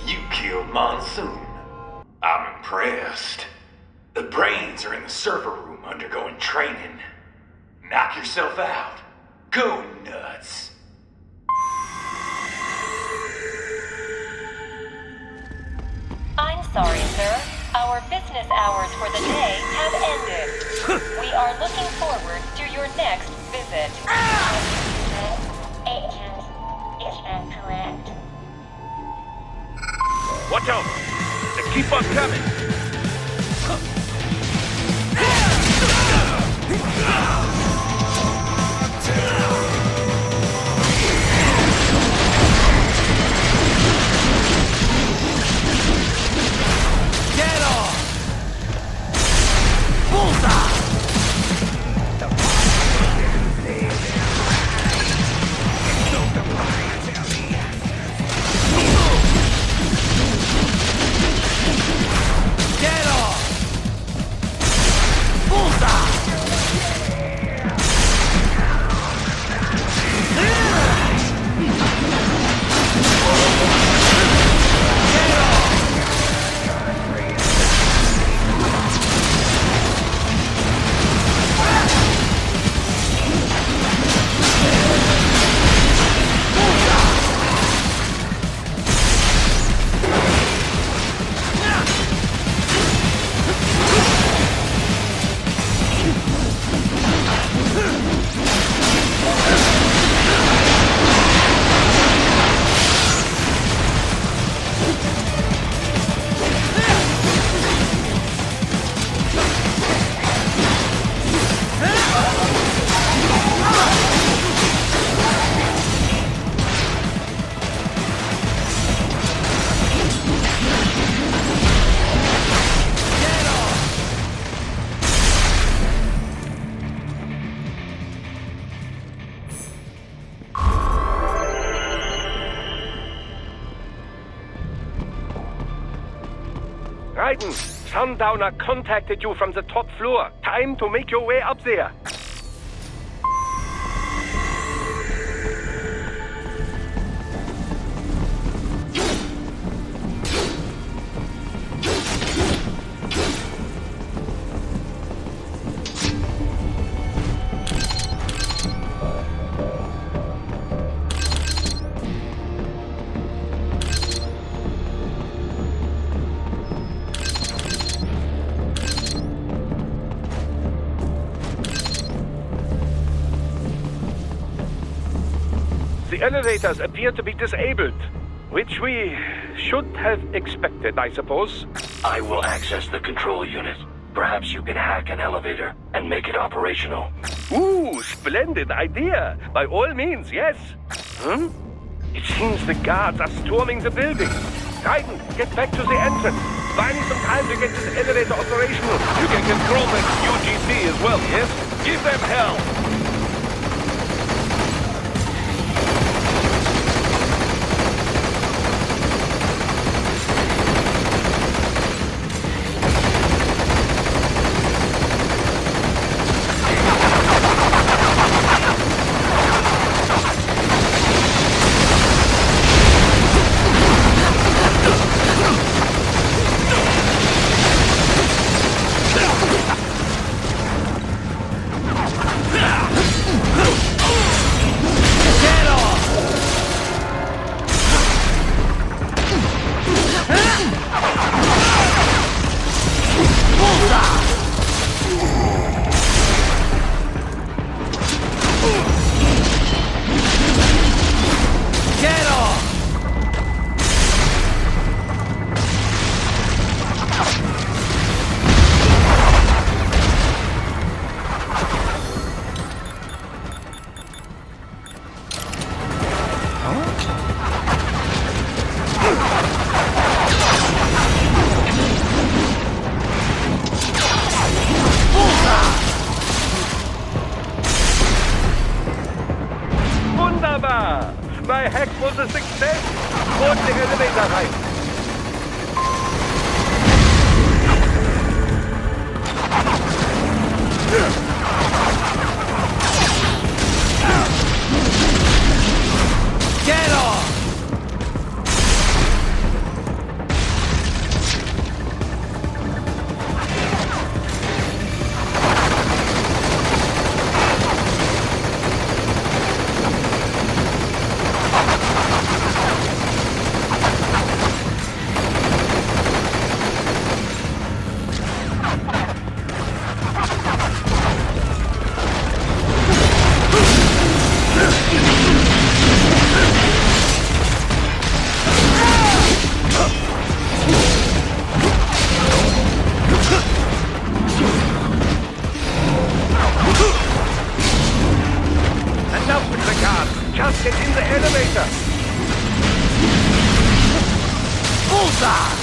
You killed Monsoon. I'm impressed. The brains are in the server room undergoing training. Knock yourself out. Go nuts. I'm sorry, sir. Our business hours for the day have ended. We are looking forward to your next visit. Agent, is that correct? Watch out! They keep on coming! Get off! Bullseye! Get off! Bullseye! Raiden, Sundowner contacted you from the top floor. Time to make your way up there. The elevators appear to be disabled, which we should have expected, I suppose. I will access the control unit. Perhaps you can hack an elevator and make it operational. Ooh, splendid idea. By all means, yes. It seems the guards are storming the building. Titan, get back to the entrance. Buy me some time to get this elevator operational. You can control that UGC as well, yes? Give them hell! Wunderbar! My hack was a success! Und the elevator rein! Get off! Enough with the cars! Just get in the elevator! Bullseye!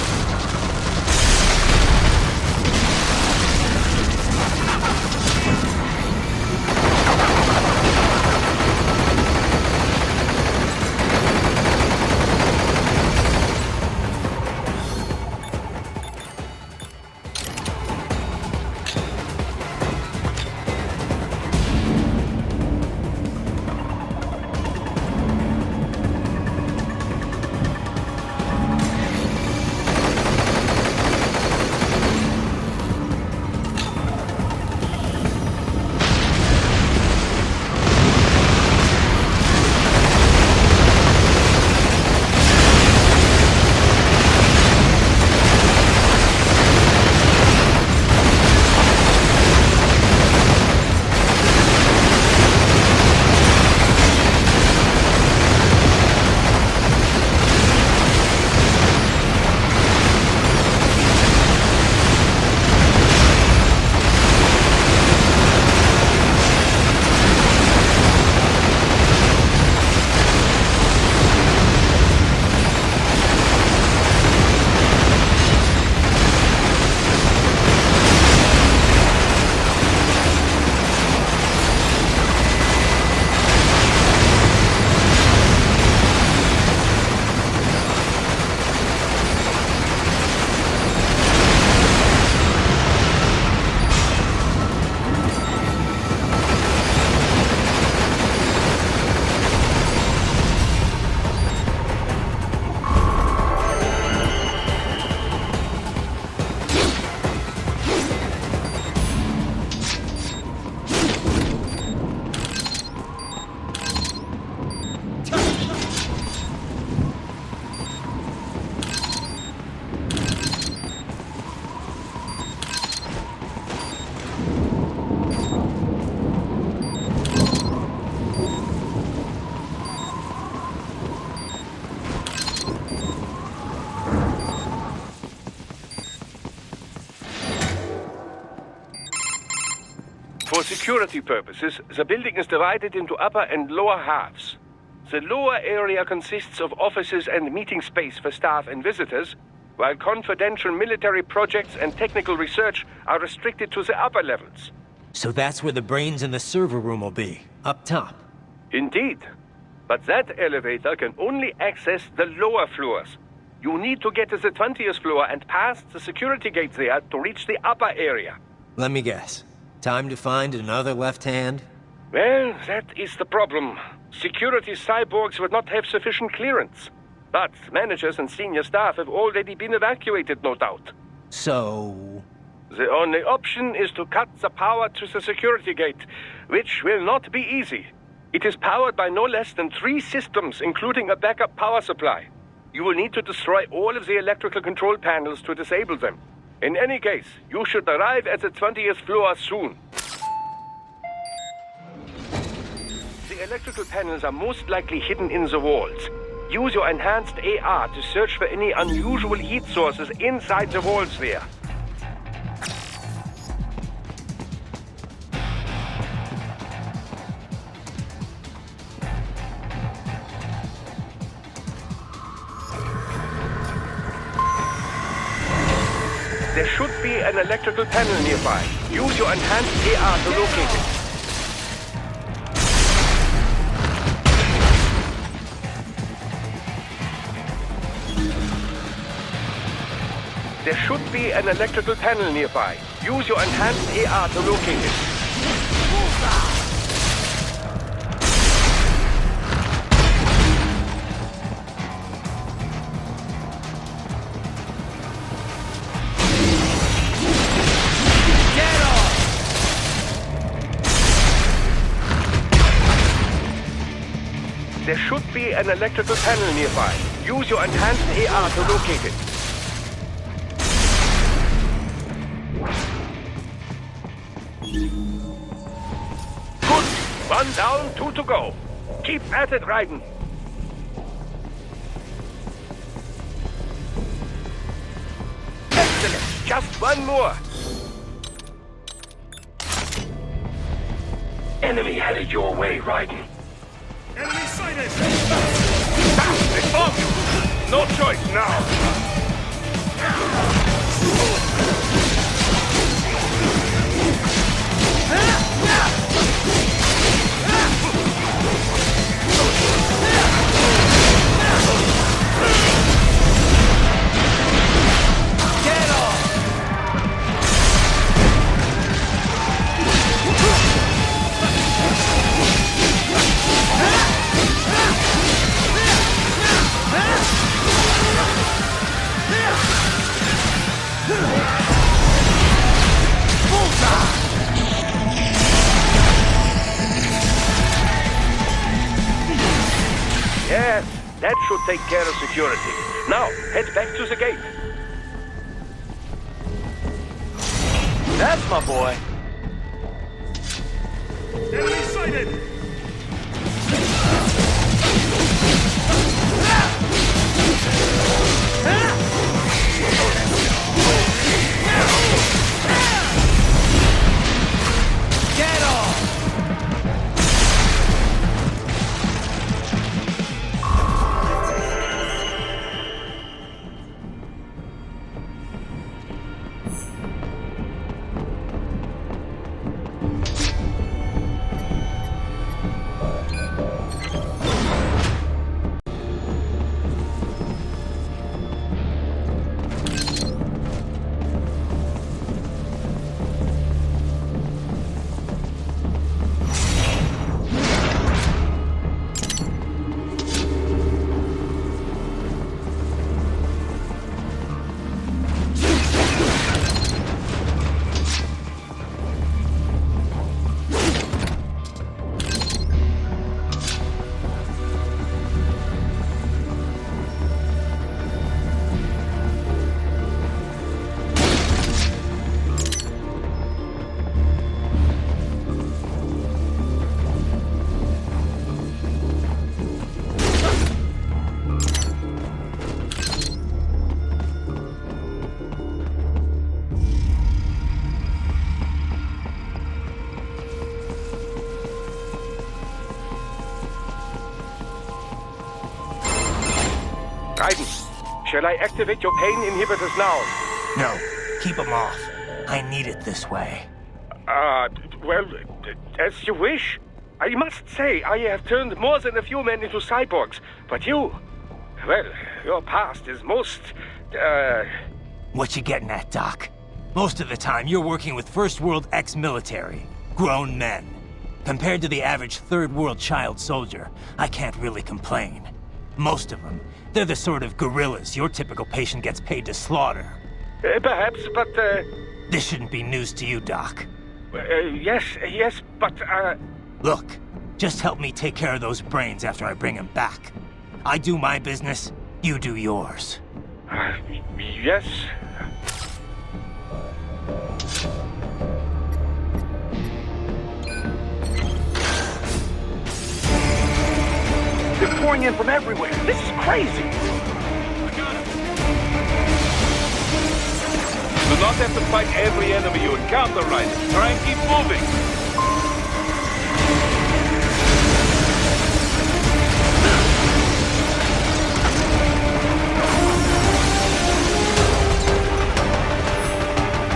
For security purposes, the building is divided into upper and lower halves. The lower area consists of offices and meeting space for staff and visitors, while confidential military projects and technical research are restricted to the upper levels. So that's where the brains in the server room will be, up top. Indeed. But that elevator can only access the lower floors. You need to get to the 20th floor and past the security gate there to reach the upper area. Let me guess. Time to find another left hand? Well, that is the problem. Security cyborgs would not have sufficient clearance. But managers and senior staff have already been evacuated, no doubt. So... The only option is to cut the power to the security gate, which will not be easy. It is powered by no less than 3 systems, including a backup power supply. You will need to destroy all of the electrical control panels to disable them. In any case, you should arrive at the 20th floor soon. The electrical panels are most likely hidden in the walls. Use your enhanced AR to search for any unusual heat sources inside the walls there. There should be an electrical panel nearby. Use your enhanced AR to locate it. There should be an electrical panel nearby. Use your enhanced AR to locate it. There should be an electrical panel nearby. Use your enhanced AR to locate it. Good! 1 down, 2 to go. Keep at it, Raiden. Excellent! Just 1 more. Enemy headed your way, Raiden. Enemy sighted! It's off! No choice now! Get off! Yes, that should take care of security. Now, head back to the gate. That's my boy. Enemy sighted! Get off! Shall I activate your pain inhibitors now? No, keep them off. I need it this way. Well, as you wish. I must say, I have turned more than a few men into cyborgs, but you... Well, your past is most, What you getting at, Doc? Most of the time, you're working with First World ex-military. Grown men. Compared to the average Third World child soldier, I can't really complain. Most of them, they're the sort of guerrillas your typical patient gets paid to slaughter. Perhaps, but, This shouldn't be news to you, Doc. Yes, but, Look, just help me take care of those brains after I bring them back. I do my business, you do yours. Yes. They're pouring in from everywhere. This is crazy. Do not have to fight every enemy you encounter, Ryder. Try and keep moving.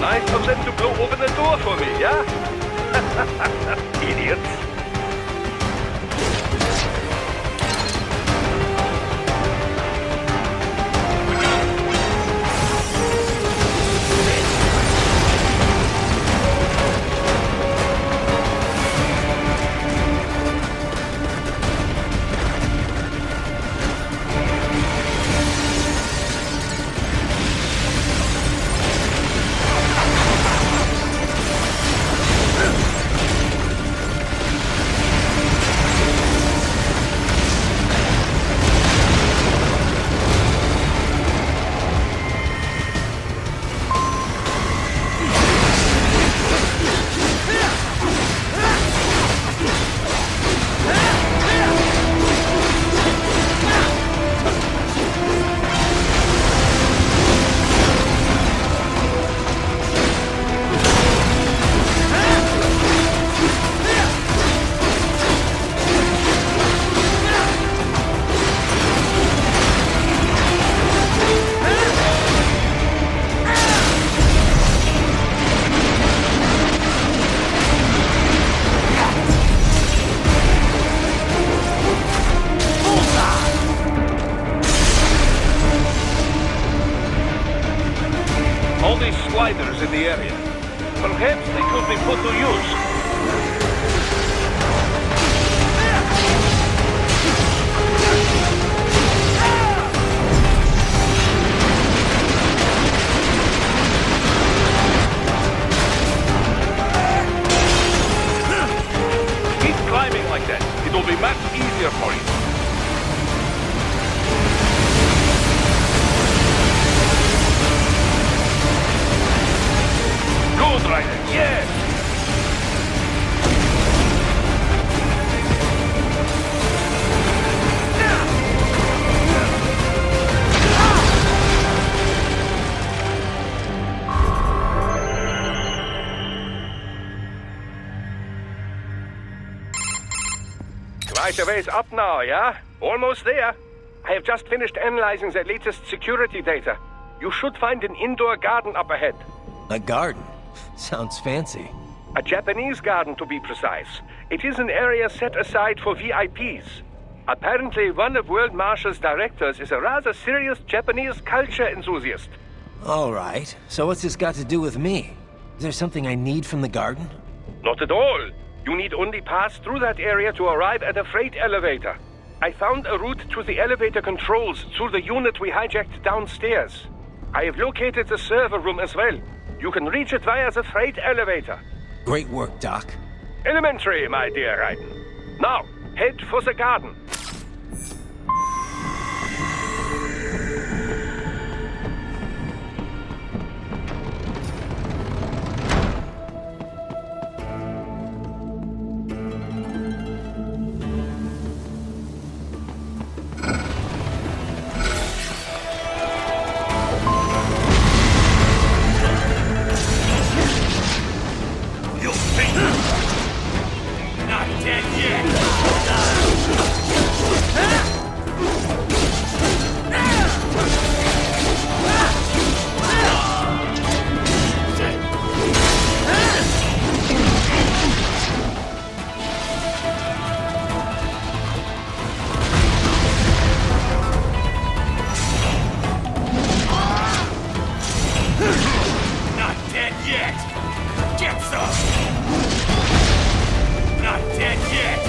Nice of them to blow open the door for me, yeah? Idiots. All these sliders in the area. Perhaps they could be put to use. Keep climbing like that. It will be much easier for you. Good, Ryder. Yes! Quite a ways up now, yeah? Almost there. I have just finished analyzing the latest security data. You should find an indoor garden up ahead. A garden? Sounds fancy. A Japanese garden, to be precise. It is an area set aside for VIPs. Apparently, one of World Marshall's directors is a rather serious Japanese culture enthusiast. All right. So what's this got to do with me? Is there something I need from the garden? Not at all. You need only pass through that area to arrive at a freight elevator. I found a route to the elevator controls through the unit we hijacked downstairs. I have located the server room as well. You can reach it via the freight elevator. Great work, Doc. Elementary, my dear Raiden. Now, head for the garden. Not dead yet! yet! Get some! Not dead yet!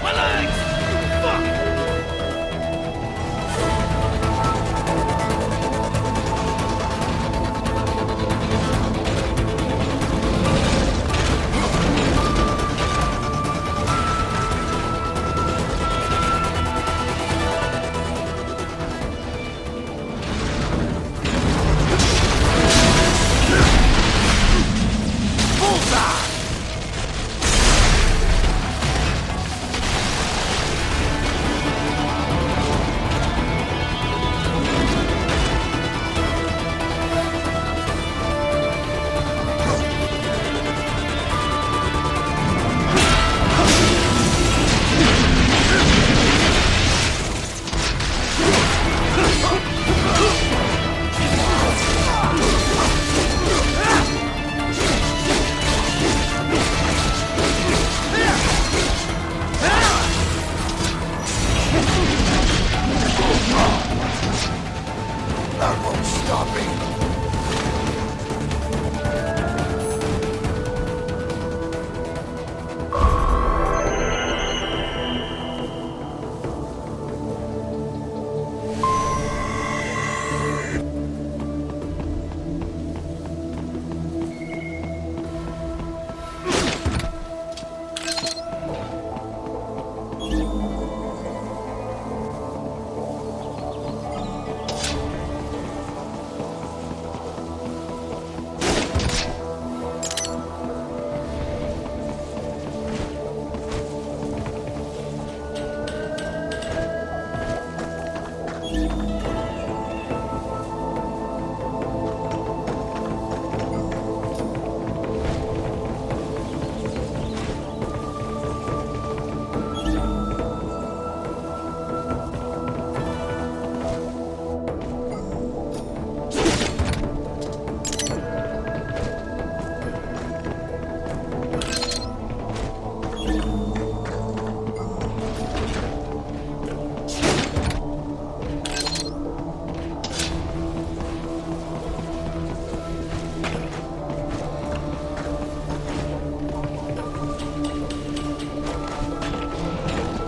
My legs! Fuck! That won't stop me.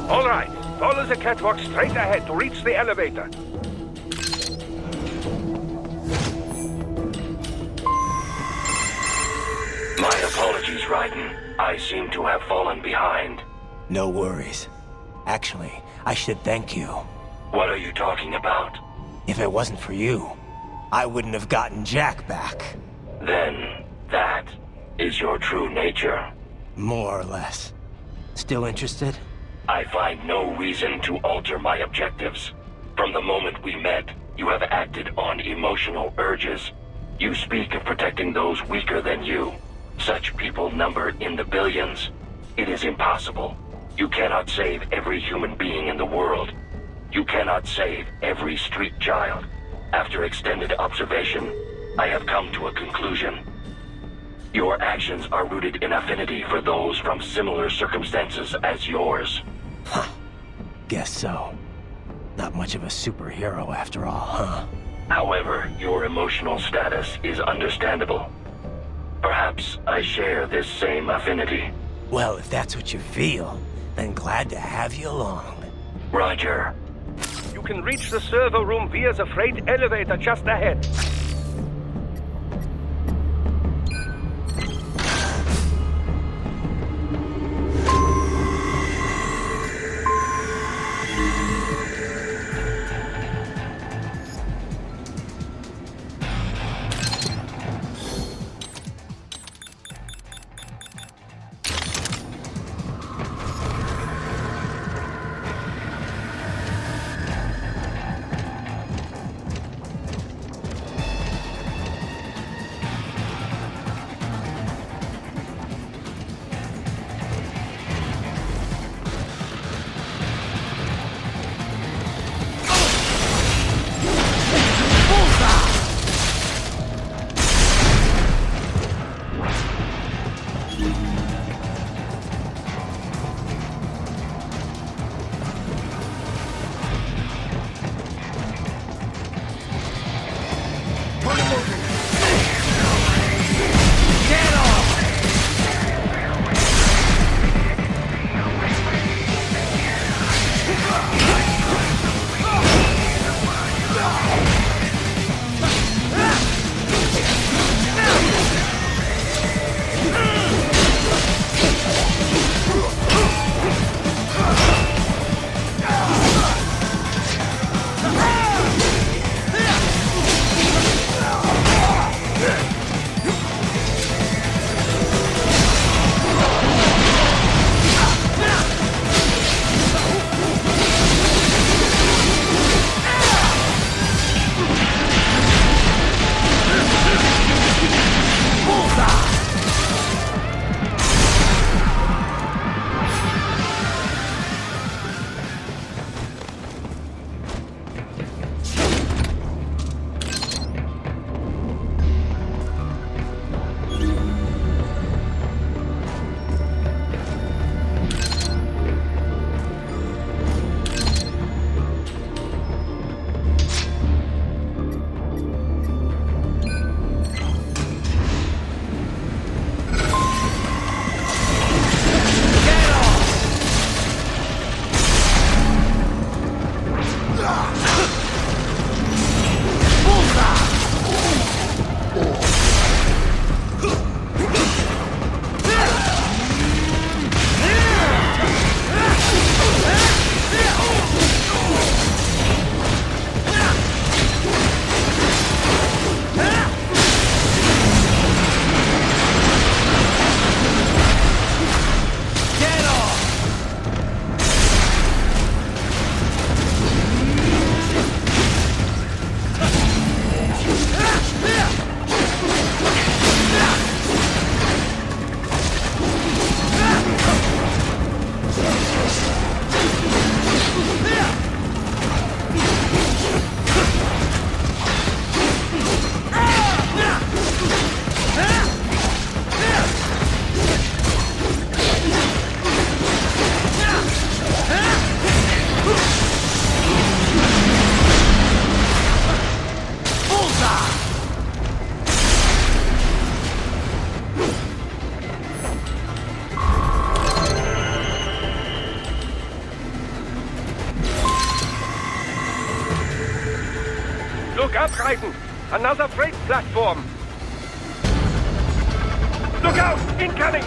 All right, follow the catwalk straight ahead to reach the elevator. My apologies, Raiden. I seem to have fallen behind. No worries. Actually, I should thank you. What are you talking about? If it wasn't for you, I wouldn't have gotten Jack back. Then, that is your true nature. More or less. Still interested? I find no reason to alter my objectives. From the moment we met, you have acted on emotional urges. You speak of protecting those weaker than you. Such people number in the billions. It is impossible. You cannot save every human being in the world. You cannot save every street child. After extended observation, I have come to a conclusion. Your actions are rooted in affinity for those from similar circumstances as yours. Huh. Guess so. Not much of a superhero after all, huh? However, your emotional status is understandable. Perhaps I share this same affinity. Well, if that's what you feel, then glad to have you along. Roger. You can reach the server room via the freight elevator just ahead. Trident! Another freight platform! Look out! Incoming!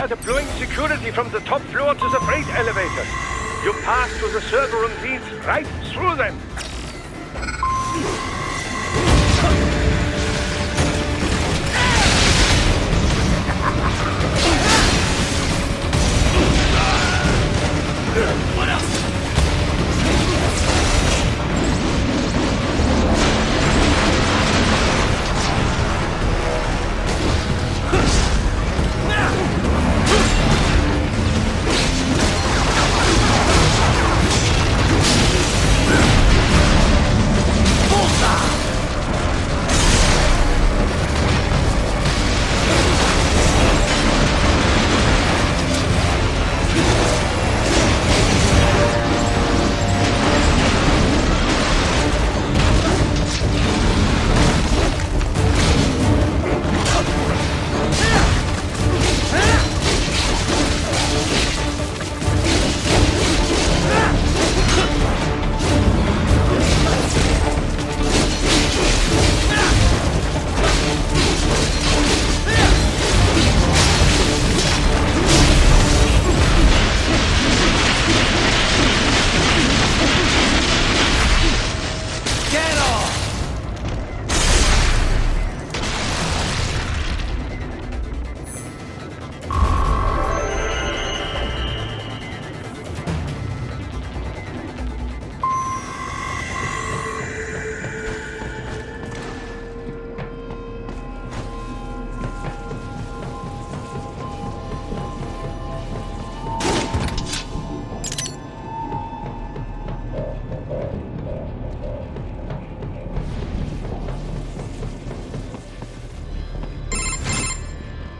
Deploying security from the top floor to the freight elevator. You pass to the server room leads right through them. What else?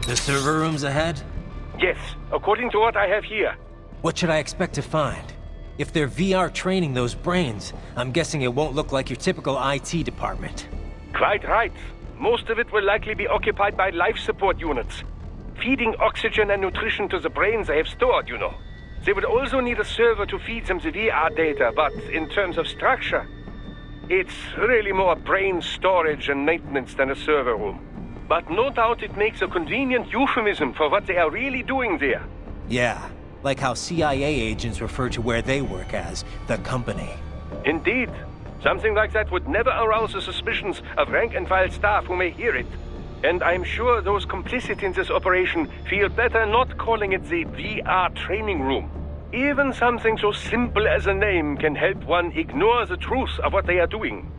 The server room's ahead? Yes, according to what I have here. What should I expect to find? If they're VR training those brains, I'm guessing it won't look like your typical IT department. Quite right. Most of it will likely be occupied by life support units. Feeding oxygen and nutrition to the brains they have stored, you know. They will also need a server to feed them the VR data, but in terms of structure, it's really more brain storage and maintenance than a server room. But no doubt it makes a convenient euphemism for what they are really doing there. Yeah, like how CIA agents refer to where they work as the company. Indeed. Something like that would never arouse the suspicions of rank-and-file staff who may hear it. And I'm sure those complicit in this operation feel better not calling it the VR training room. Even something so simple as a name can help one ignore the truth of what they are doing.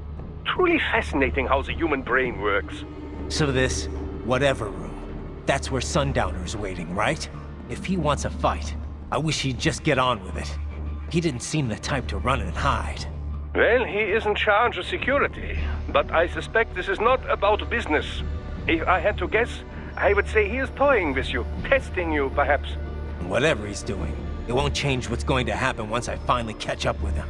Truly fascinating how the human brain works. So this whatever room, That's where Sundowner's waiting, right? If he wants a fight, I wish he'd just get on with it. He didn't seem the type to run and hide. Well, he is in charge of security, but I suspect this is not about business. If I had to guess, I would say he is toying with you, testing you, perhaps. Whatever he's doing, it won't change what's going to happen once I finally catch up with him.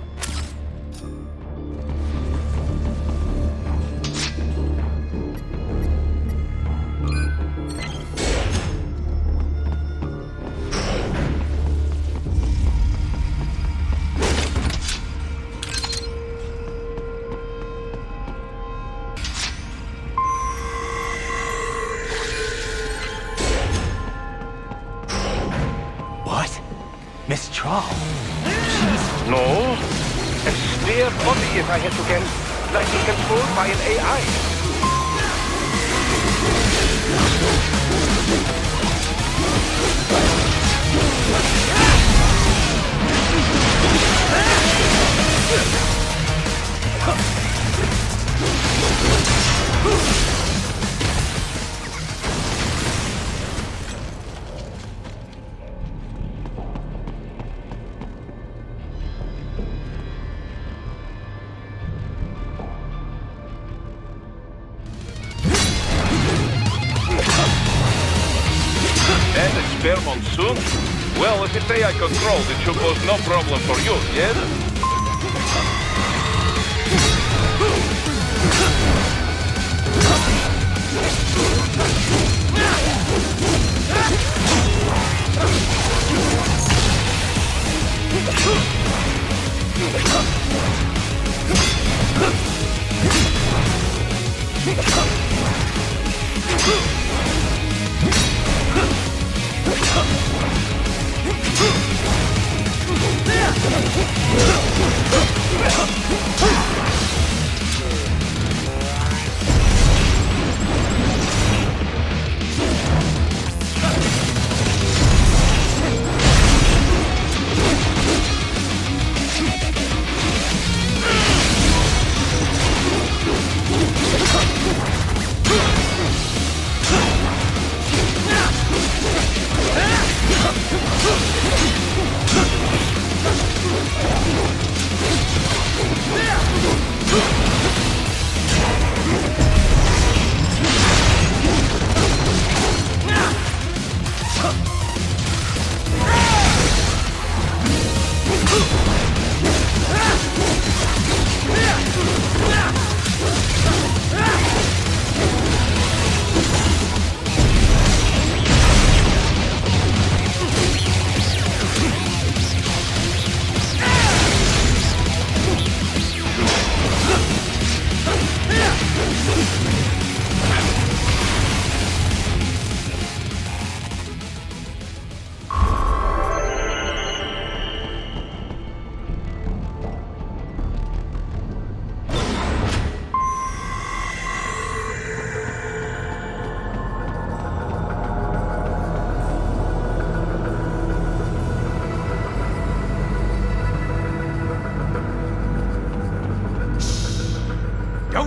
Miss Troll? She's... No. A spare body, if I had to guess. Likely controlled by an AI. Spare monsoon? Well, if it's AI controlled, it should pose no problem for you, yes?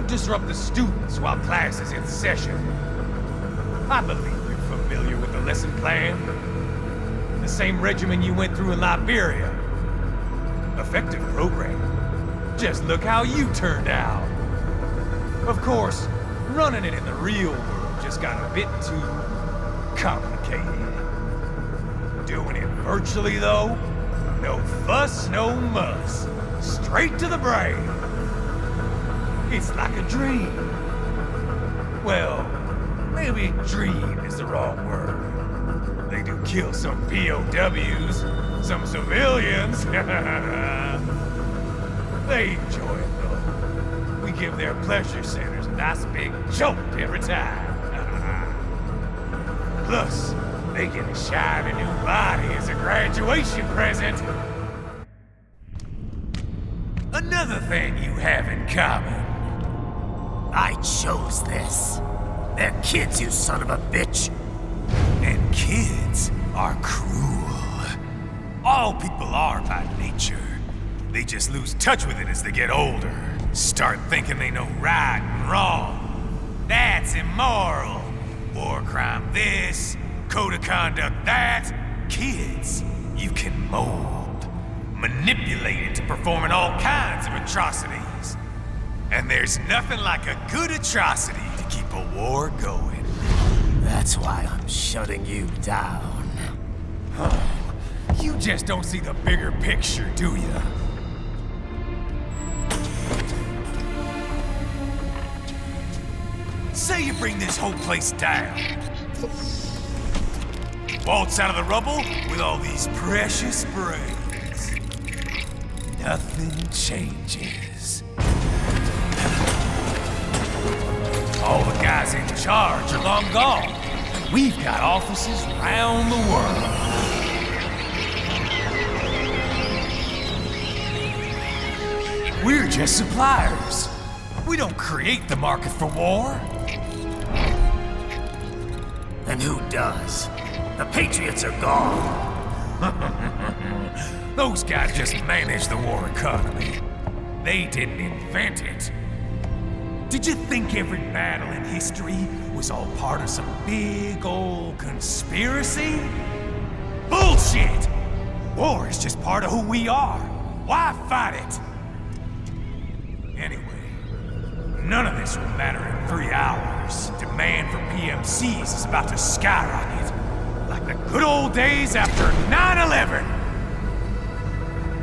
Disrupt the students while class is in session. I believe you're familiar with the lesson plan. The same regimen you went through in Liberia. Effective program. Just look how you turned out. Of course, running it in the real world just got a bit too complicated. Doing it virtually, though, no fuss, no muss. Straight to the brain. It's like a dream. Well, maybe dream is the wrong word. They do kill some POWs, some civilians. They enjoy it, though. We give their pleasure centers a nice big jolt every time. Plus, they get a shiny new body as a graduation present. Another thing you have in common. I chose this. They're kids, you son of a bitch. And kids are cruel. All people are by nature. They just lose touch with it as they get older. Start thinking they know right and wrong. That's immoral. war crime this, code of conduct that. Kids, you can mold, manipulate into performing all kinds of atrocities. And there's nothing like a good atrocity to keep a war going. That's why I'm shutting you down. You just don't see the bigger picture, do you? Say you bring this whole place down. Waltz out of the rubble with all these precious brains. Nothing changes. All the guys in charge are long gone. We've got offices around the world. We're just suppliers. We don't create the market for war. And who does? The Patriots are gone. Those guys just manage the war economy. They didn't invent it. Did you think every battle in history was all part of some big old conspiracy? Bullshit! War is just part of who we are. Why fight it? Anyway, none of this will matter in 3 hours. Demand for PMCs is about to skyrocket. Like the good old days after 9/11.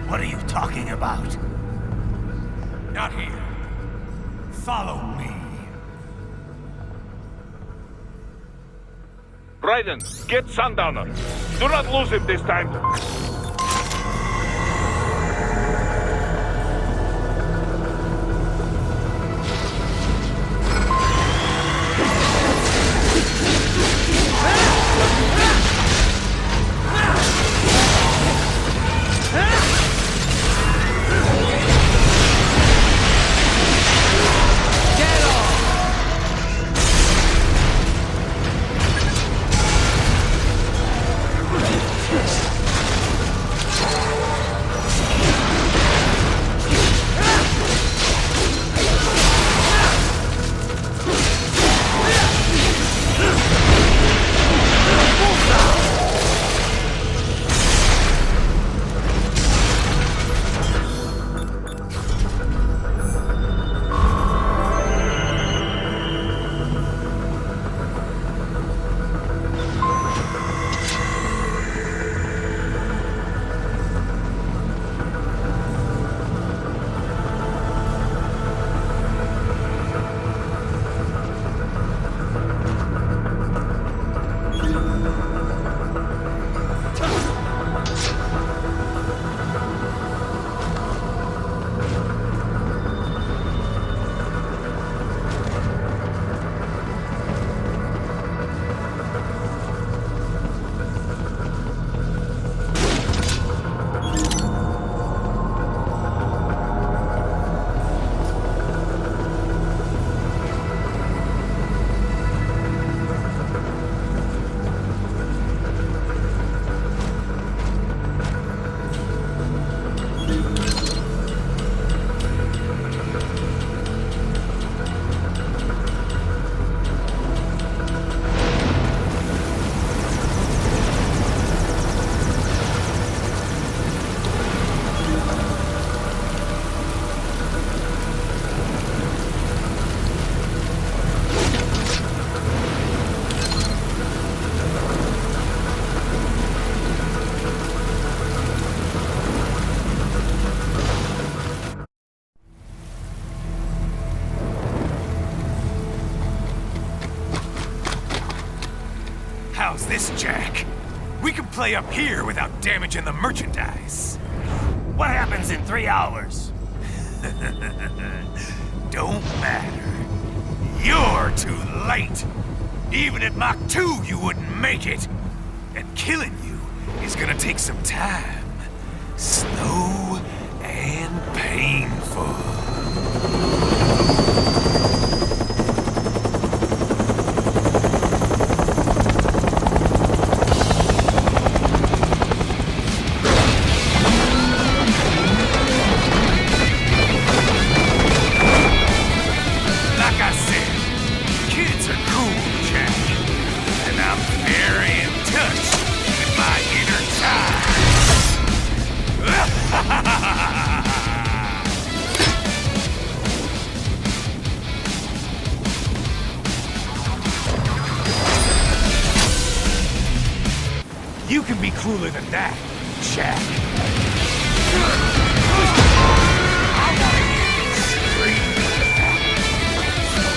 What are you talking about? Not here. Follow me. Raiden, get Sundowner. Do not lose him this time. How's this, Jack? We can play up here without damaging the merchandise. What happens in 3 hours? Don't matter. You're too late. Even at Mach 2, you wouldn't make it. And killing you is gonna take some time. Slow and painful. You can be crueler than that, Jack.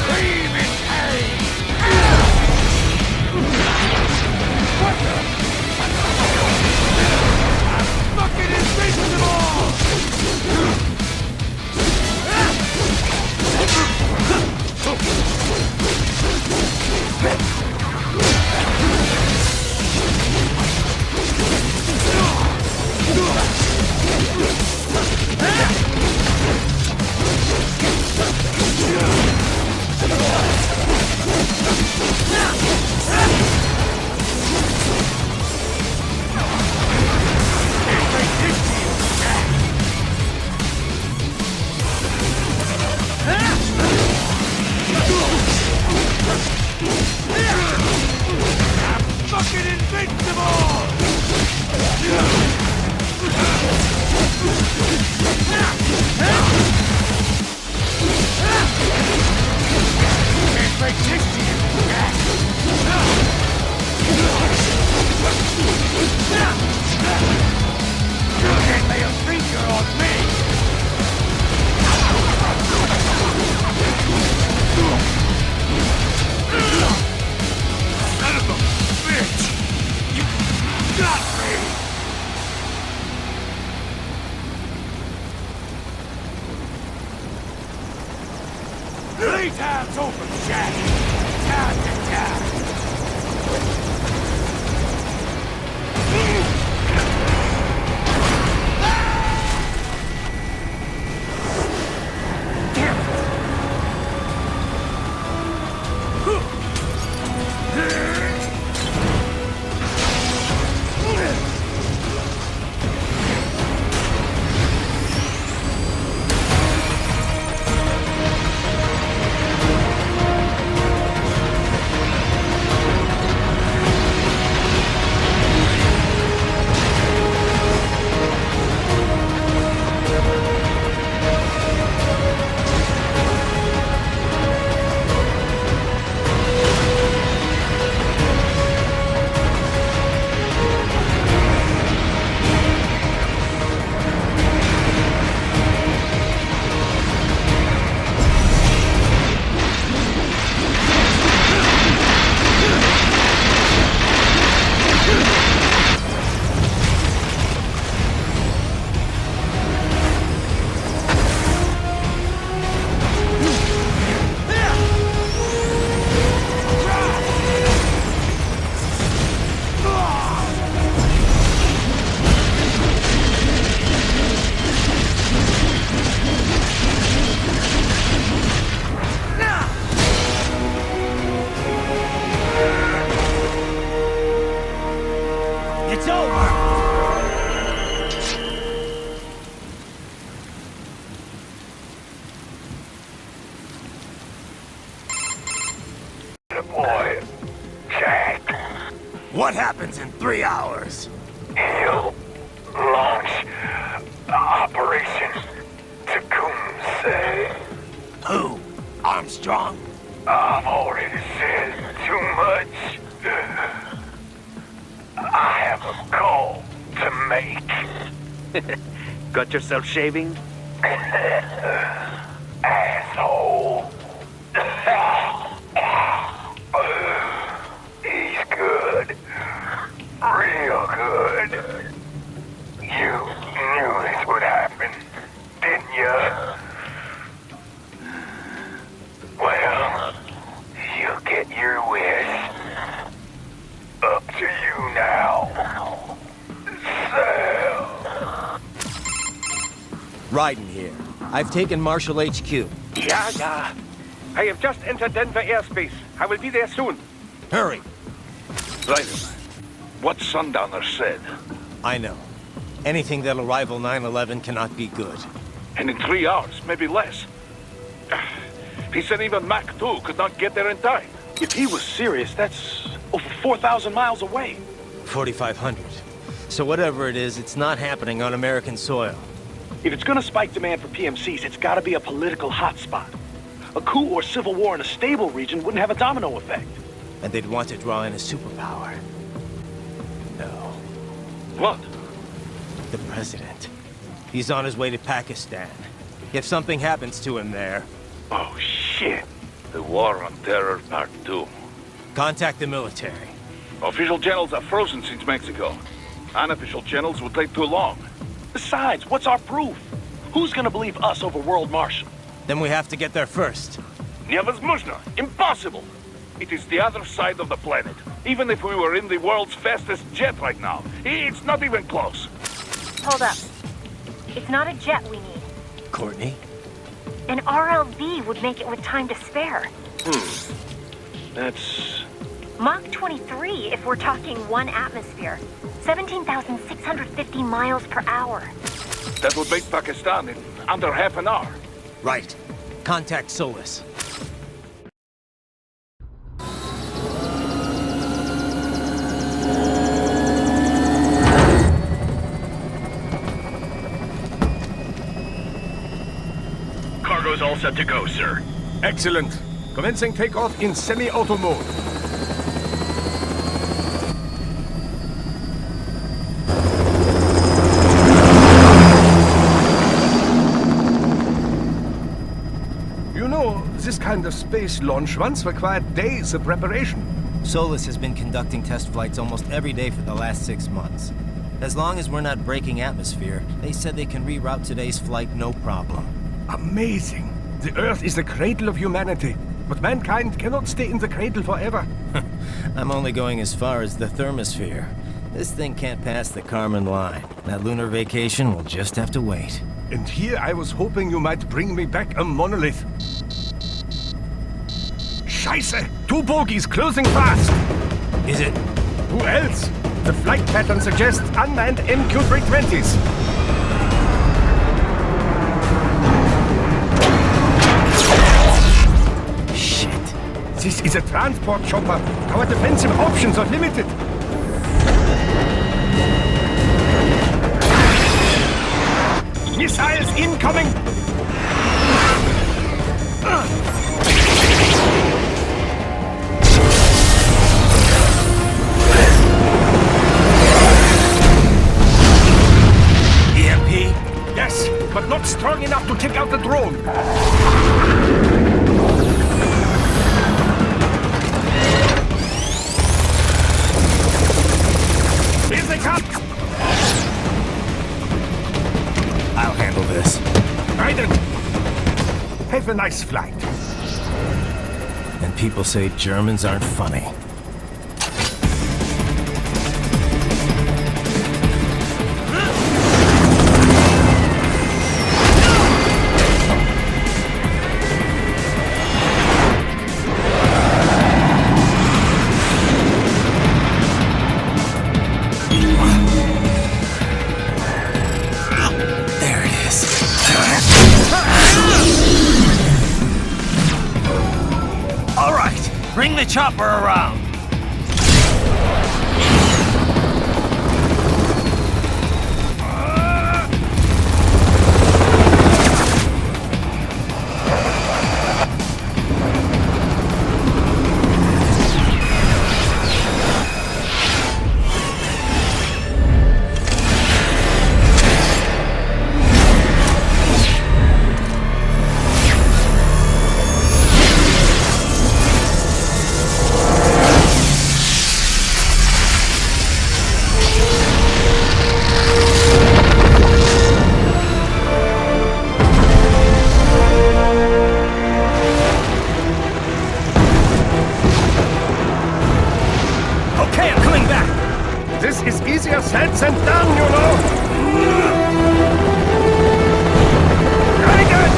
Scream in pain! What the? I'm fucking invincible! Playtime's over, Jack. Time to die. Boy, Jack. What happens in 3 hours? He'll launch Operation Tecumseh. Who? Armstrong? I've already said too much. I have a call to make. Got yourself shaving? Asshole. He's good. Real good. You knew this would happen, didn't you? Well, you'll get your wish. Up to you now. Sam. Raiden here. I've taken Marshall HQ. Yeah. I have just entered Denver airspace. I will be there soon. Hurry. Raiden, what Sundowner said. I know. Anything that'll rival 9/11 cannot be good. And in 3 hours, maybe less. He said even Mach 2 could not get there in time. If he was serious, that's over 4,000 miles away. 4,500. So whatever it is, it's not happening on American soil. If it's gonna spike demand for PMCs, it's gotta be a political hotspot. A coup or civil war in a stable region wouldn't have a domino effect. And they'd want to draw in a superpower. No. What? The president. He's on his way to Pakistan. If something happens to him there... Oh, shit. The War on Terror Part 2. Contact the military. Official channels are frozen since Mexico. Unofficial channels would take too long. Besides, what's our proof? Who's gonna believe us over World Marshal? Then we have to get there first. Невозможно! Impossible! It is the other side of the planet. Even if we were in the world's fastest jet right now, it's not even close. Hold up. It's not a jet we need. Courtney? An RLV would make it with time to spare. That's... Mach 23 if we're talking 1 atmosphere. 17,650 miles per hour. That would make Pakistan in under half an hour. Right. Contact Solus. Cargo's all set to go, sir. Excellent. Commencing takeoff in semi-auto mode. You know, this kind of space launch once required days of preparation. Solus has been conducting test flights almost every day for the last 6 months. As long as we're not breaking atmosphere, they said they can reroute today's flight no problem. Amazing. The Earth is the cradle of humanity, but mankind cannot stay in the cradle forever. I'm only going as far as the thermosphere. This thing can't pass the Kármán line. That lunar vacation will just have to wait. And here I was hoping you might bring me back a monolith. Scheiße! 2 bogies closing fast! Is it? Who else? The flight pattern suggests unmanned MQ-320s. This is a transport chopper. Our defensive options are limited. Missiles incoming! EMP? Yes, but not strong enough to take out the drone. Here they come! I'll handle this. Raiden! Have a nice flight. And people say Germans aren't funny. Bring the chopper around! This is easier said than done, you know! Very good!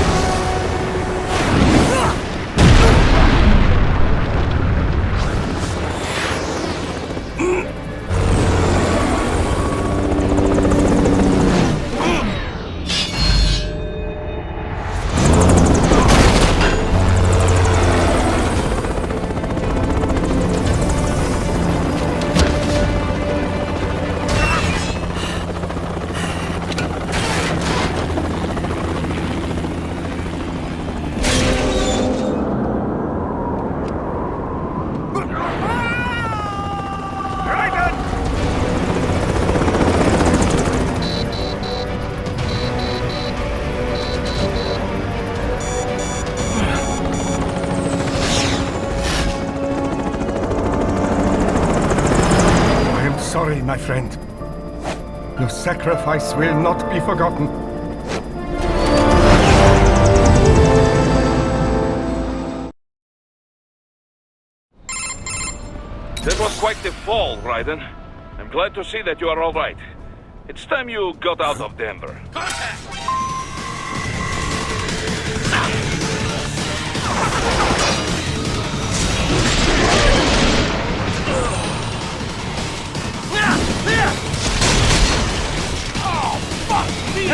sorry, my friend. Your sacrifice will not be forgotten. That was quite the fall, Raiden. I'm glad to see that you are all right. It's time you got out of Denver. Oh, fuck me!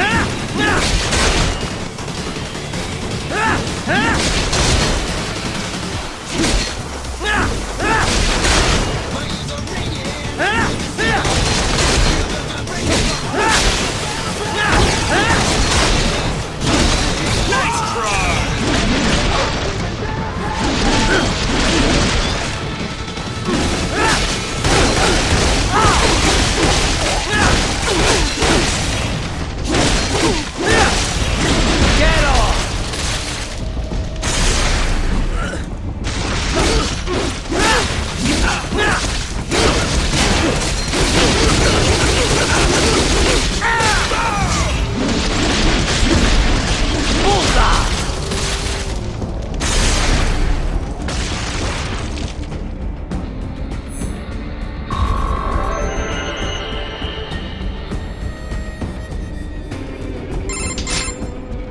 Nice try! Get off!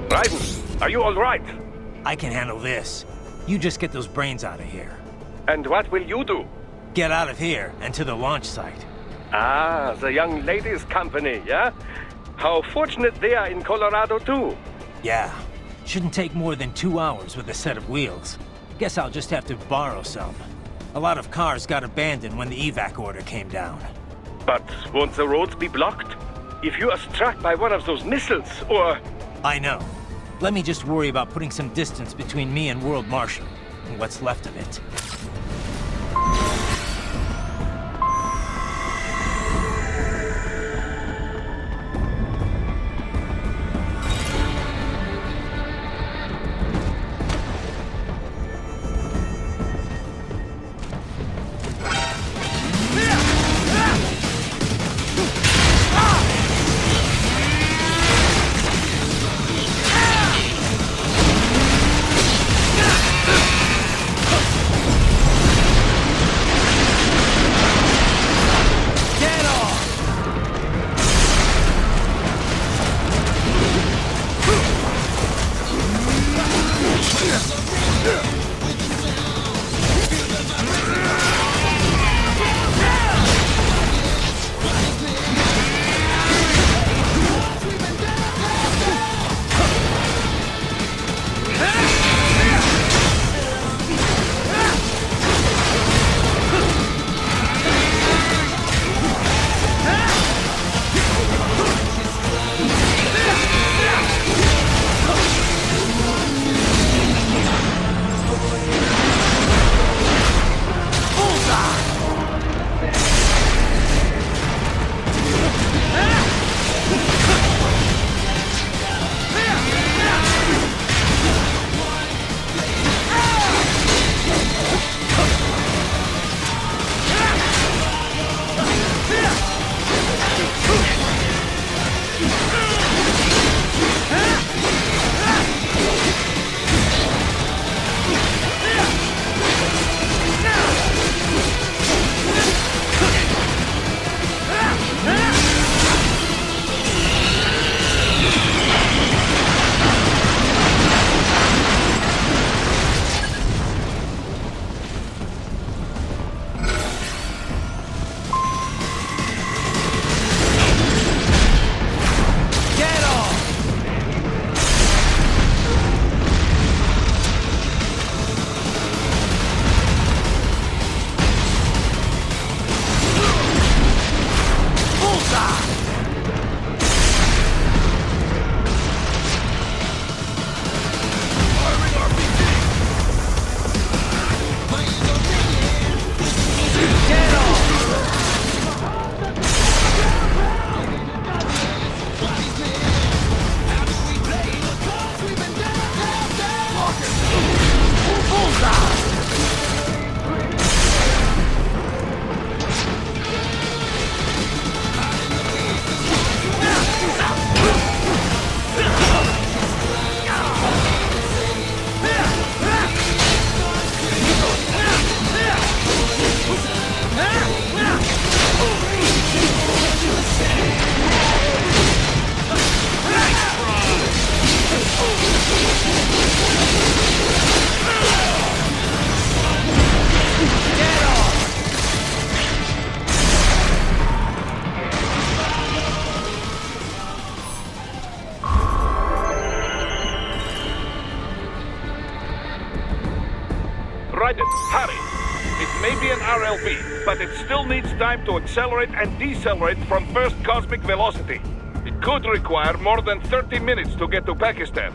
Raiden, are you all right? I can handle this. You just get those brains out of here. And what will you do? Get out of here and to the launch site. Ah, the young ladies' company, yeah? How fortunate they are in Colorado, too. Yeah. Shouldn't take more than 2 hours with a set of wheels. Guess I'll just have to borrow some. A lot of cars got abandoned when the evac order came down. But won't the roads be blocked? If you are struck by one of those missiles, or... I know. Let me just worry about putting some distance between me and World Marshal, and what's left of it. Decided. Hurry. It may be an RLB, but it still needs time to accelerate and decelerate from first cosmic velocity. It could require more than 30 minutes to get to Pakistan.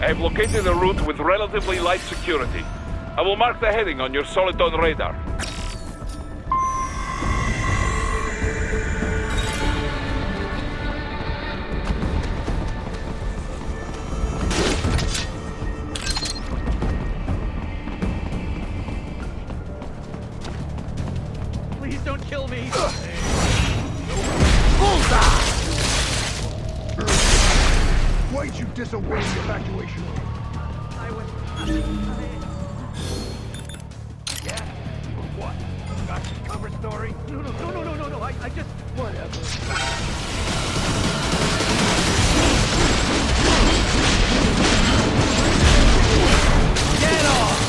I've located a route with relatively light security. I will mark the heading on your Soliton radar. Please don't kill me! Why'd you disobey the evacuation order? I was... Yeah? What? Got your cover story? No, I just... Whatever. Get off!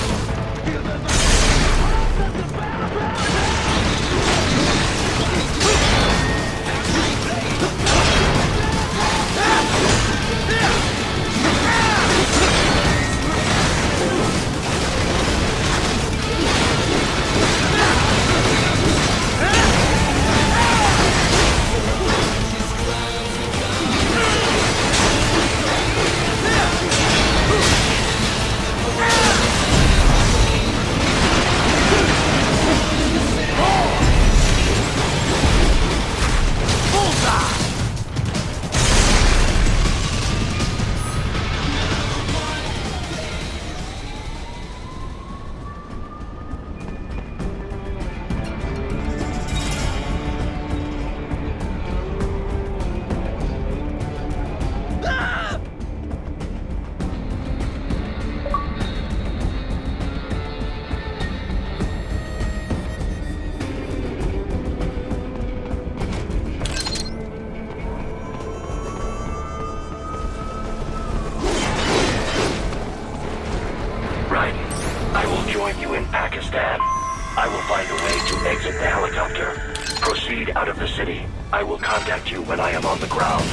the city. I will contact you when I am on the ground.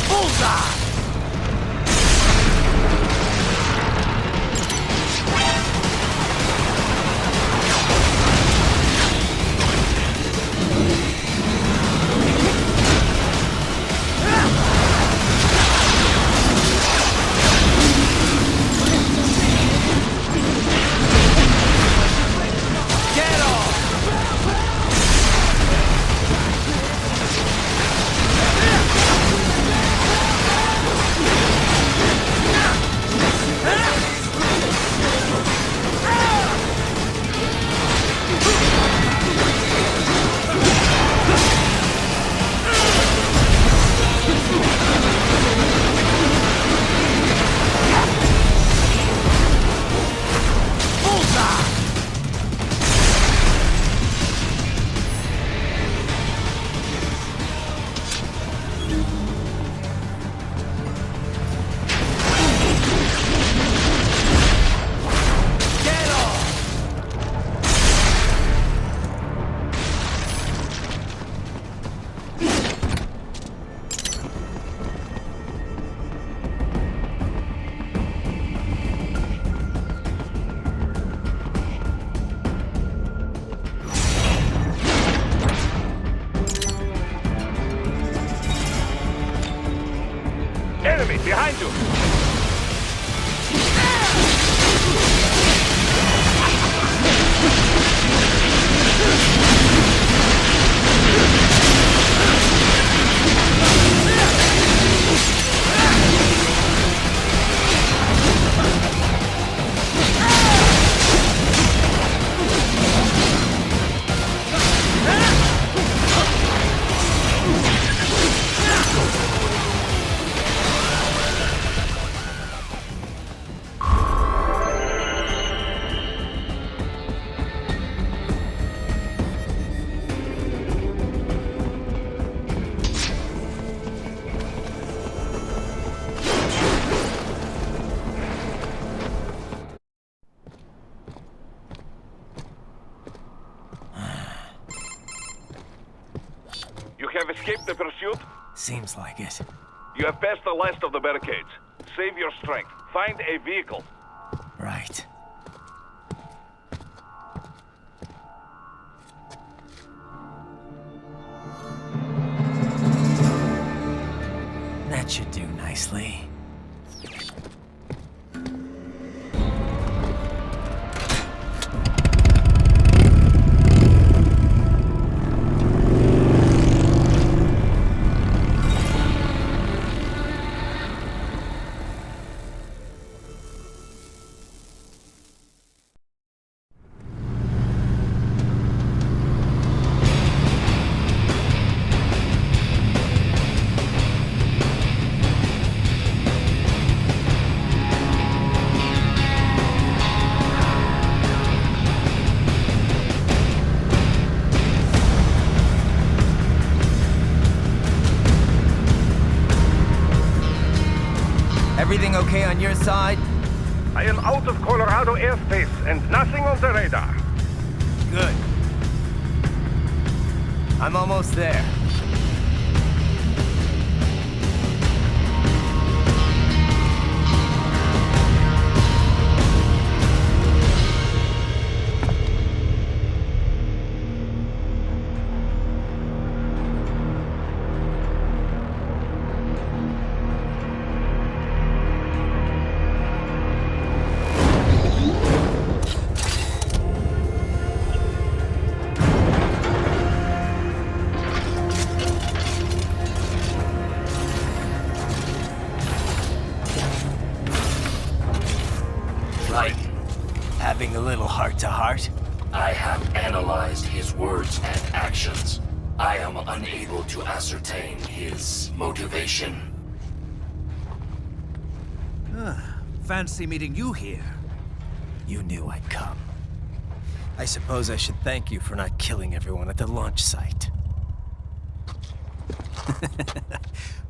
Bullseye! Enemy behind you! You have escaped the pursuit? Seems like it. You have passed the last of the barricades. Save your strength. Find a vehicle. Right. That should do nicely. Everything okay on your side? I am out of Colorado airspace and nothing on the radar. Good. I'm almost there. Right. Having a little heart-to-heart? I have analyzed his words and actions. I am unable to ascertain his motivation. Fancy meeting you here. You knew I'd come. I suppose I should thank you for not killing everyone at the launch site.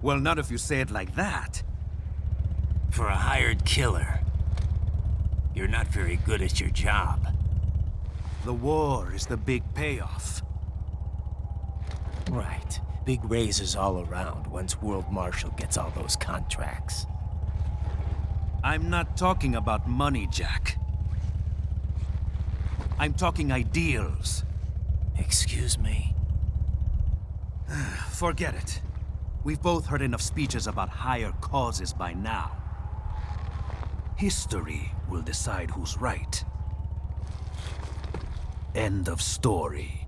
Well, not if you say it like that. For a hired killer, you're not very good at your job. The war is the big payoff. Right. Big raises all around once World Marshal gets all those contracts. I'm not talking about money, Jack. I'm talking ideals. Excuse me? Forget it. We've both heard enough speeches about higher causes by now. History will decide who's right. End of story.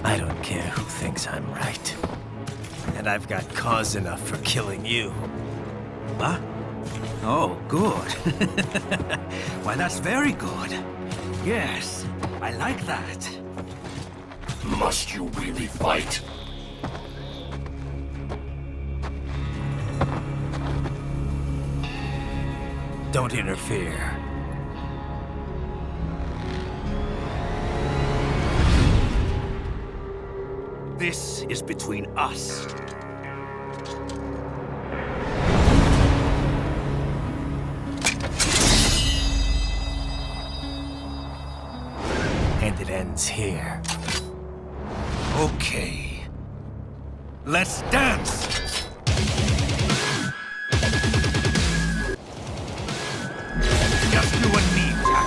I don't care who thinks I'm right. And I've got cause enough for killing you. Huh? Oh, good. Why, that's very good. Yes, I like that. Must you really fight? Don't interfere. This is between us. And it ends here. Okay. Let's dance! Just you and me, Jack.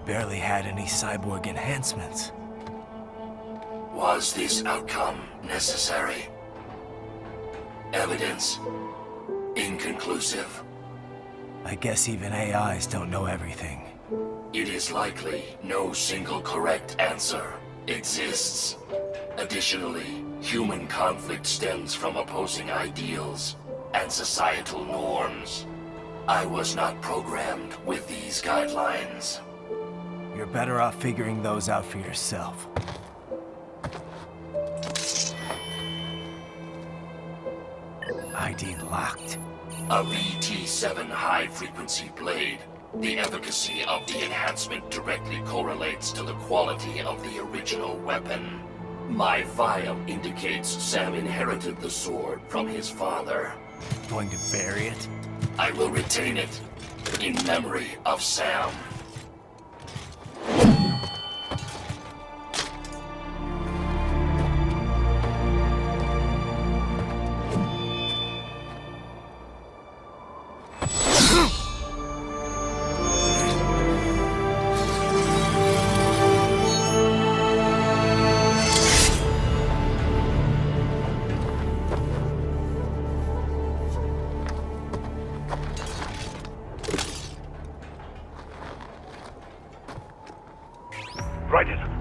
Barely had any cyborg enhancements. Was this outcome necessary? Evidence inconclusive. I guess even AIs don't know everything. It is likely no single correct answer exists. Additionally, human conflict stems from opposing ideals and societal norms. I was not programmed with these guidelines. You're better off figuring those out for yourself. ID locked. A VT7 high-frequency blade. The efficacy of the enhancement directly correlates to the quality of the original weapon. My file indicates Sam inherited the sword from his father. Going to bury it? I will retain it in memory of Sam.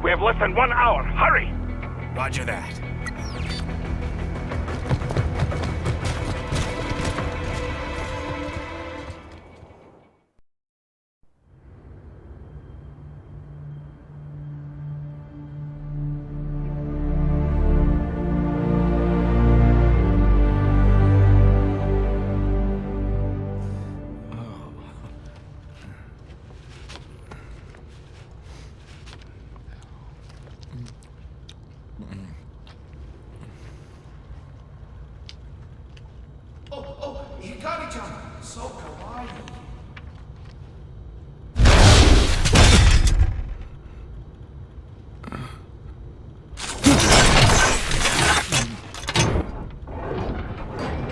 We have less than 1 hour. Hurry! Roger that. So kawaii.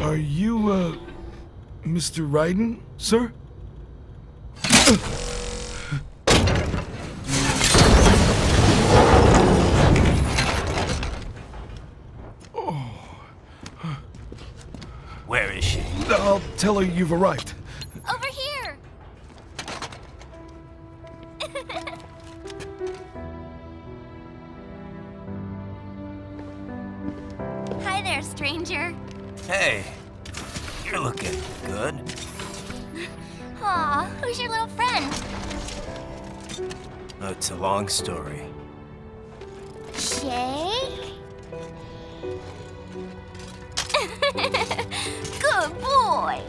Are you, Mr. Raiden, sir? Where is she? I'll tell her you've arrived. Over here! Hi there, stranger. Hey, you're looking good. Aw, who's your little friend? Oh, it's a long story. Shake? Good boy!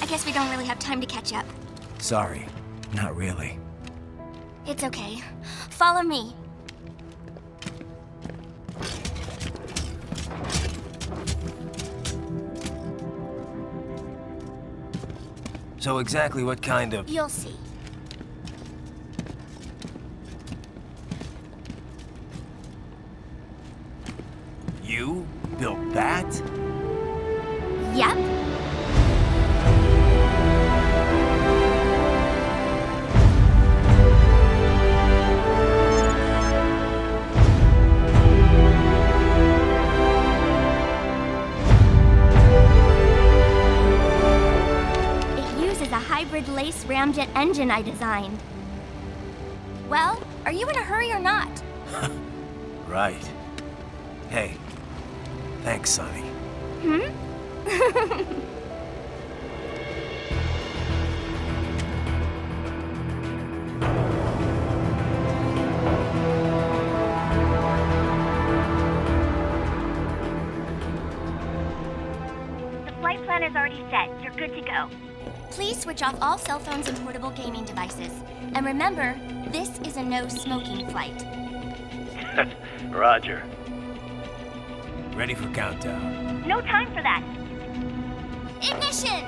I guess we don't really have time to catch up. Sorry, not really. It's okay. Follow me. So exactly what kind of... You'll see. You built that? Yep. It uses a hybrid lace ramjet engine I designed. Well, are you in a hurry or not? Right. Hey, thanks, Sonny. Hmm? is already set. You're good to go. Please switch off all cell phones and portable gaming devices. And remember, this is a no-smoking flight. Roger. Ready for countdown. No time for that. Ignition!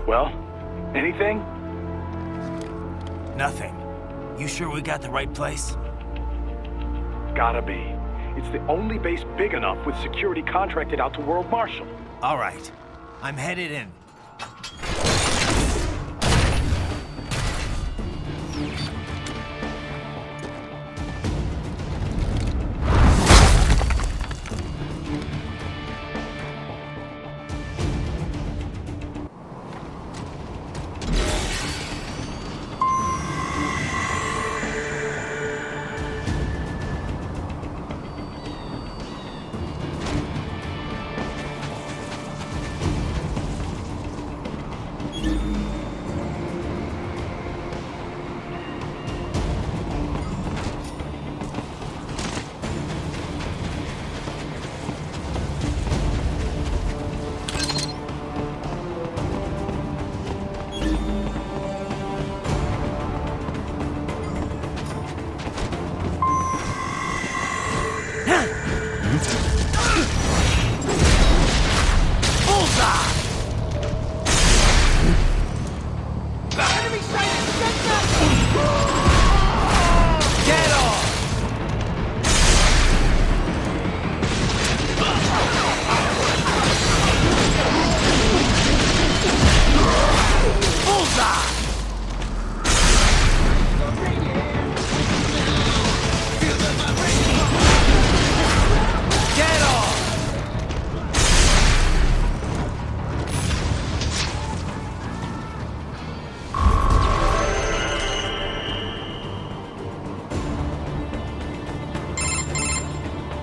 Well, anything? Nothing. You sure we got the right place? Gotta be. It's the only base big enough with security contracted out to World Marshal. All right. I'm headed in.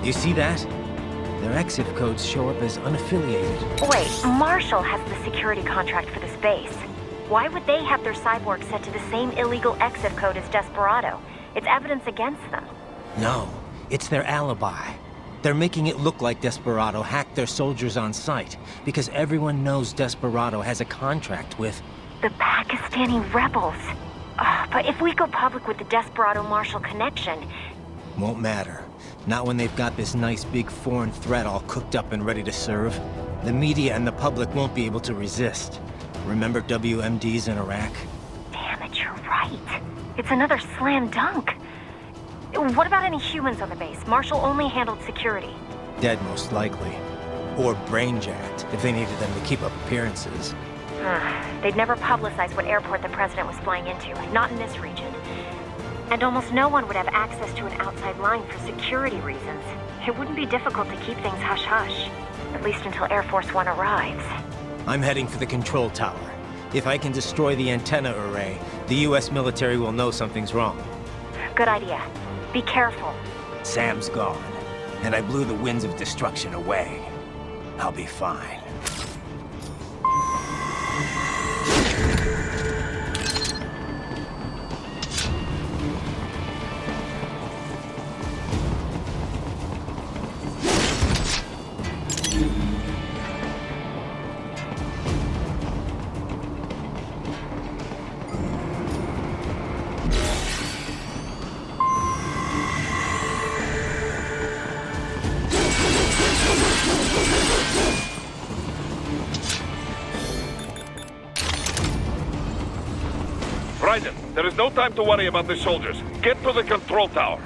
You see that? Their exit codes show up as unaffiliated. Wait, Marshall has the security contract for this base. Why would they have their cyborg set to the same illegal exit code as Desperado? It's evidence against them. No, it's their alibi. They're making it look like Desperado hacked their soldiers on sight, because everyone knows Desperado has a contract with... The Pakistani rebels. Oh, but if we go public with the Desperado-Marshall connection... Won't matter. Not when they've got this nice big foreign threat all cooked up and ready to serve. The media and the public won't be able to resist. Remember WMDs in Iraq? Damn it, you're right. It's another slam dunk. What about any humans on the base? Marshall only handled security. Dead, most likely. Or brain-jacked, if they needed them to keep up appearances. They'd never publicize what airport the president was flying into, not in this region. And almost no one would have access to an outside line for security reasons. It wouldn't be difficult to keep things hush-hush, at least until Air Force One arrives. I'm heading for the control tower. If I can destroy the antenna array, the US military will know something's wrong. Good idea. Be careful. Sam's gone, and I blew the winds of destruction away. I'll be fine. There is no time to worry about the soldiers. Get to the control tower.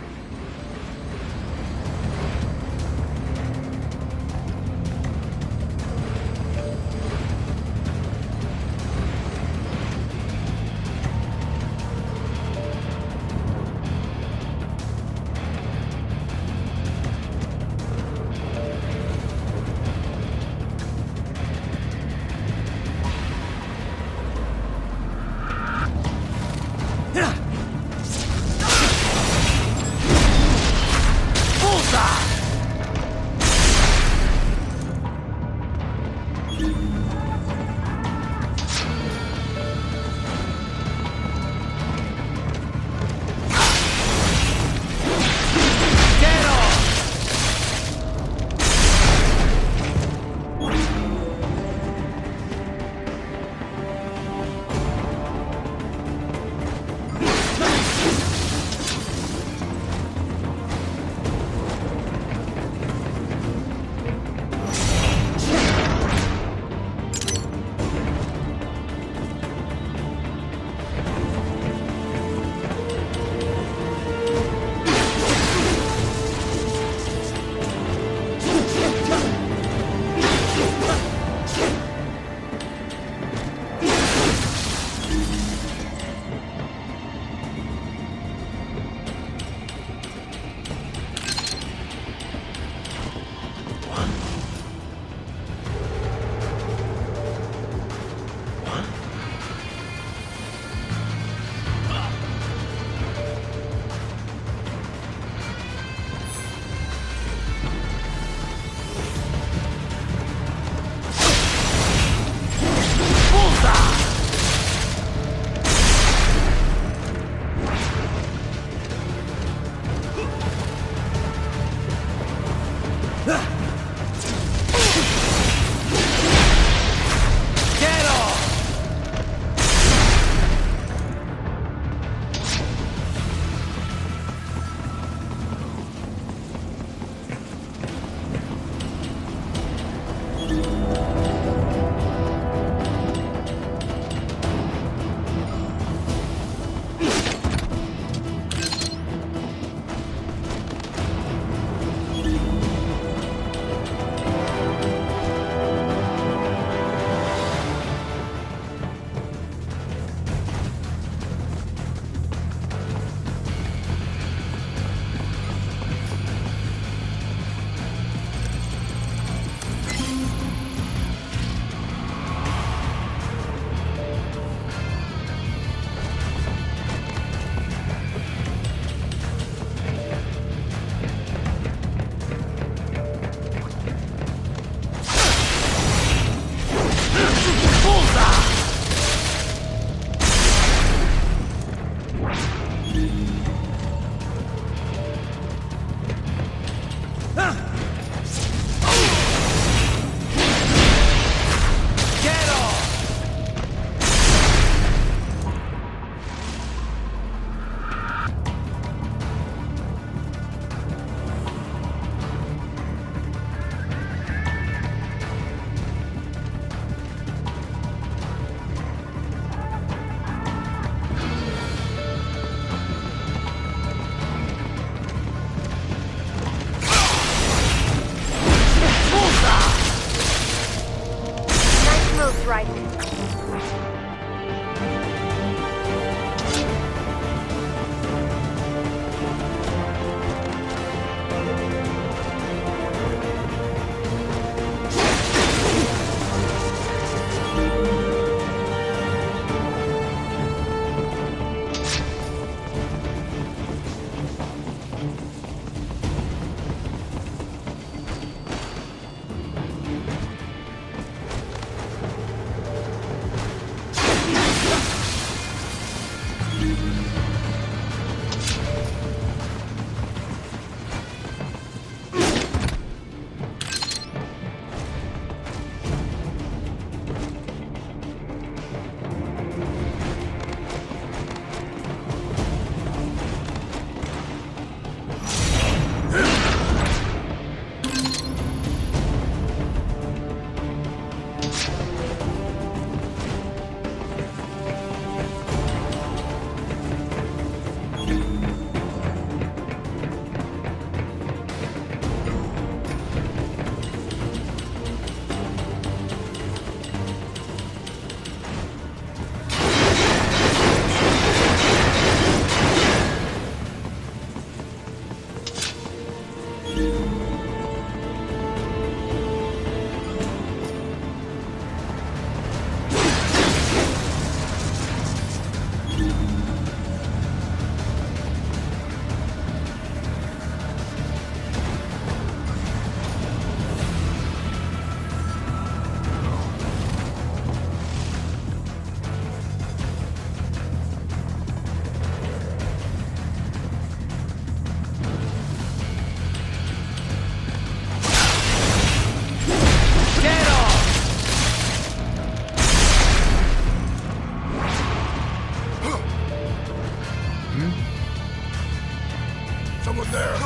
Someone there!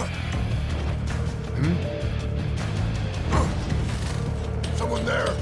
Someone there!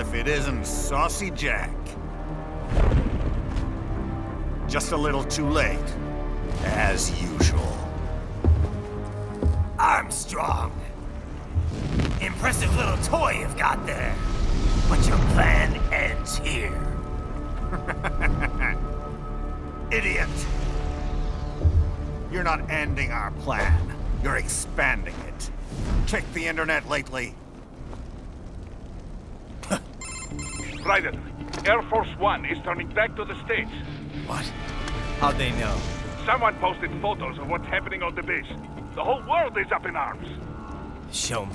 If it isn't Saucy Jack. Just a little too late, as usual. Armstrong. Impressive little toy you've got there. But your plan ends here. Idiot! You're not ending our plan. You're expanding it. Check the internet lately. Raiden, Air Force One is turning back to the States. What? How'd they know? Someone posted photos of what's happening on the base. The whole world is up in arms. Show me.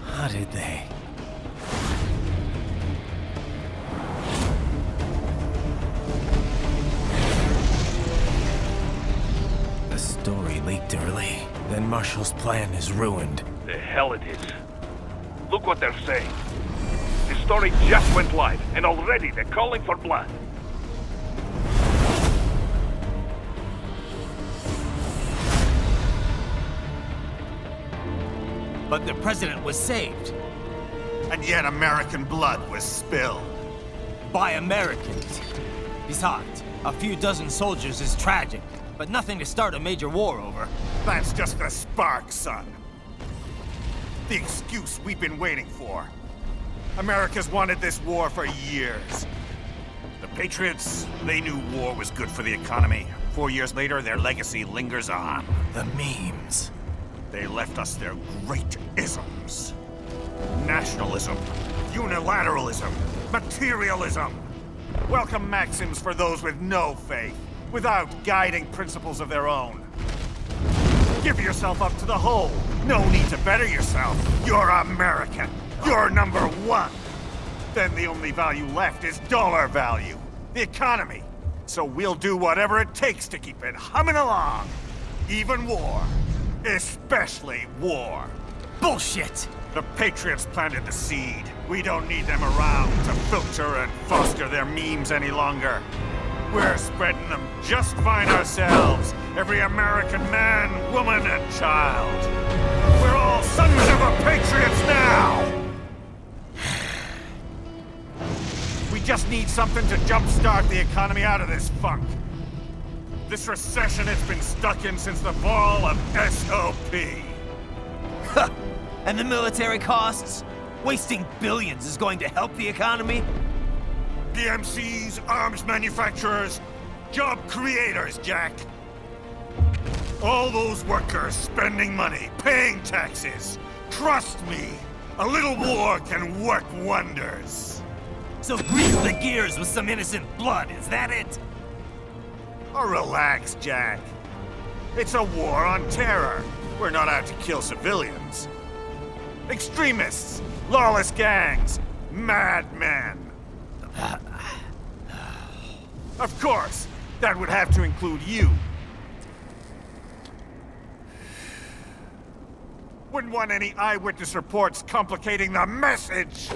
How did they? The story leaked early. Then Marshall's plan is ruined. The hell it is. Look what they're saying. The story just went live, and already they're calling for blood. But the president was saved. And yet American blood was spilled. By Americans. Besides, a few dozen soldiers is tragic, but nothing to start a major war over. That's just a spark, son. The excuse we've been waiting for. America's wanted this war for years. The Patriots, they knew war was good for the economy. 4 years later, their legacy lingers on. The memes. They left us their great isms. Nationalism, unilateralism, materialism. Welcome maxims for those with no faith, without guiding principles of their own. Give yourself up to the whole. No need to better yourself. You're American. You're #1. Then the only value left is dollar value. The economy. So we'll do whatever it takes to keep it humming along. Even war. Especially war. Bullshit! The Patriots planted the seed. We don't need them around to filter and foster their memes any longer. We're spreading them just fine ourselves. Every American man, woman, and child. We're all sons of a Patriots now! We just need something to jumpstart the economy out of this funk. This recession it's been stuck in since the fall of SOP. And the military costs? Wasting billions is going to help the economy? PMCs, arms manufacturers, job creators, Jack. All those workers spending money, paying taxes. Trust me, a little war can work wonders. So grease the gears with some innocent blood, is that it? Oh, relax, Jack. It's a war on terror. We're not out to kill civilians. Extremists, lawless gangs, madmen. Of course, that would have to include you. Wouldn't want any eyewitness reports complicating the message.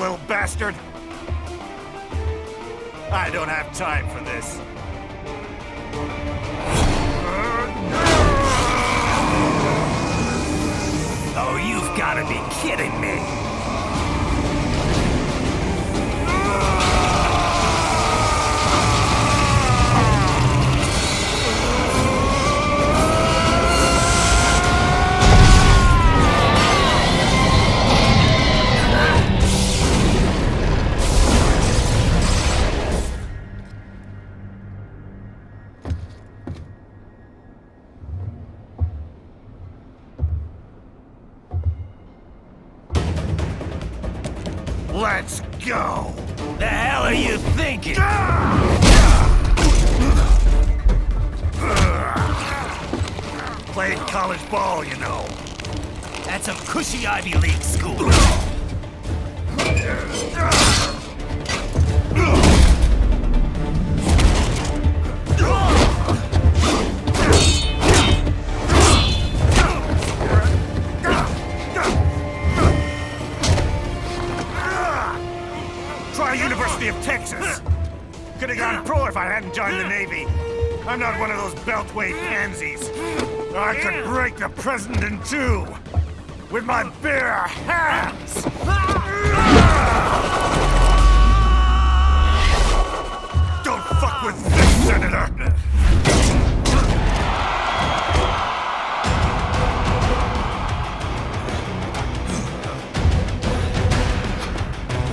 little bastard? I don't have time for this. Oh, you've got to be kidding me! Let's go! The hell are you thinking? Played college ball, you know. That's a cushy Ivy League school. Try University of Texas. Could have gone pro if I hadn't joined the Navy. I'm not one of those beltway pansies. I could break the president in two with my bare hands. Don't fuck with this, Senator.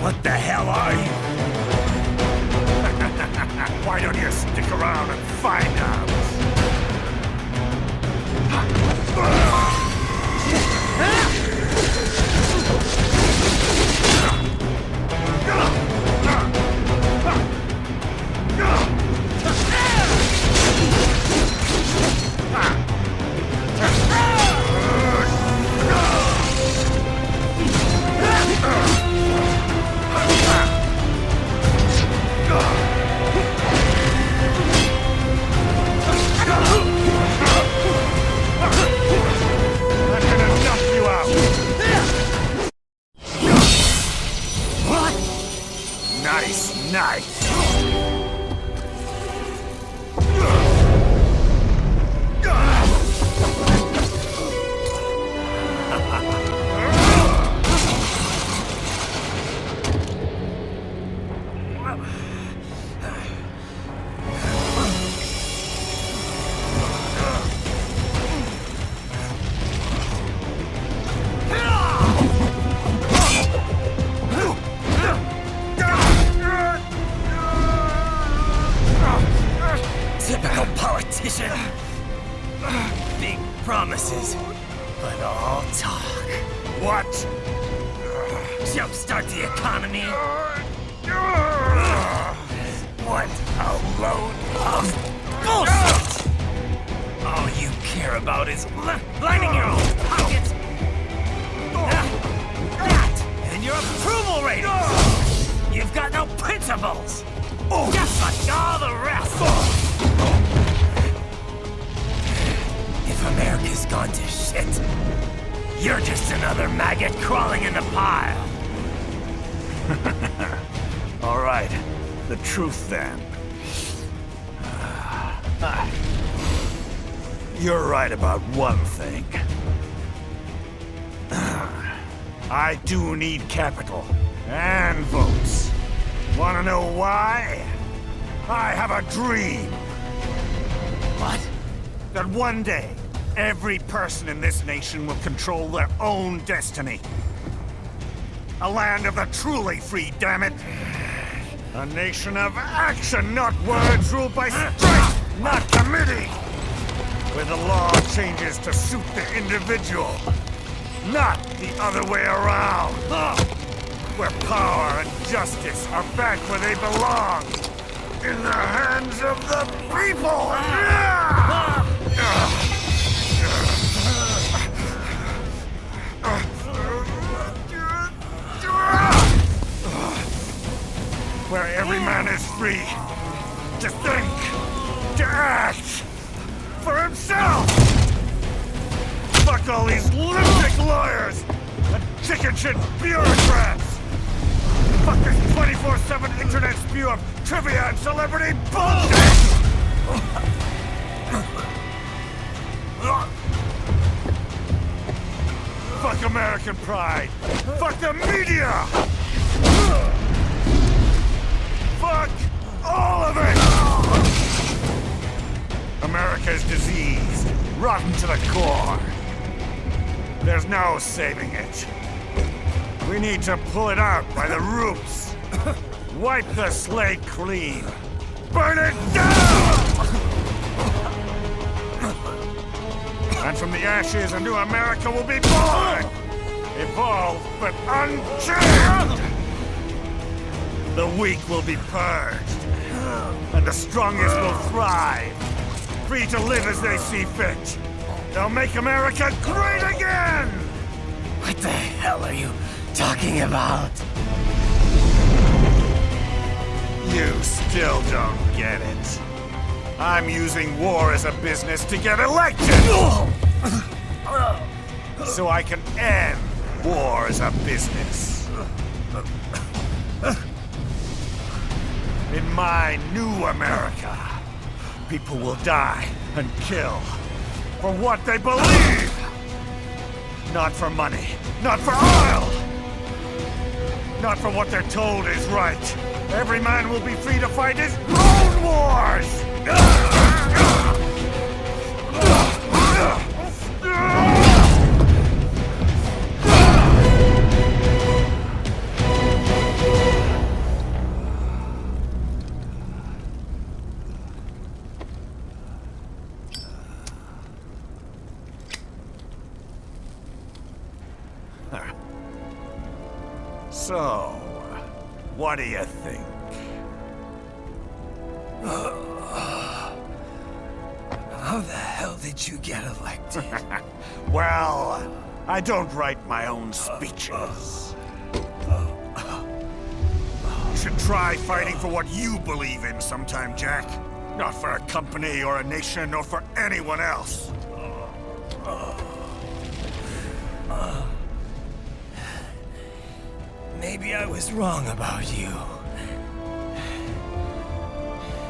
What the hell are you? Why don't you stick around and find out? Nice. Typical politician. Big promises, but all talk. What? Jumpstart the economy. What a load of bullshit! All you care about is lining your own pockets. That and your approval ratings. You've got no principles. Just like all the rest. If America's gone to shit, you're just another maggot crawling in the pile. All right, the truth then. You're right about one thing. I do need capital and votes. Wanna know why? I have a dream. What? That one day, every person in this nation will control their own destiny. A land of the truly free, damn it. A nation of action, not words, ruled by strength, not committee. Where the law changes to suit the individual, not the other way around. Where power and justice are back where they belong. In the hands of the people! Where every man is free to think, to act for himself! Fuck all these lunatic lawyers and chicken shit bureaucrats! Fuck this 24/7 internet spew of trivia and celebrity bullshit! Fuck American pride! Fuck the media! Fuck all of it! America's diseased, rotten to the core. There's no saving it. We need to pull it out by the roots. Wipe the slate clean. Burn it down! And from the ashes, a new America will be born! Evolved, but unchained! The weak will be purged. And the strongest will thrive. Free to live as they see fit. They'll make America great again! What the hell are you talking about? You still don't get it. I'm using war as a business to get elected! So I can end war as a business. In my new America, people will die and kill for what they believe! Not for money, not for oil! Not for what they're told is right. Every man will be free to fight his own wars! So, what do you think? How the hell did you get elected? Well, I don't write my own speeches. You should try fighting for what you believe in sometime, Jack. Not for a company or a nation or for anyone else. Maybe I was wrong about you.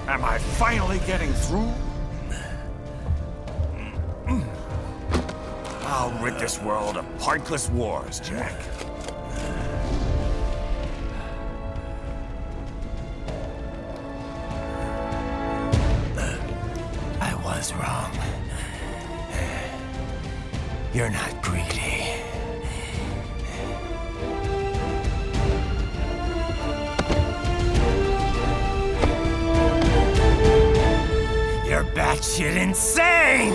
Am I finally getting through? I'll rid this world of pointless wars, Jack. I was wrong. You're not greedy. You're batshit insane!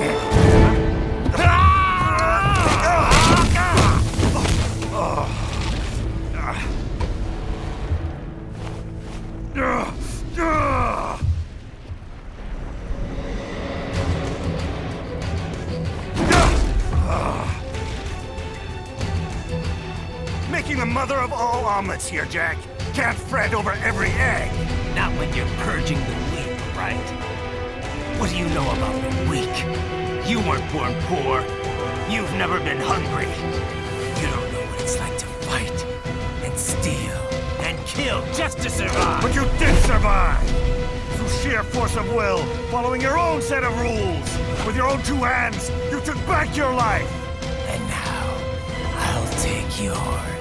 Making the mother of all omelets here, Jack. Can't fret over every egg. Not when you're purging the weak, right? What do you know about the weak? You weren't born poor. You've never been hungry. You don't know what it's like to fight, and steal, and kill just to survive. But you did survive! Through sheer force of will, following your own set of rules. With your own two hands, you took back your life! And now, I'll take yours.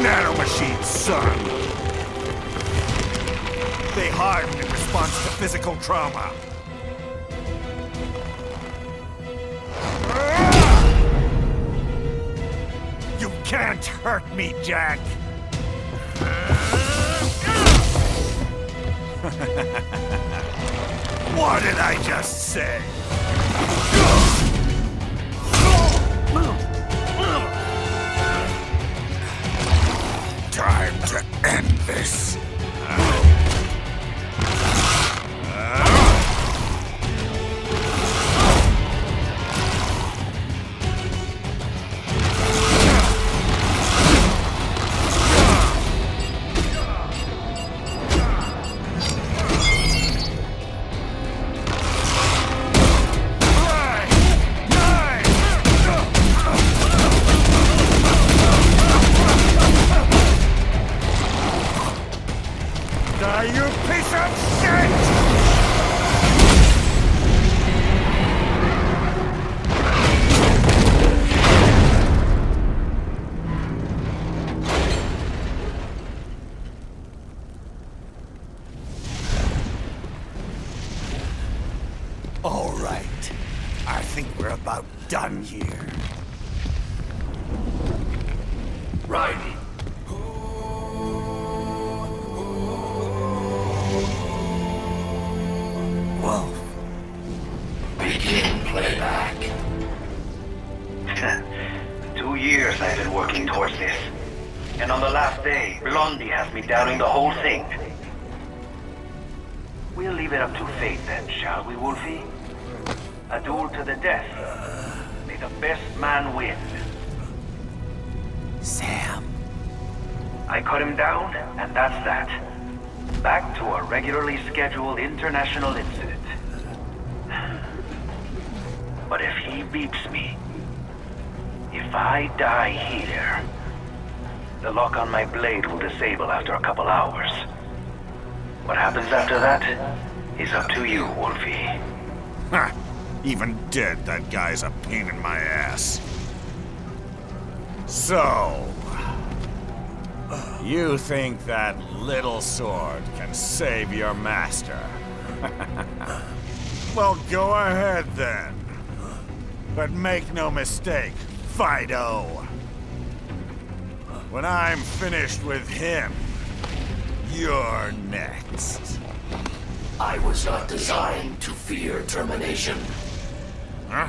Nanomachines, son! They harden in response to physical trauma. You can't hurt me, Jack! What did I just say? Time to end this. You piece of shit! All right. I think we're about done here. Right. Wolf. Begin playback. 2 years I've been working towards this. And on the last day, Blondie has me doubting the whole thing. We'll leave it up to fate then, shall we, Wolfie? A duel to the death. May the best man win. Sam. I cut him down, and that's that. Back to a regularly scheduled international incident. But if he beeps me, if I die here, the lock on my blade will disable after a couple hours. What happens after that is up to you, Wolfie. Ha! Even dead, that guy's a pain in my ass. So... you think that little sword can save your master? Well, go ahead then. But make no mistake, Fido. When I'm finished with him, you're next. I was not designed to fear termination. Huh?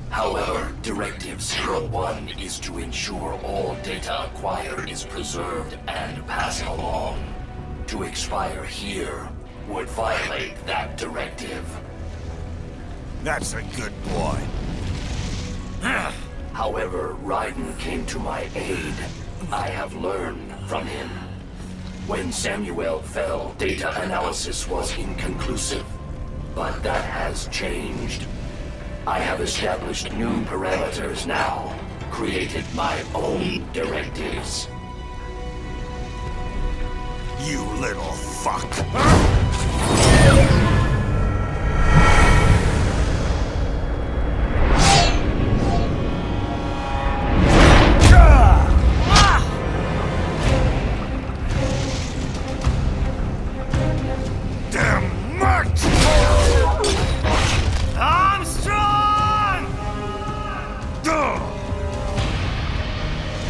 However, Directive 01 is to ensure all data acquired is preserved and passed along. To expire here would violate that directive. That's a good boy. However, Raiden came to my aid. I have learned from him. When Samuel fell, data analysis was inconclusive. But that has changed. I have established new parameters now, created my own directives. You little fuck.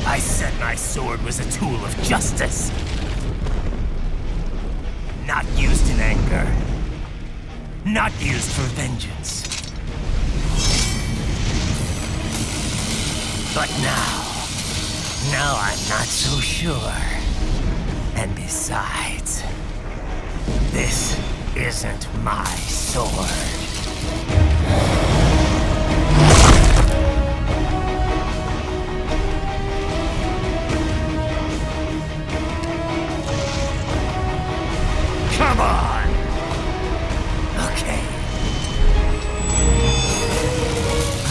I said my sword was a tool of justice. Not used in anger. Not used for vengeance. But now I'm not so sure. And besides, this isn't my sword. Come on! Okay.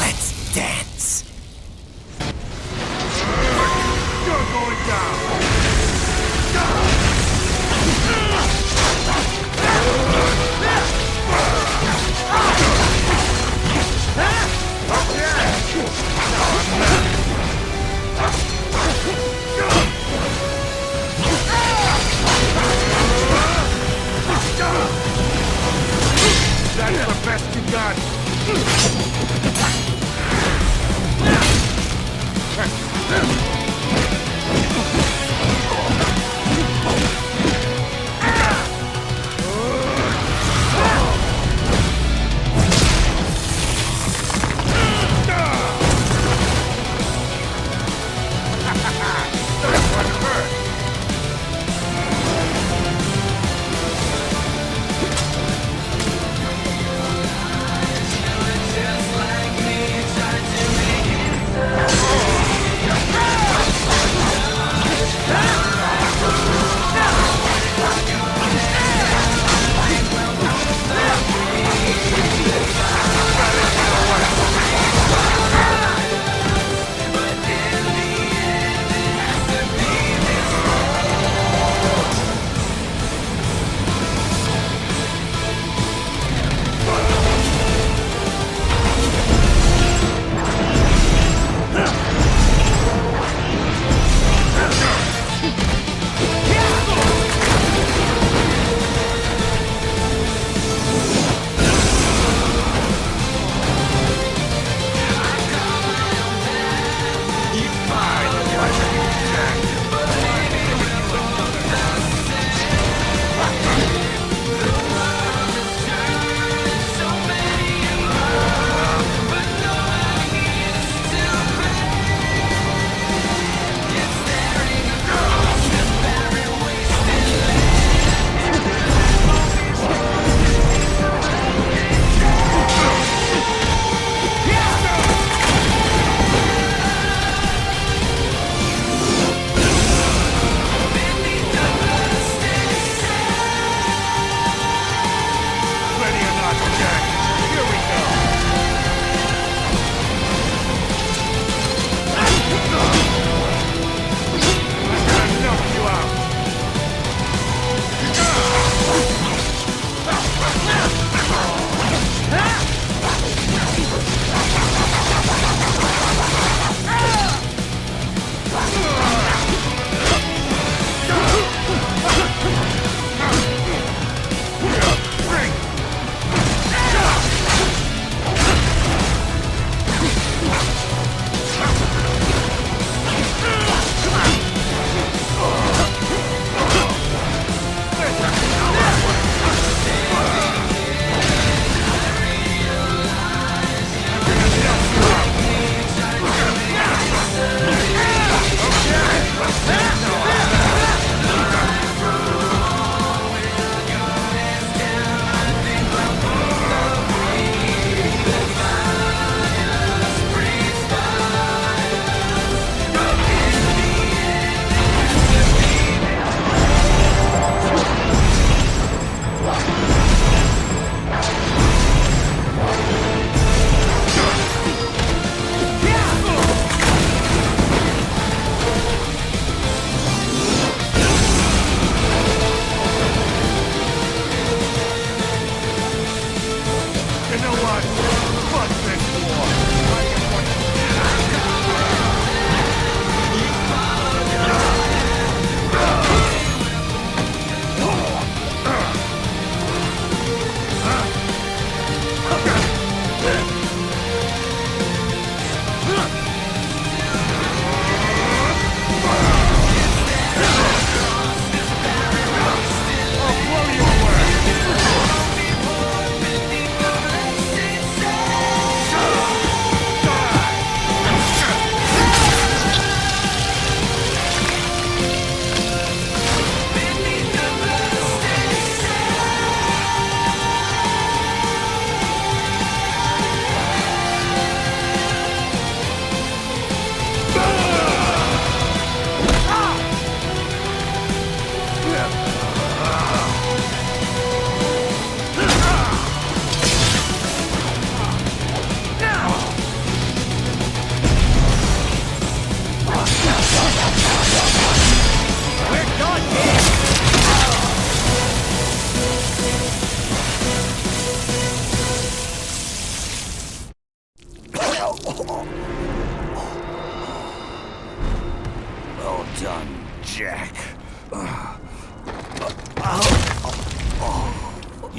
Let's dance. You're going down!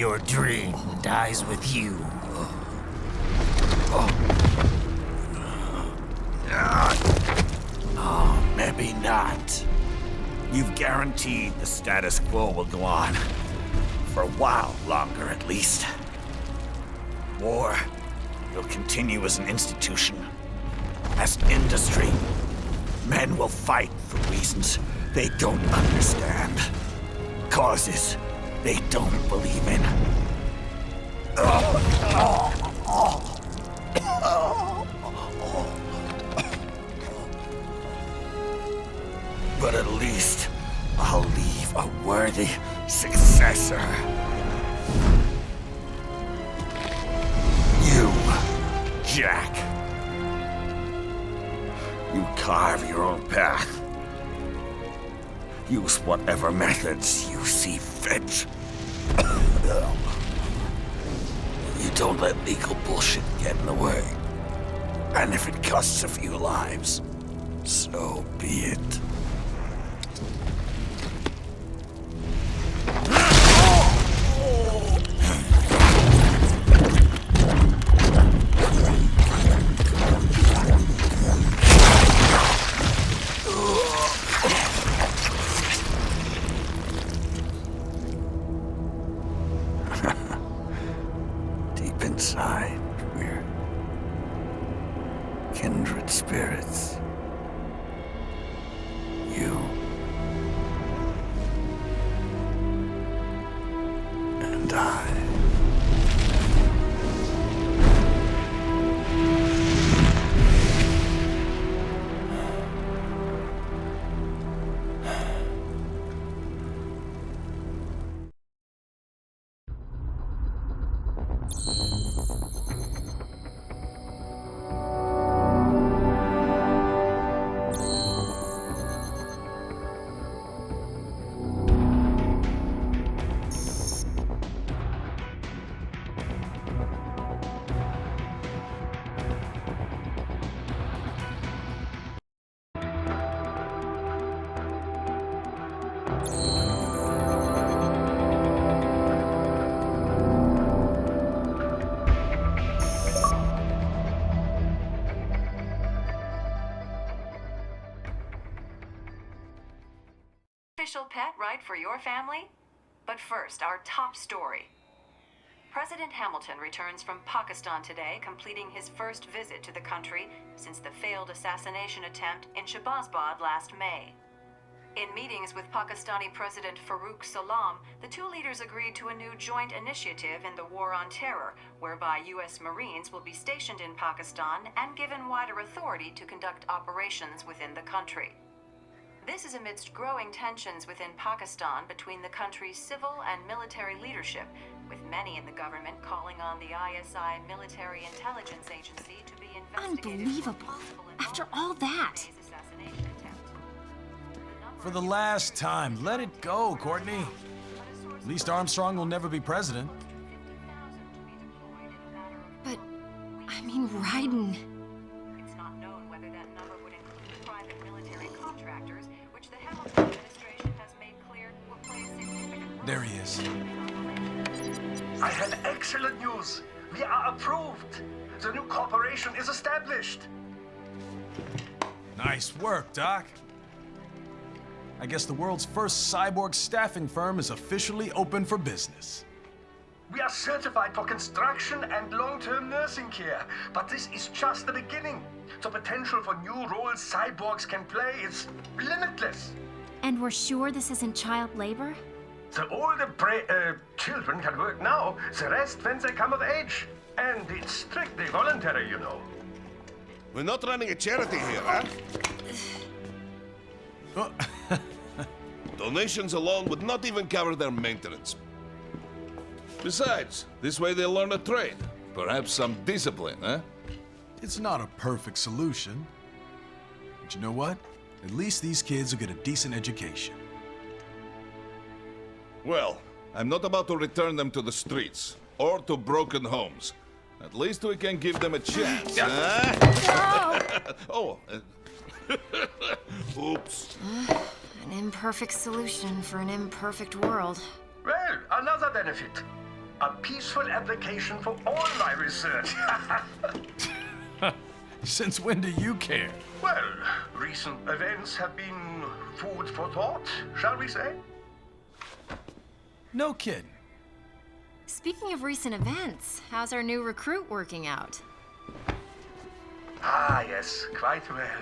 Your dream dies with you. Oh, maybe not. You've guaranteed the status quo will go on. For a while longer, at least. War will continue as an institution, as an industry. Men will fight for reasons they don't understand. Causes they don't believe in. But at least I'll leave a worthy successor. You, Jack. You carve your own path. Use whatever methods you see fit. You don't let legal bullshit get in the way. And if it costs a few lives, so be it. Deep inside, we're kindred spirits. You and I. Official pet right for your family? But first, our top story. President Hamilton returns from Pakistan today, completing his first visit to the country since the failed assassination attempt in Shahbazbad last May. In meetings with Pakistani President Farooq Salam, the two leaders agreed to a new joint initiative in the war on terror, whereby U.S. Marines will be stationed in Pakistan and given wider authority to conduct operations within the country. This is amidst growing tensions within Pakistan between the country's civil and military leadership, with many in the government calling on the ISI military intelligence agency to be investigated. Unbelievable. After all that. For the last time, let it go, Courtney. At least Armstrong will never be president. But, I mean, Raiden. It's not known whether that number would include private military contractors, which the Hamilton administration has made clear will play a significant role. There he is. I have excellent news. We are approved. The new corporation is established. Nice work, Doc. I guess the world's first cyborg staffing firm is officially open for business. We are certified for construction and long-term nursing care, but this is just the beginning. The potential for new roles cyborgs can play is limitless. And we're sure this isn't child labor? The older children can work now, the rest when they come of age. And it's strictly voluntary, you know. We're not running a charity here, huh? Donations alone would not even cover their maintenance. Besides, this way they'll learn a trade. Perhaps some discipline, huh? It's not a perfect solution. But you know what? At least these kids will get a decent education. Well, I'm not about to return them to the streets or to broken homes. At least we can give them a chance, huh? Oh, oops. An imperfect solution for an imperfect world. Well, another benefit. A peaceful application for all my research. Since when do you care? Well, recent events have been food for thought, shall we say? No kidding. Speaking of recent events, how's our new recruit working out? Ah, yes, quite well.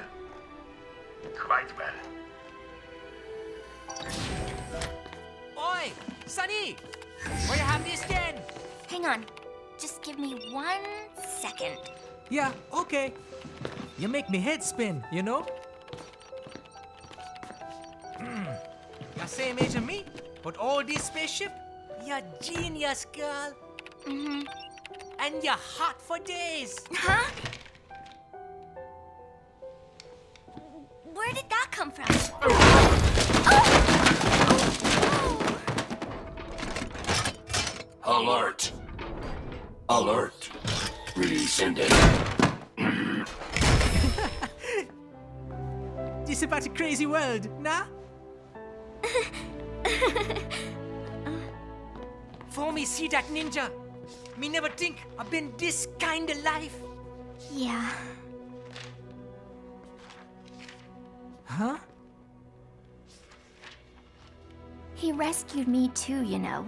Quite well. Oi, Sunny! Where you have this then? Hang on. Just give me 1 second. Yeah, okay. You make me head spin, you know? You same age as me, but all this spaceship, you're genius, girl. Mm-hmm. And you're hot for days. Huh? Where did that come from? Alert! Alert! Rescinding. This about a crazy world, nah? For me see that ninja, me never think I've been this kind of life. Yeah. Huh? He rescued me too, you know.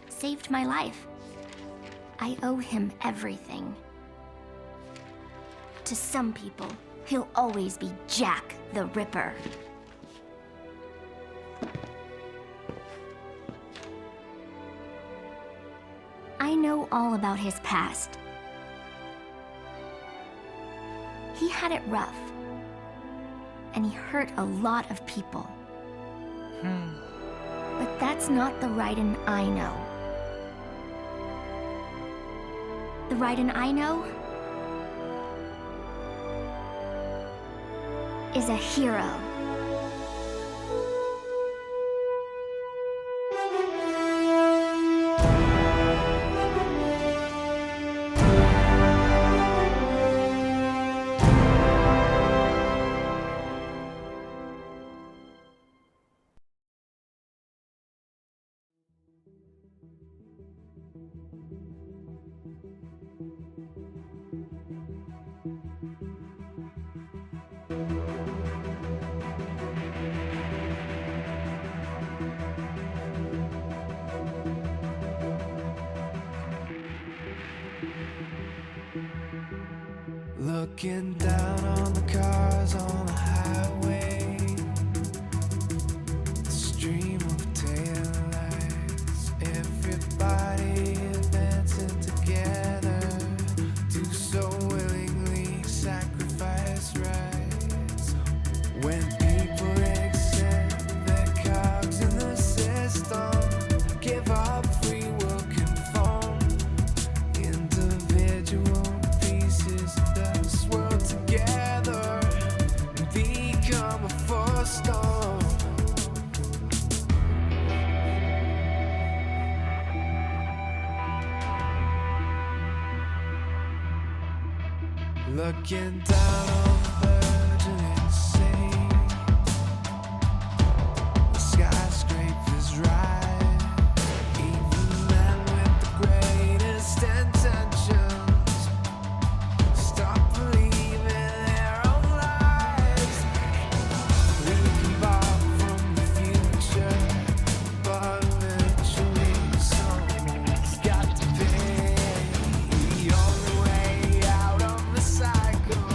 Saved my life. I owe him everything. To some people, he'll always be Jack the Ripper. I know all about his past. He had it rough. And he hurt a lot of people. But that's not the Raiden I know. The Raiden I know is a hero. Looking down on the cars on the highway, the stream of taillights, everybody advancing together, do so willingly, sacrifice rights. When people accept their cogs in the system, give up free will, conform, individual pieces of this world together and become a force storm. Looking down on the virgin insane, the skyscrapers rise, even men with the greatest intentions stop believing their own lies. We can borrow from the future, but eventually someone's got to pay. The only way out of the cycle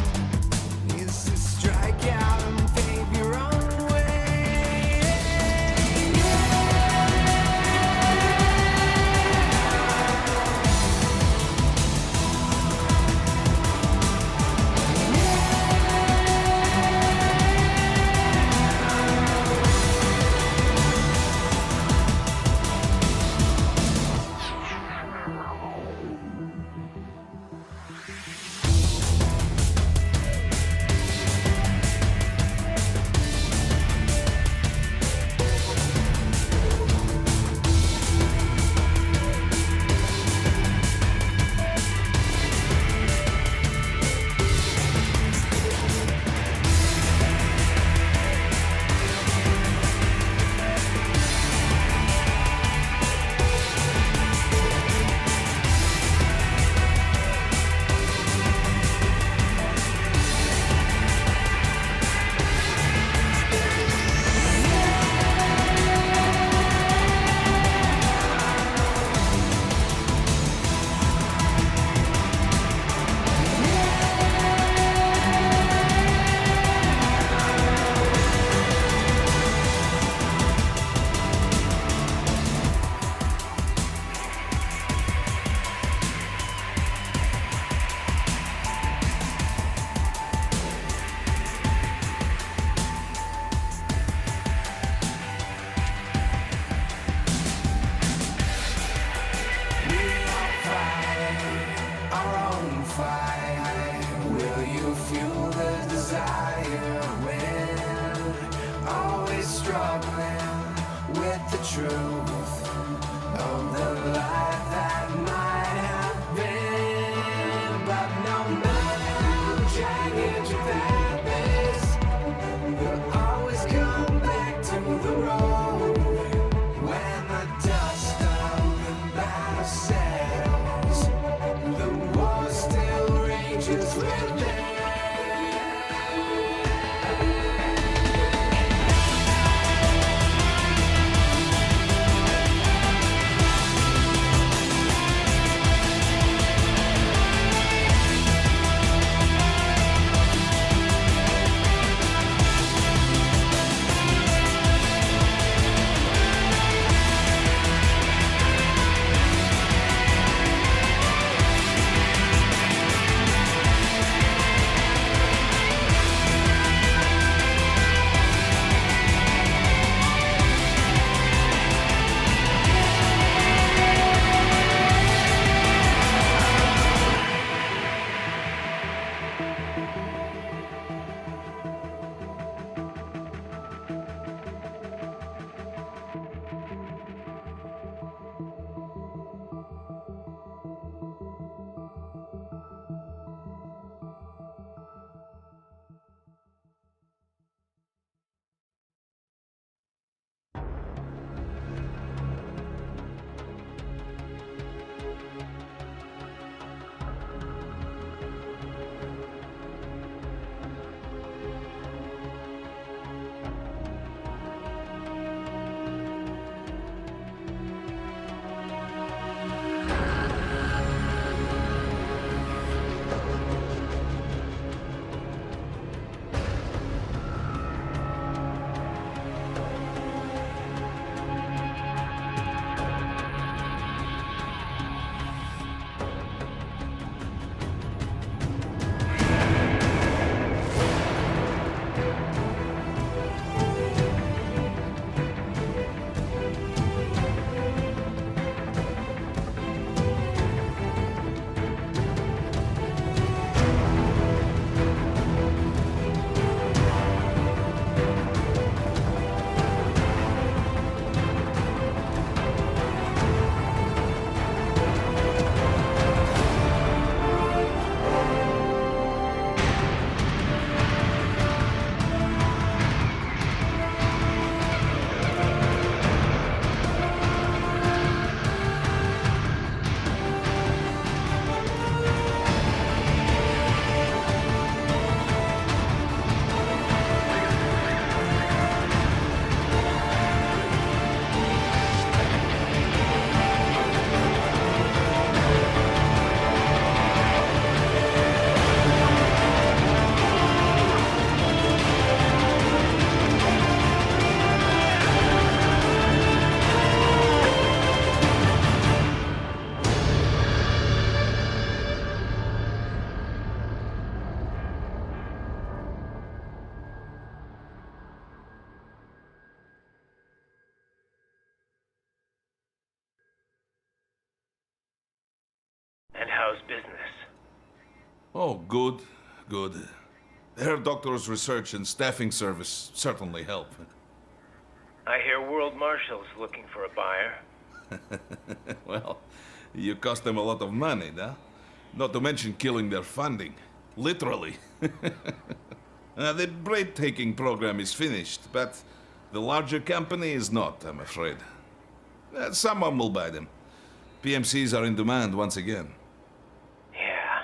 fight? Will you fuel the desire when always struggling with the truth of the life that might have been? But no matter how jagged your path is, you'll always come back to the road when the dust of the battle settles. The war still rages within. And how's business? Oh, good, good. Their doctor's research and staffing service certainly help. I hear World Marshal's looking for a buyer. Well, you cost them a lot of money, huh? Not to mention killing their funding. Literally. The breathtaking program is finished, but the larger company is not, I'm afraid. Someone will buy them. PMCs are in demand once again. Yeah.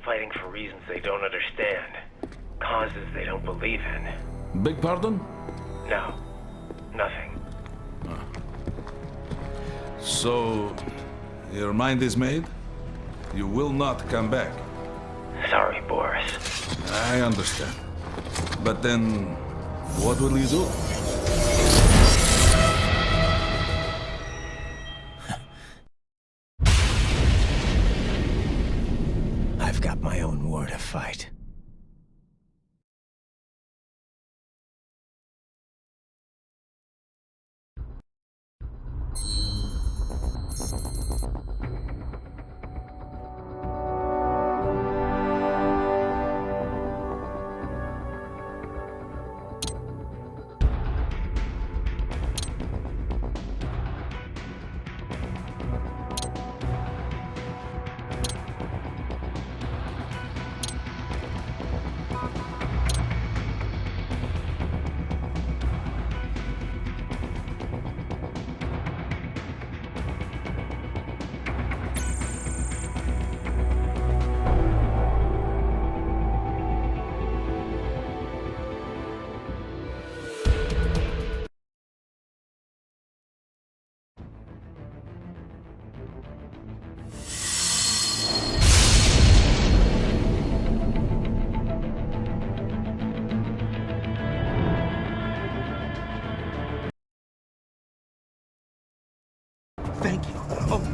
Fighting for reasons they don't understand. Causes they don't believe in. Beg pardon? No. Nothing. So, your mind is made? You will not come back. Sorry, Boris. I understand. But then, what will you do? I've got my own war to fight.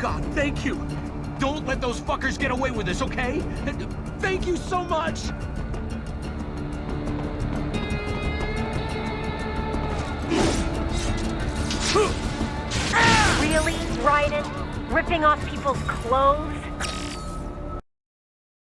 God, thank you! Don't let those fuckers get away with this, okay? Thank you so much! Really, Raiden? Ripping off people's clothes?